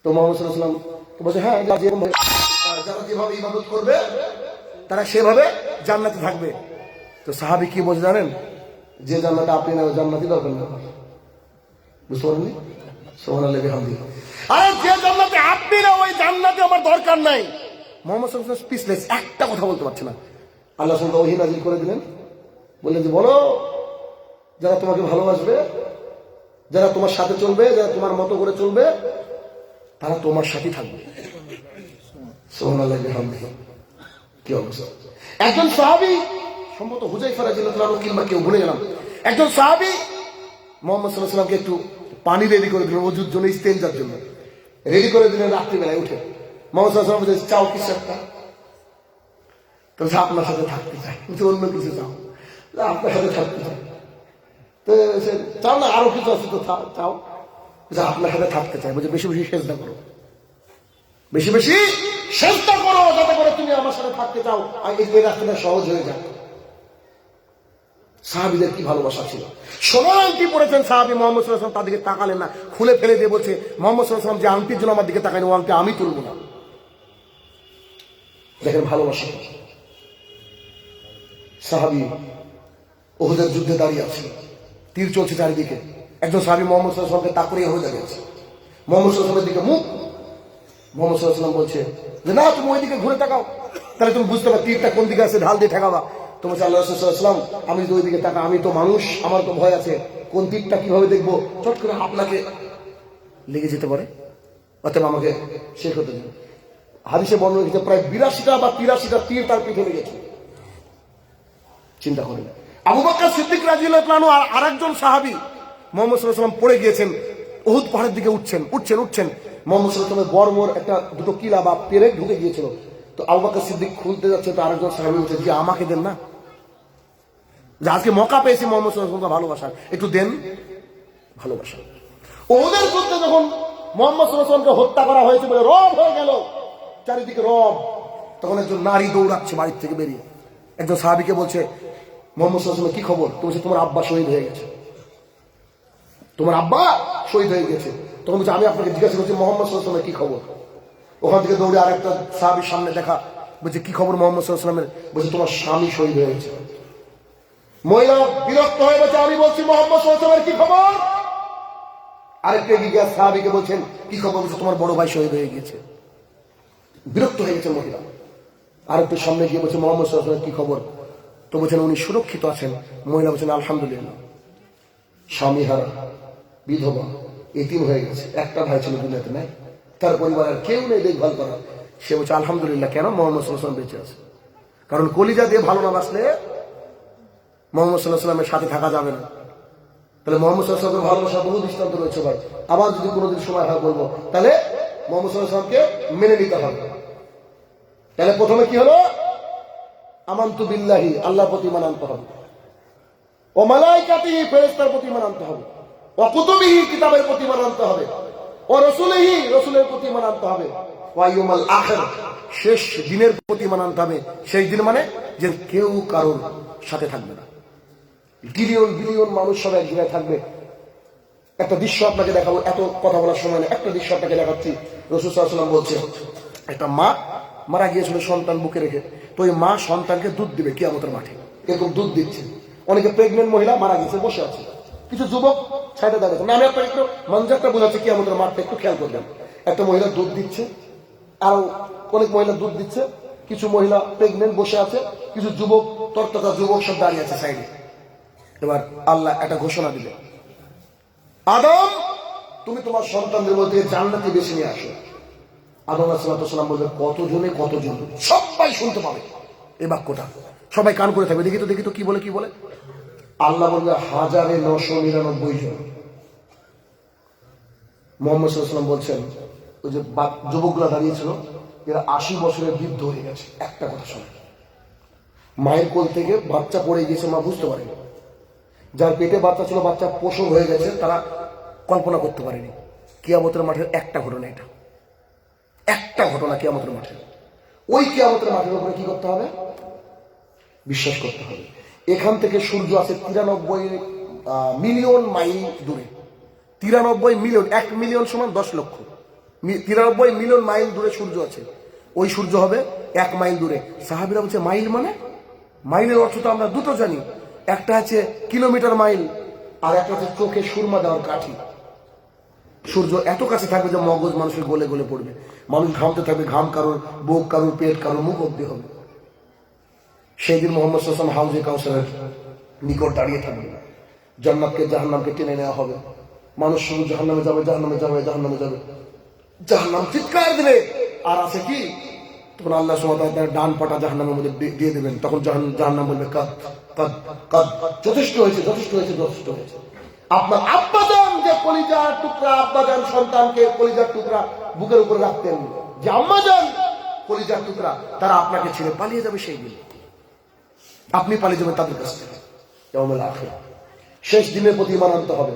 তো মোহাম্মদ সাল্লাল্লাহু আলাইহি ওয়াসাল্লাম বলছে, হ্যাঁ, যারা যেভাবে ইবাদত করবে তারা সেভাবে জান্নাতে থাকবে। তো সাহাবী কি বলছে জানেন? যে জান্নাতে আপনি না, জান্নাতি দরকার না। বুঝতে পারেননি? সুবহানাল্লাহি ওয়া বিহামদিহি। আরে যে জান্নাতে আপনি না, ওই জান্নাতে আমার দরকার নাই। মোহাম্মদ সাল্লাল্লাহু আলাইহি ওয়াসাল্লাম স্পিচলেস, একটা কথা বলতে পারছে না। আল্লাহ সুবহানাহু ওহী নাযিল করে দিলেন, বললেন যে বলো, যারা তোমাকে ভালোবাসবে, যারা তোমার সাথে চলবে, যারা তোমার মতো করে চলবে, তারা তোমার সাথে থাকবে। সুবহানাল্লাহি ওয়া বিহামদিহি। কি অবস্থা! একজন সাহাবী, সম্ভবত হুযায়ফা রাদিয়াল্লাহু আনহু কিংবা কেউ, ভুলে গেলাম, একজন সাহাবী মুহাম্মদ সাল্লাল্লাহু আলাইহি ওয়াসাল্লামকে একটু পানি রেডি করে দিলেন, ওযুর জন্য, ইস্তেনজার জন্য রেডি করে দিলেন। রাত্রিবেলায় উঠে মুহাম্মদ সাল্লাল্লাহু আলাইহি ওয়াসাল্লাম বলছে, চাও কিছু একটা? তো আপনার সাথে থাকতে চাই। কিছু অন্য কিছু চাও? আপনার সাথে থাকতে চাই। তো সে, চাও না আরো কিছু আছে? তো চাও। আপনার সাথে থাকতে চাই। বলছে, বেশি বেশি সেজদা করো, বেশি বেশি সেজদা করো, যাতে করে তুমি আমার সাথে থাকতে চাও, আর এই রাস্তাটা সহজ হয়ে যায়। সাহাবীদের কি ভালোবাসা ছিল! সোনার আংটি পড়েছেন সাহাবী, মুহাম্মদ সাল্লাল্লাহু আলাইহি ওয়াসাল্লাম তার দিকে তাকালেন না, খুলে ফেলে দিয়ে বলছে, মুহাম্মদ সাল্লাল্লাহু আলাইহি ওয়াসাল্লাম যে আংটির জন্য আমার দিকে তাকায়, ও আংটি আমি তুলবো না। দেখেন ভালোবাসা। সাহাবী উহুদের যুদ্ধে দাঁড়িয়ে আছে, তীর চলছে চারিদিকে। একজন সাহাবী মুহাম্মদ সাল্লাল্লাহু আলাইহি ওয়াসাল্লামকে তাকিয়ে হয়ে দাঁড়িয়েছে, মুহাম্মদ সাল্লাল্লাহু আলাইহি ওয়াসাল্লামের দিকে মুখ। মুহাম্মদ সাল্লাল্লাহু আলাইহি ওয়াসাল্লাম বলছে যে, না, তুমি ওই দিকে ঘুরে তাকাও, তাহলে তুমি বুঝতে পারো তীরটা কোন দিকে আছে, ঢাল দিয়ে ঠেকাবা। তোমার আল্লাহ রাসূল সাল্লাল্লাহু আলাইহি ওয়াসাল্লাম, আমি যদি ওই দিকে তাকা, আমি তো মানুষ, আমার তো ভয় আছে, কোন তীরটা কিভাবে দেখবো, চট করে আপনাকে লেগে যেতে পারে, অতএব আমাকে শেষ হতে দিন। হাদিসে বর্ণনা হয়েছে প্রায় 82টা বা 83টা তীর তার পিঠে লেগেছে। চিন্তা করেন। আবু বকর সিদ্দিক রাদিয়াল্লাহু আনহু আর আরেকজন সাহাবী মুহাম্মদ সাল্লাল্লাহু আলাইহি ওয়াসাল্লাম পড়ে গিয়েছেন, উহুদ পাহাড়ের দিকে উঠছেন। মুহাম্মদ সাল্লাল্লাহু আলাইহি ওয়াসাল্লামের বর্মর একটা দুটো কিলা বা পেরেক ঢুকে গিয়েছিল। তো আবু বকর সিদ্দিক খুলতে যাচ্ছে, তো আরেকজন সাহাবী বলছে, যে আমাকে দেন না, যে আজকে মৌকা পেয়েছি মুহাম্মদ সাল্লাল্লাহু আলাইহি ওয়াসাল্লামকে ভালোবাসার, একটু দেন ভালোবাসা। ওদের যুদ্ধে যখন মুহাম্মদ সাল্লাল্লাহু আলাইহি ওয়াসাল্লামকে হত্যা করা হয়েছে বলে রব হয়ে গেল, চারিদিকে রব, তখন একজন নারী দৌড়াচ্ছে বাড়ির থেকে বেরিয়ে, একজন সাহাবীকে বলছে, মুহাম্মদ সাল্লাল্লাহু আলাইহি ওয়াসাল্লাম কি খবর? তো বলছে, তোমার আব্বা শহীদ হয়ে গেছে, তোমার আব্বা শহীদ হয়ে গেছে। তখন বলছে, আমি আপনাকে জিজ্ঞাসা করছি মুহাম্মদ সাল্লাল্লাহু আলাইহি ওয়াসাল্লামের কি খবর? ওখান থেকে দৌড়ে আরেকটা সাহাবীর সামনে দেখা, বলছে, কি খবর মুহাম্মদ সাল্লাল্লাহু আলাইহি ওয়াসাল্লামের? বলছে, তোমার স্বামী শহীদ হয়ে গেছে। মহিলা বিরক্ত হয়ে বলছে, আমি বলছি মুহাম্মদ সাল্লাল্লাহু আলাইহি ওয়াসাল্লামের কি খবর? আরেকটা এগিয়ে সাহাবীকে বলছেন, কি খবর? বলছে, তোমার বড় ভাই শহীদ হয়ে গেছে। বিরক্ত হয়ে গেছে মহিলা। আরেকটু সামনে গিয়ে বলছে, মুহাম্মদ সাল্লাল্লাহু আলাইহি ওয়াসাল্লামের কি খবর? তো বলছেন, উনি সুরক্ষিত আছেন। মহিলা বলছেন, আলহামদুলিল্লাহ। স্বামী হারা, বিধবা, এতিম হয়ে গেছে, একটা ভাই ছিল দুনিয়াতে নাই, তার পরিবারের কেউ নেই দেখভাল করা। সে বলছে, আলহামদুলিল্লাহ। কেন? মুহাম্মদ সাল্লাল্লাহু আলাইহি ওয়াসাল্লাম বেঁচে আছে। কারণ কলিজা দিয়ে ভালো না বাসলে মুহাম্মদ সাল্লাল্লাহু আলাইহি ওয়াসাল্লামের সাথে থাকা যাবে না। তাহলে মুহাম্মদ সাল্লাল্লাহু আলাইহি ওয়াসাল্লামের ভালোবাসা বহু দৃষ্টান্ত রয়েছে ভাই। আবার যদি কোনোদিন সময় হয় বলবো, তাহলে মুহাম্মদ সাল্লাল্লাহু আলাইহি ওয়াসাল্লামকে মেনে নিতে হবে। তাহলে প্রথমে কি হলো? আমানতু বিল্লাহি, আল্লাহর প্রতি ঈমান আনতে হবে, ও মালাইকাতিহি, ফেরেশতার প্রতি ঈমান আনতে হবে, ও কুতুবিহি, কিতাবের প্রতি ঈমান আনতে হবে, ও রসুলেই, রসুলের প্রতি ইমান আনতে হবে। ওয়াইয়ুমাল আখির, শেষ দিনের প্রতি ইমান আনতে হবে। শেষ দিন মানে যে কেউ কারোর সাথে থাকবে না, বিলিয়ন বিলিয়ন মানুষ সব এক জায়গায় থাকবে। একটা দৃশ্য আপনাকে দেখাবো, এত কথা বলার সময় নেই, একটা দৃশ্য আপনাকে দেখাচ্ছি। রাসূল সাল্লাল্লাহু আলাইহি ওয়াসাল্লাম বলছে, একটা মা মারা গিয়েছিল সন্তান বুকে রেখে, তো ওই মা সন্তানকে দুধ দিবে কিয়ামতের মাঠে, এরকম দুধ দিচ্ছে। অনেকে প্রেগনেন্ট মহিলা মারা গেছে বসে আছে, কিছু যুবক সাইডে দাঁড়িয়েছে। আমি আপনাকে একটু মঞ্জারটা বোঝাচ্ছি কিয়ামতের মাঠটা, একটু খেয়াল করবেন। একটা মহিলা দুধ দিচ্ছে, আরো অনেক মহিলা দুধ দিচ্ছে, কিছু মহিলা প্রেগনেন্ট বসে আছে, কিছু যুবক তরতাজা যুবক সব দাঁড়িয়ে আছে সাইডে। এবার আল্লাহ একটা ঘোষণা দিবে, আদম তুমি তোমার সন্তানদের মধ্যে জান্নাতি বেছে নিয়ে আসো। আদম আলাইহিস সালাম বলবে, কতজনে কতজন? সবাই শুনতে পাবে এই বাক্যটা, সবাই কান করে থাকবে। দেখি তো কি বলে, কি বলে? আল্লাহ বলবে 1999 জন। মুহাম্মদ সাল্লাল্লাহু আলাইহি ওয়াসাল্লাম বলছেন, ওই যে যুবকগুলো দাঁড়িয়েছিল, এরা 80 বছরের বৃদ্ধ হয়ে গেছে। একটা কথা শোনে, মায়ের কোল থেকে বাচ্চা পড়ে গিয়েছে, মা বুঝতে পারেনি। যার পেটে বাচ্চা ছিল, বাচ্চা প্রসব হয়ে গেছে, তারা কল্পনা করতে পারেনি। কিয়ামতের মাঠের একটা ঘটনা, এটা একটা ঘটনা কিয়ামতের মাঠে। ওই কিয়ামতের মাঠের উপরে কি করতে হবে? বিশ্বাস করতে হবে। এখান থেকে সূর্য আছে 93 মিলিয়ন মাইল দূরে। 93 মিলিয়ন, 1 মিলিয়ন সমান 10 লক্ষ। 93 মিলিয়ন মাইল দূরে সূর্য আছে। ওই সূর্য হবে 1 মাইল দূরে। সাহাবীরা বলছে, মাইল মানে? মাইলের অর্থ তো আমরা দুটো জানি, একটা আছে কিলোমিটার মাইল, আর একটা হচ্ছে চোখে সুরমা দেওয়ার কাঠি। সূর্য এত কাছে থাকবে যে মগজ মানুষের গলে গলে পড়বে, মানুষ ঘামতে থাকবে, ঘাম কারোর বুক, কারোর পেট, কারোর মুখ অব্দি হবে। সেই দিন মুহাম্মদ সাল্লাল্লাহু আলাইহি ওয়াসাল্লাম হাউজে কাউসারের নিকট দাঁড়িয়ে থাকবে, জান্নাতকে জাহান্নামকে টেনে নেওয়া হবে। মানুষ শুধু জাহান্নামে যাবে, জাহান্নামে যাবে, জাহান্নামে যাবে, জাহান্নাম চিৎকার দেবে। আর আছে কি, তখন আল্লাহ সুবহানাহু ওয়া তাআলা ডান পাটা জাহান্নামের মধ্যে দিয়ে দেবেন। তখন জাহান্নাম বলবে, কাদ কাদ কাদ, যথেষ্ট হয়েছে, যথেষ্ট হয়েছে, যথেষ্ট হয়েছে। আপনার আব্বাজান যে কলিজার টুকরা, আব্বাজান সন্তানকে কলিজার টুকরা বুকের উপরে রাখতেন, যে আম্মাজান কলিজার টুকরা, তারা আপনাকে ছেড়ে পালিয়ে যাবে। সেই দিন আপনি পালিয়ে যাবেন তাদের কাছ থেকে। ইয়াউমুল আখির, শেষ দিনের প্রতি ঈমান আনতে হবে।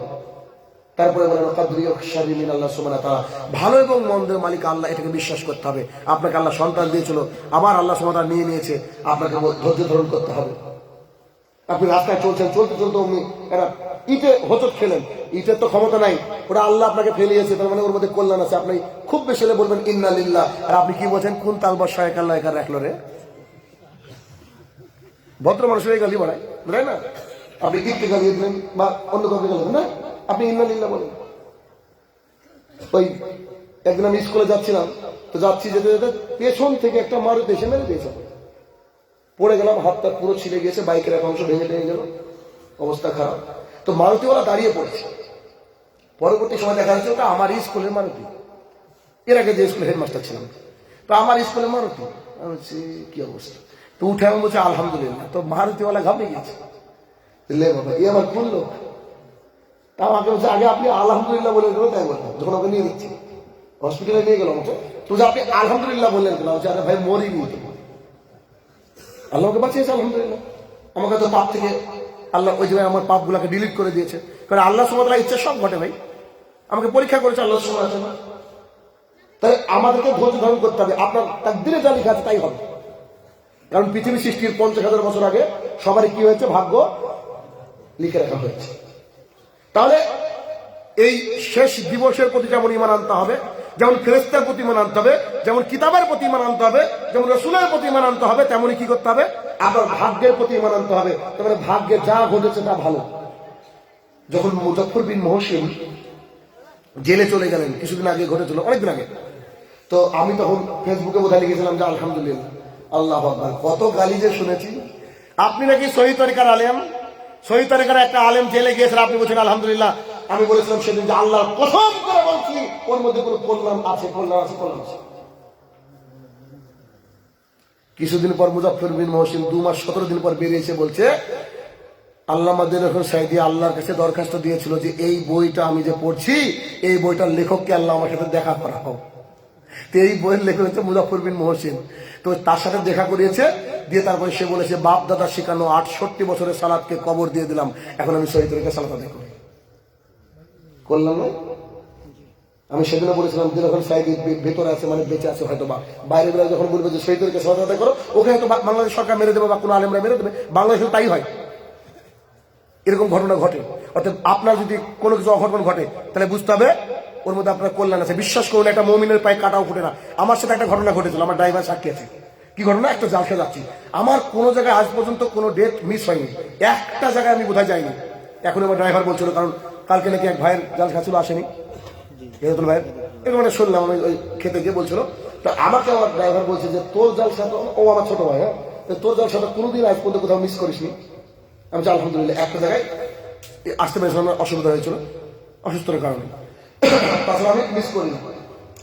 তারপরে বলেন, আল্লাহ সুবহানাহু ওয়া তাআলা, ভালো এবং মন্দের মালিক আল্লাহ, এটাকে বিশ্বাস করতে হবে। আপনাকে আল্লাহ সন্তান দিয়েছিল, আবার আল্লাহ সুবহানাহু ওয়া তাআলা নিয়ে নিয়েছে, আপনাকে ধৈর্য ধারণ করতে হবে। আপনি রাস্তায় চলছেন, চলতে চলতে অমনি একটা ইটে হোঁচট খেলেন, ইটের তো ক্ষমতা নাই, ওটা আল্লাহ আপনাকে ফেলিয়েছে, তার মানে ওর মধ্যে কল্যাণ আছে। আপনি খুব বেশি হলে বলবেন ইন্না লিল্লাহ, আর আপনি কি বলছেন, কোন তালবার শায়েক আল্লাহ এখানে রাখলো রে। ভদ্র মানুষের গালি বাড়ায়, বুঝলেন না? আপনি ইটকে গালিয়ে দিলেন বা অন্য কাউকে গালি না, আপনি ইন্না লিল্লাহ বলেন। ওই একদিন আমি স্কুলে যাচ্ছিলাম, তো যাচ্ছি যেতে যেতে পেছন থেকে একটা মারুতি এসে মেরে দিয়েছে, পড়ে গেলাম, হাতটা পুরো ছিঁড়ে গিয়েছে, বাইকের এক অংশ ভেঙে ভেঙে গেল, অবস্থা খারাপ। তো মারুতিওয়ালা দাঁড়িয়ে পড়েছে। পরবর্তী সময় দেখা যাচ্ছে ওটা আমার স্কুলের মারুতি। এর আগে যে স্কুলের হেডমাস্টার ছিলাম, তো আমার স্কুলের মারুতি। আমি বলছি কি অবস্থা, তো উঠে আমি বলছি আলহামদুলিল্লাহ। তো মারুতিওয়ালা ঘাবড়ে গেছে, বাবা এ আমার কোন লোক। তা আমাকে বলছে, আগে আপনি আলহামদুলিল্লাহ বলে গেল, তাই বললাম। যখন ওকে নিয়ে দিচ্ছি হসপিটালে নিয়ে গেল আমাকে, তো আপনি আলহামদুলিল্লাহ বললেন কেন? আরে ভাই মরিনি তো, আল্লাহকে বাঁচিয়েছে আলহামদুলিল্লাহ। আমাকে তো পাপ থেকে আল্লাহ ওই জায়গায় আমার পাপগুলোকে ডিলিট করে দিয়েছে, কারণ আল্লাহ সুবহানাহু ওয়া তাআলা ইচ্ছা সব ঘটে ভাই। আমাকে পরীক্ষা করেছে আল্লাহ সুবহানাহু ওয়া তাআলা। তাই আমাদেরকে ধৈর্য ধারণ করতে হবে, আপনার তাকদীরে যা লেখা আছে তাই হবে। কারণ পৃথিবী সৃষ্টির 50,000 বছর আগে সবারই কি হয়েছে, ভাগ্য লিখে রাখা হয়েছে। তাহলে এই শেষ দিবসের প্রতি যেমন ঈমান আনতে হবে, যেমন ফেরেশতার প্রতি ঈমান আনতে হবে, যেমন কিতাবের প্রতি ঈমান আনতে হবে, যেমন রাসূলের প্রতি ঈমান আনতে হবে, তেমনই কি করতে হবে, আপনার ভাগ্যের প্রতি ঈমান আনতে হবে। তারপরে ভাগ্যে যা ঘটেছে তা ভালো। যখন মুজাফফর বিন মুহসিন জেলে চলে গেলেন, কিছুদিন আগে ঘটেছিল, অনেকদিন আগে, তো আমি তখন ফেসবুকে বোধহয় লিখেছিলাম যে আলহামদুলিল্লাহ, আল্লাহু আকবার। কত গালি যে শুনেছি। আপনি নাকি সহি তরিকার আলেম, সহি তরিকার একটা আলেম জেলে গিয়েছেন, আপনি বলছেন আলহামদুলিল্লাহ। আমি বলেছিলাম সেদিন যে আল্লাহর কসম করে বলছি, ওর মধ্যে কোনো কল্যাণ আছে, কল্যাণ আছে, কল্যাণ আছে। কিছুদিন পর মুজাফফর বিন মুহসিন 2 মাস 17 দিন পর বেরিয়েছে, বলছে আল্লামা দিলরুল সাইদি আল্লাহর কাছে দরখাস্ত দিয়েছিল যে এই বইটা আমি যে পড়ছি, এই বইটার লেখককে আল্লাহ আমার সাথে দেখা করাও। তো এই বইয়ের লেখক হচ্ছে মুজাফফর বিন মুহসিন। তো তার সাথে দেখা করিয়েছে, দিয়ে তারপরে সে বলেছে বাপ দাদা শেখানো 68 বছরের সালাতকে কবর দিয়ে দিলাম, এখন আমি সহি তরিকায় সালাত আদায় করি। করলাম না? আমি সেদিনও বলেছিলাম যে যখন সাইদি ভেতরে আছে মানে বেঁচে আছে হয়তো বা বাইরে বেলা যখন বলবে যে শহীদদেরকে সহযোগিতা করো, ওকে হয়তো বাংলাদেশ সরকার মেরে দেবে বা কোনো আলেমরা মেরে দেবে, বাংলাদেশে তাই হয়, এরকম ঘটনা ঘটে। অর্থাৎ আপনার যদি কোনো কিছু অঘটন ঘটে তাহলে বুঝতে হবে ওর মধ্যে আপনার কল্যাণ আছে। বিশ্বাস করুন, একটা মুমিনের পায়ে কাটাও ফুটে না। আমার সাথে একটা ঘটনা ঘটেছিল, আমার ড্রাইভার সাক্ষী আছে। কি ঘটনা? একটা জালসা যাচ্ছি, আমার কোনো জায়গায় আজ পর্যন্ত কোনো ডেট মিস হয়নি, একটা জায়গায় আমি বোধহয় যাইনি। এখন আমার ড্রাইভার বলছিল, কারণ কালকে নাকি এক ভাইয়ের জালসা ছিল, আসেনি এরকম ভাইয়ের, এরকম একটা শুনলাম আমি ওই খেতে গিয়ে বলছিল। তো আমাকে আমার ড্রাইভার বলছে যে তোর জালসা তো, ও আমার ছোট ভাই, হ্যাঁ, তোর জালসাটা কোনোদিন আজ পর্যন্ত কোথাও মিস করিসনি। আমি বলছি আলহামদুলিল্লাহ, একটা জায়গায় আসতে পেরেছিলাম, আমার অসুবিধা হয়েছিল অসুস্থতার কারণে, তাছাড়া আমি মিস করি না।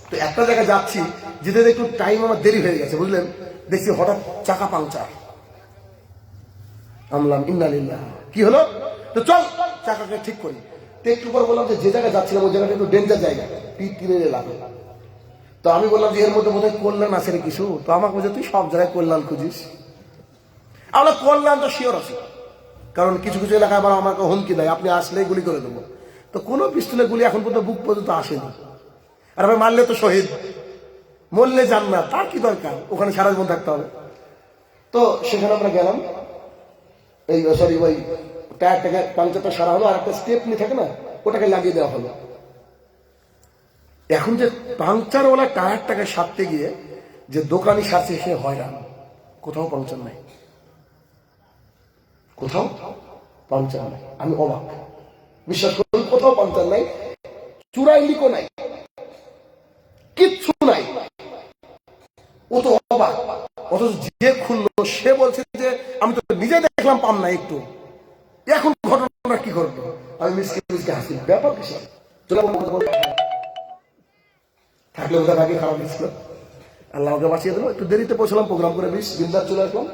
তো একটা জায়গায় যাচ্ছি, যেতে একটু টাইম আমার দেরি হয়ে গেছে, বুঝলেন, দেখছি হঠাৎ চাকা পাংচার। আমলাম ইন্নালিল্লাহ, কি হলো? তো চল চাকাকে ঠিক করি। তো একটু পর বললাম যে জায়গায় যাচ্ছিলাম ওই জায়গাটা একটু ডেঞ্জার জায়গা, তীরের এলাকা। তো আমি বললাম যে এর মধ্যে বোধহয় কল্যাণ আছে রে কিছু। তো আমাকে বলছে তুই সব জায়গায় কল্যাণ খুঁজিস। আমরা কল্যাণ তো শিওর আছে, কারণ কিছু কিছু এলাকায় আবার আমাকে হুমকি দেয়, আপনি আসলেই গুলি করে দেবো। তো কোনো পিস্তলের গুলি এখন পর্যন্ত বুক পর্যন্ত আসেনি। আর আমি মারলে তো শহীদ, মরলে জান্নাত, তার কি দরকার, ওখানে সারা জীবন থাকতে হবে। তো সেখানে আমরা গেলাম, এই সরি ওই টায়ারটাকে পাংচারটা সারা হলো, আর একটা স্টেপনি থাকে না, ওটাকে লাগিয়ে দেওয়া হলো। এখন যে পাংচারওয়ালা টায়ারটাকে সারতে গিয়ে যে দোকানি সারছে সে হয়রান, কোথাও পাংচার নাই, কোথাও পাংচার নাই। আমি অবাক, বিশ্বাস করুন, কোথাও পাংচার নাই, চূড়াই লিকো নাই, কিচ্ছু নাই। ও তো অবাক, অথচ যে খুললো সে বলছে যে আমি তো নিজে দেখলাম পাম না একটু, এখন ঘটনা কি ঘটলো? আমি মিসকে হাসি, ব্যাপার কিছু থাকলে ওদের আগে খারাপ হয়েছিল, আল্লাহ ওকে বাঁচিয়ে দিল। একটু দেরিতে পৌঁছলাম, প্রোগ্রাম করে বিন্দাস চলে আসলাম,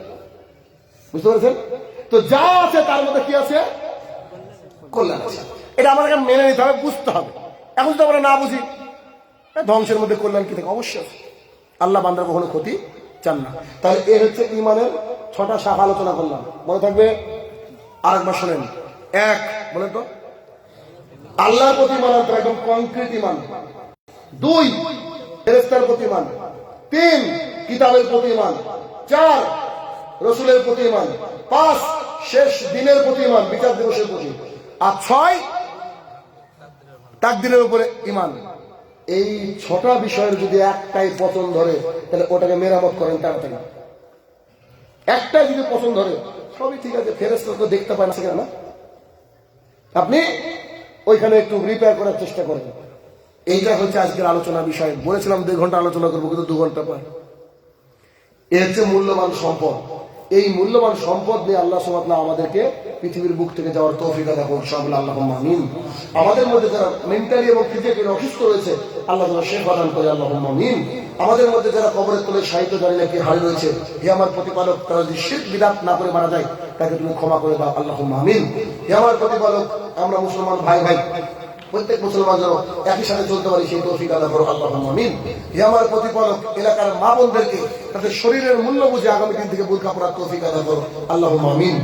বুঝতে পেরেছেন? তো যা আছে তার মধ্যে কি আছে? কল্যাণ আছে। এটা আমাদেরকে মেনে নিতে হবে, বুঝতে হবে। এখন যদি আমরা না বুঝি, ধ্বংসের মধ্যে কল্যাণ কি থাকে? অবশ্যই আল্লাহ বান্দার কখনো ক্ষতি চান না। তাহলে এ হচ্ছে ইমানের 6টা শাখা আলোচনা করলাম, মনে থাকবে? আরেকবার শোনেন। এক, বলেন তো, আল্লাহর প্রতি ইমান আনতে, একদম কংক্রিট ইমান। 2, ফেরেশতার প্রতি ইমান। 3, কিতাবের প্রতি ইমান। 4, রসুলের প্রতি ইমান। 5, শেষ দিনের প্রতি ইমান, বিচার দিবসের প্রতি। আর 6, তাকদীরের উপরে ইমান। এই 6টা বিষয়ের যদি একটাই পছন্দ ধরে, তাহলে ওটাকে মেরামত করেন তাড়াতাড়ি। একটাই যদি পছন্দ ধরে, সবই ঠিক আছে। ফেরেশতা তো দেখতে পায় না, না, আপনি ওইখানে একটু রিপেয়ার করার চেষ্টা করেন। এইটা হচ্ছে আজকের আলোচনা বিষয়। বলেছিলাম 2 ঘন্টা আলোচনা করবো, কিন্তু 2 ঘন্টা পর। এ হচ্ছে মূল্যবান সম্পদ। এই মূল্যবান সম্পদ নিয়ে আল্লাহ সুবহানাহু ওয়া তাআলা আমাদেরকে পৃথিবীর বুক থেকে যাওয়ার তৌফিক আতা করুন ইনশাআল্লাহ, আল্লাহুম্মা আমিন। আমাদের মধ্যে যারা মেন্টালি এবং ফিজিক্যালি অসুস্থ রয়েছে, আল্লাহ তাআলা শেফা দান করে, আল্লাহুম্মা আমিন। আমাদের মধ্যে যারা কবরের তলে সাহিত্য জানি নাকি হারিয়ে রয়েছে, হে আমার প্রতিপালক, তারা যদি শিরক বিদআত না করে মারা যায়, তাকে তুমি ক্ষমা করে দাও, আল্লাহুম্মা আমিন। হে আমার প্রতিপালক, আমরা মুসলমান ভাই ভাই, প্রত্যেক মুসলমান যেন একই সাথে চলতে পারি, সেই তৌফিক আল্লাহ করো, আল্লাহুম্মা আমিন। হে আমার প্রতিপালক, এলাকার মা বোনদেরকে তাদের শরীরের মূল্য বুঝে আগামী দিন থেকে বোরকা পরার তৌফিক আল্লাহ করো, আল্লাহুম্মা আমিন।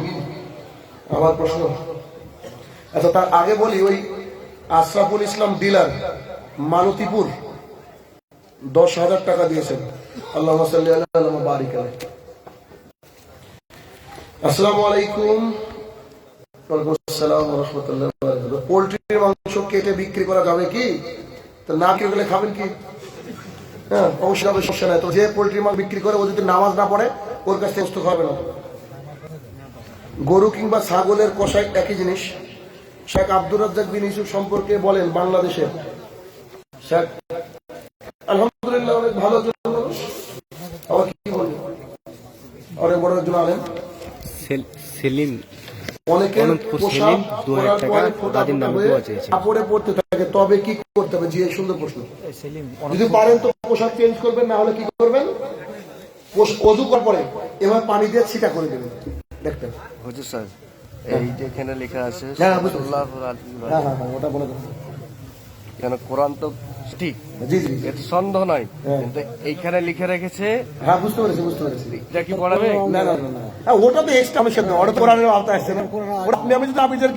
আমার প্রশ্ন, আচ্ছা তার আগে বলি, ওই আশরাফুল ইসলাম ডিলার মালতীপুর 10,000 টাকা দিয়েছেন, আল্লাহুম্মা সাল্লি আলা ওয়া বারিক আলাইহি। আসসালামু আলাইকুম। পোল্ট্রির মাংস কেটে বিক্রি করা যাবে কি? তো না কেটে গেলে খাবেন কি? হ্যাঁ, অবশ্যই হবে, সমস্যা নাই। তো যে পোল্ট্রির মাংস বিক্রি করে, ও যদি নামাজ না পড়ে, ওর কাছ থেকে খাবে না। গরু কিংবা ছাগলের কষাই একই জিনিস। শেখ আব্দুর রাজ্জাক বিন ইউসুফ সম্পর্কে বলেন, বাংলাদেশের শেখ আলহামদুলিল্লাহ অনেক ভালো মানুষ। আবার কি বলবো, অনেক বড় একজন আলেম। সেলিম অনেকের পোশাক কাপড়ে পড়তে থাকে, তবে কি করতে হবে? জি, সুন্দর প্রশ্ন। যদি পারেন তো পোশাক চেঞ্জ করবেন, না হলে কি করবেন? ওযু করার পরে এবার পানি দিয়ে ছিটা করে দেবেন। দেখতেন হুজুর স্যার, এই যে এখানে লেখা আছে ওটা বলে দেবেন, কেন কোরআন তো ঠিক, জি জি, এতে সন্দেহ নাই, কিন্তু এইখানে লিখে রেখেছে। হ্যাঁ, বুঝতে পেরেছি বুঝতে পেরেছি। এটা কি পড়াবে? না না না, হ্যাঁ, ওটা তো এক্সট্রা আমি সেদ্ধ, ওটা কোরআনের আওতায় আসছে না। ওটা আমি যদি আবিদের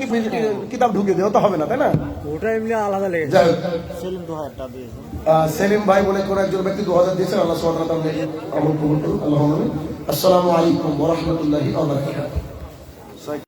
কিতাব ঢুকিয়ে দিও তো হবে না, তাই না? ওটা এমনি আলাদা লেগেছে। যাই হোক, সেলিম 2000 দিয়েছে। সেলিম ভাই বলে কোন একজন ব্যক্তি 2000 দিয়েছেন, আল্লাহ সুবহানাহু ওয়া তাআলা আমল কবুল করুন। আল্লাহুম্মা আমিন। আসসালামু আলাইকুম ওয়া রাহমাতুল্লাহি ওয়া বারাকাতুহু।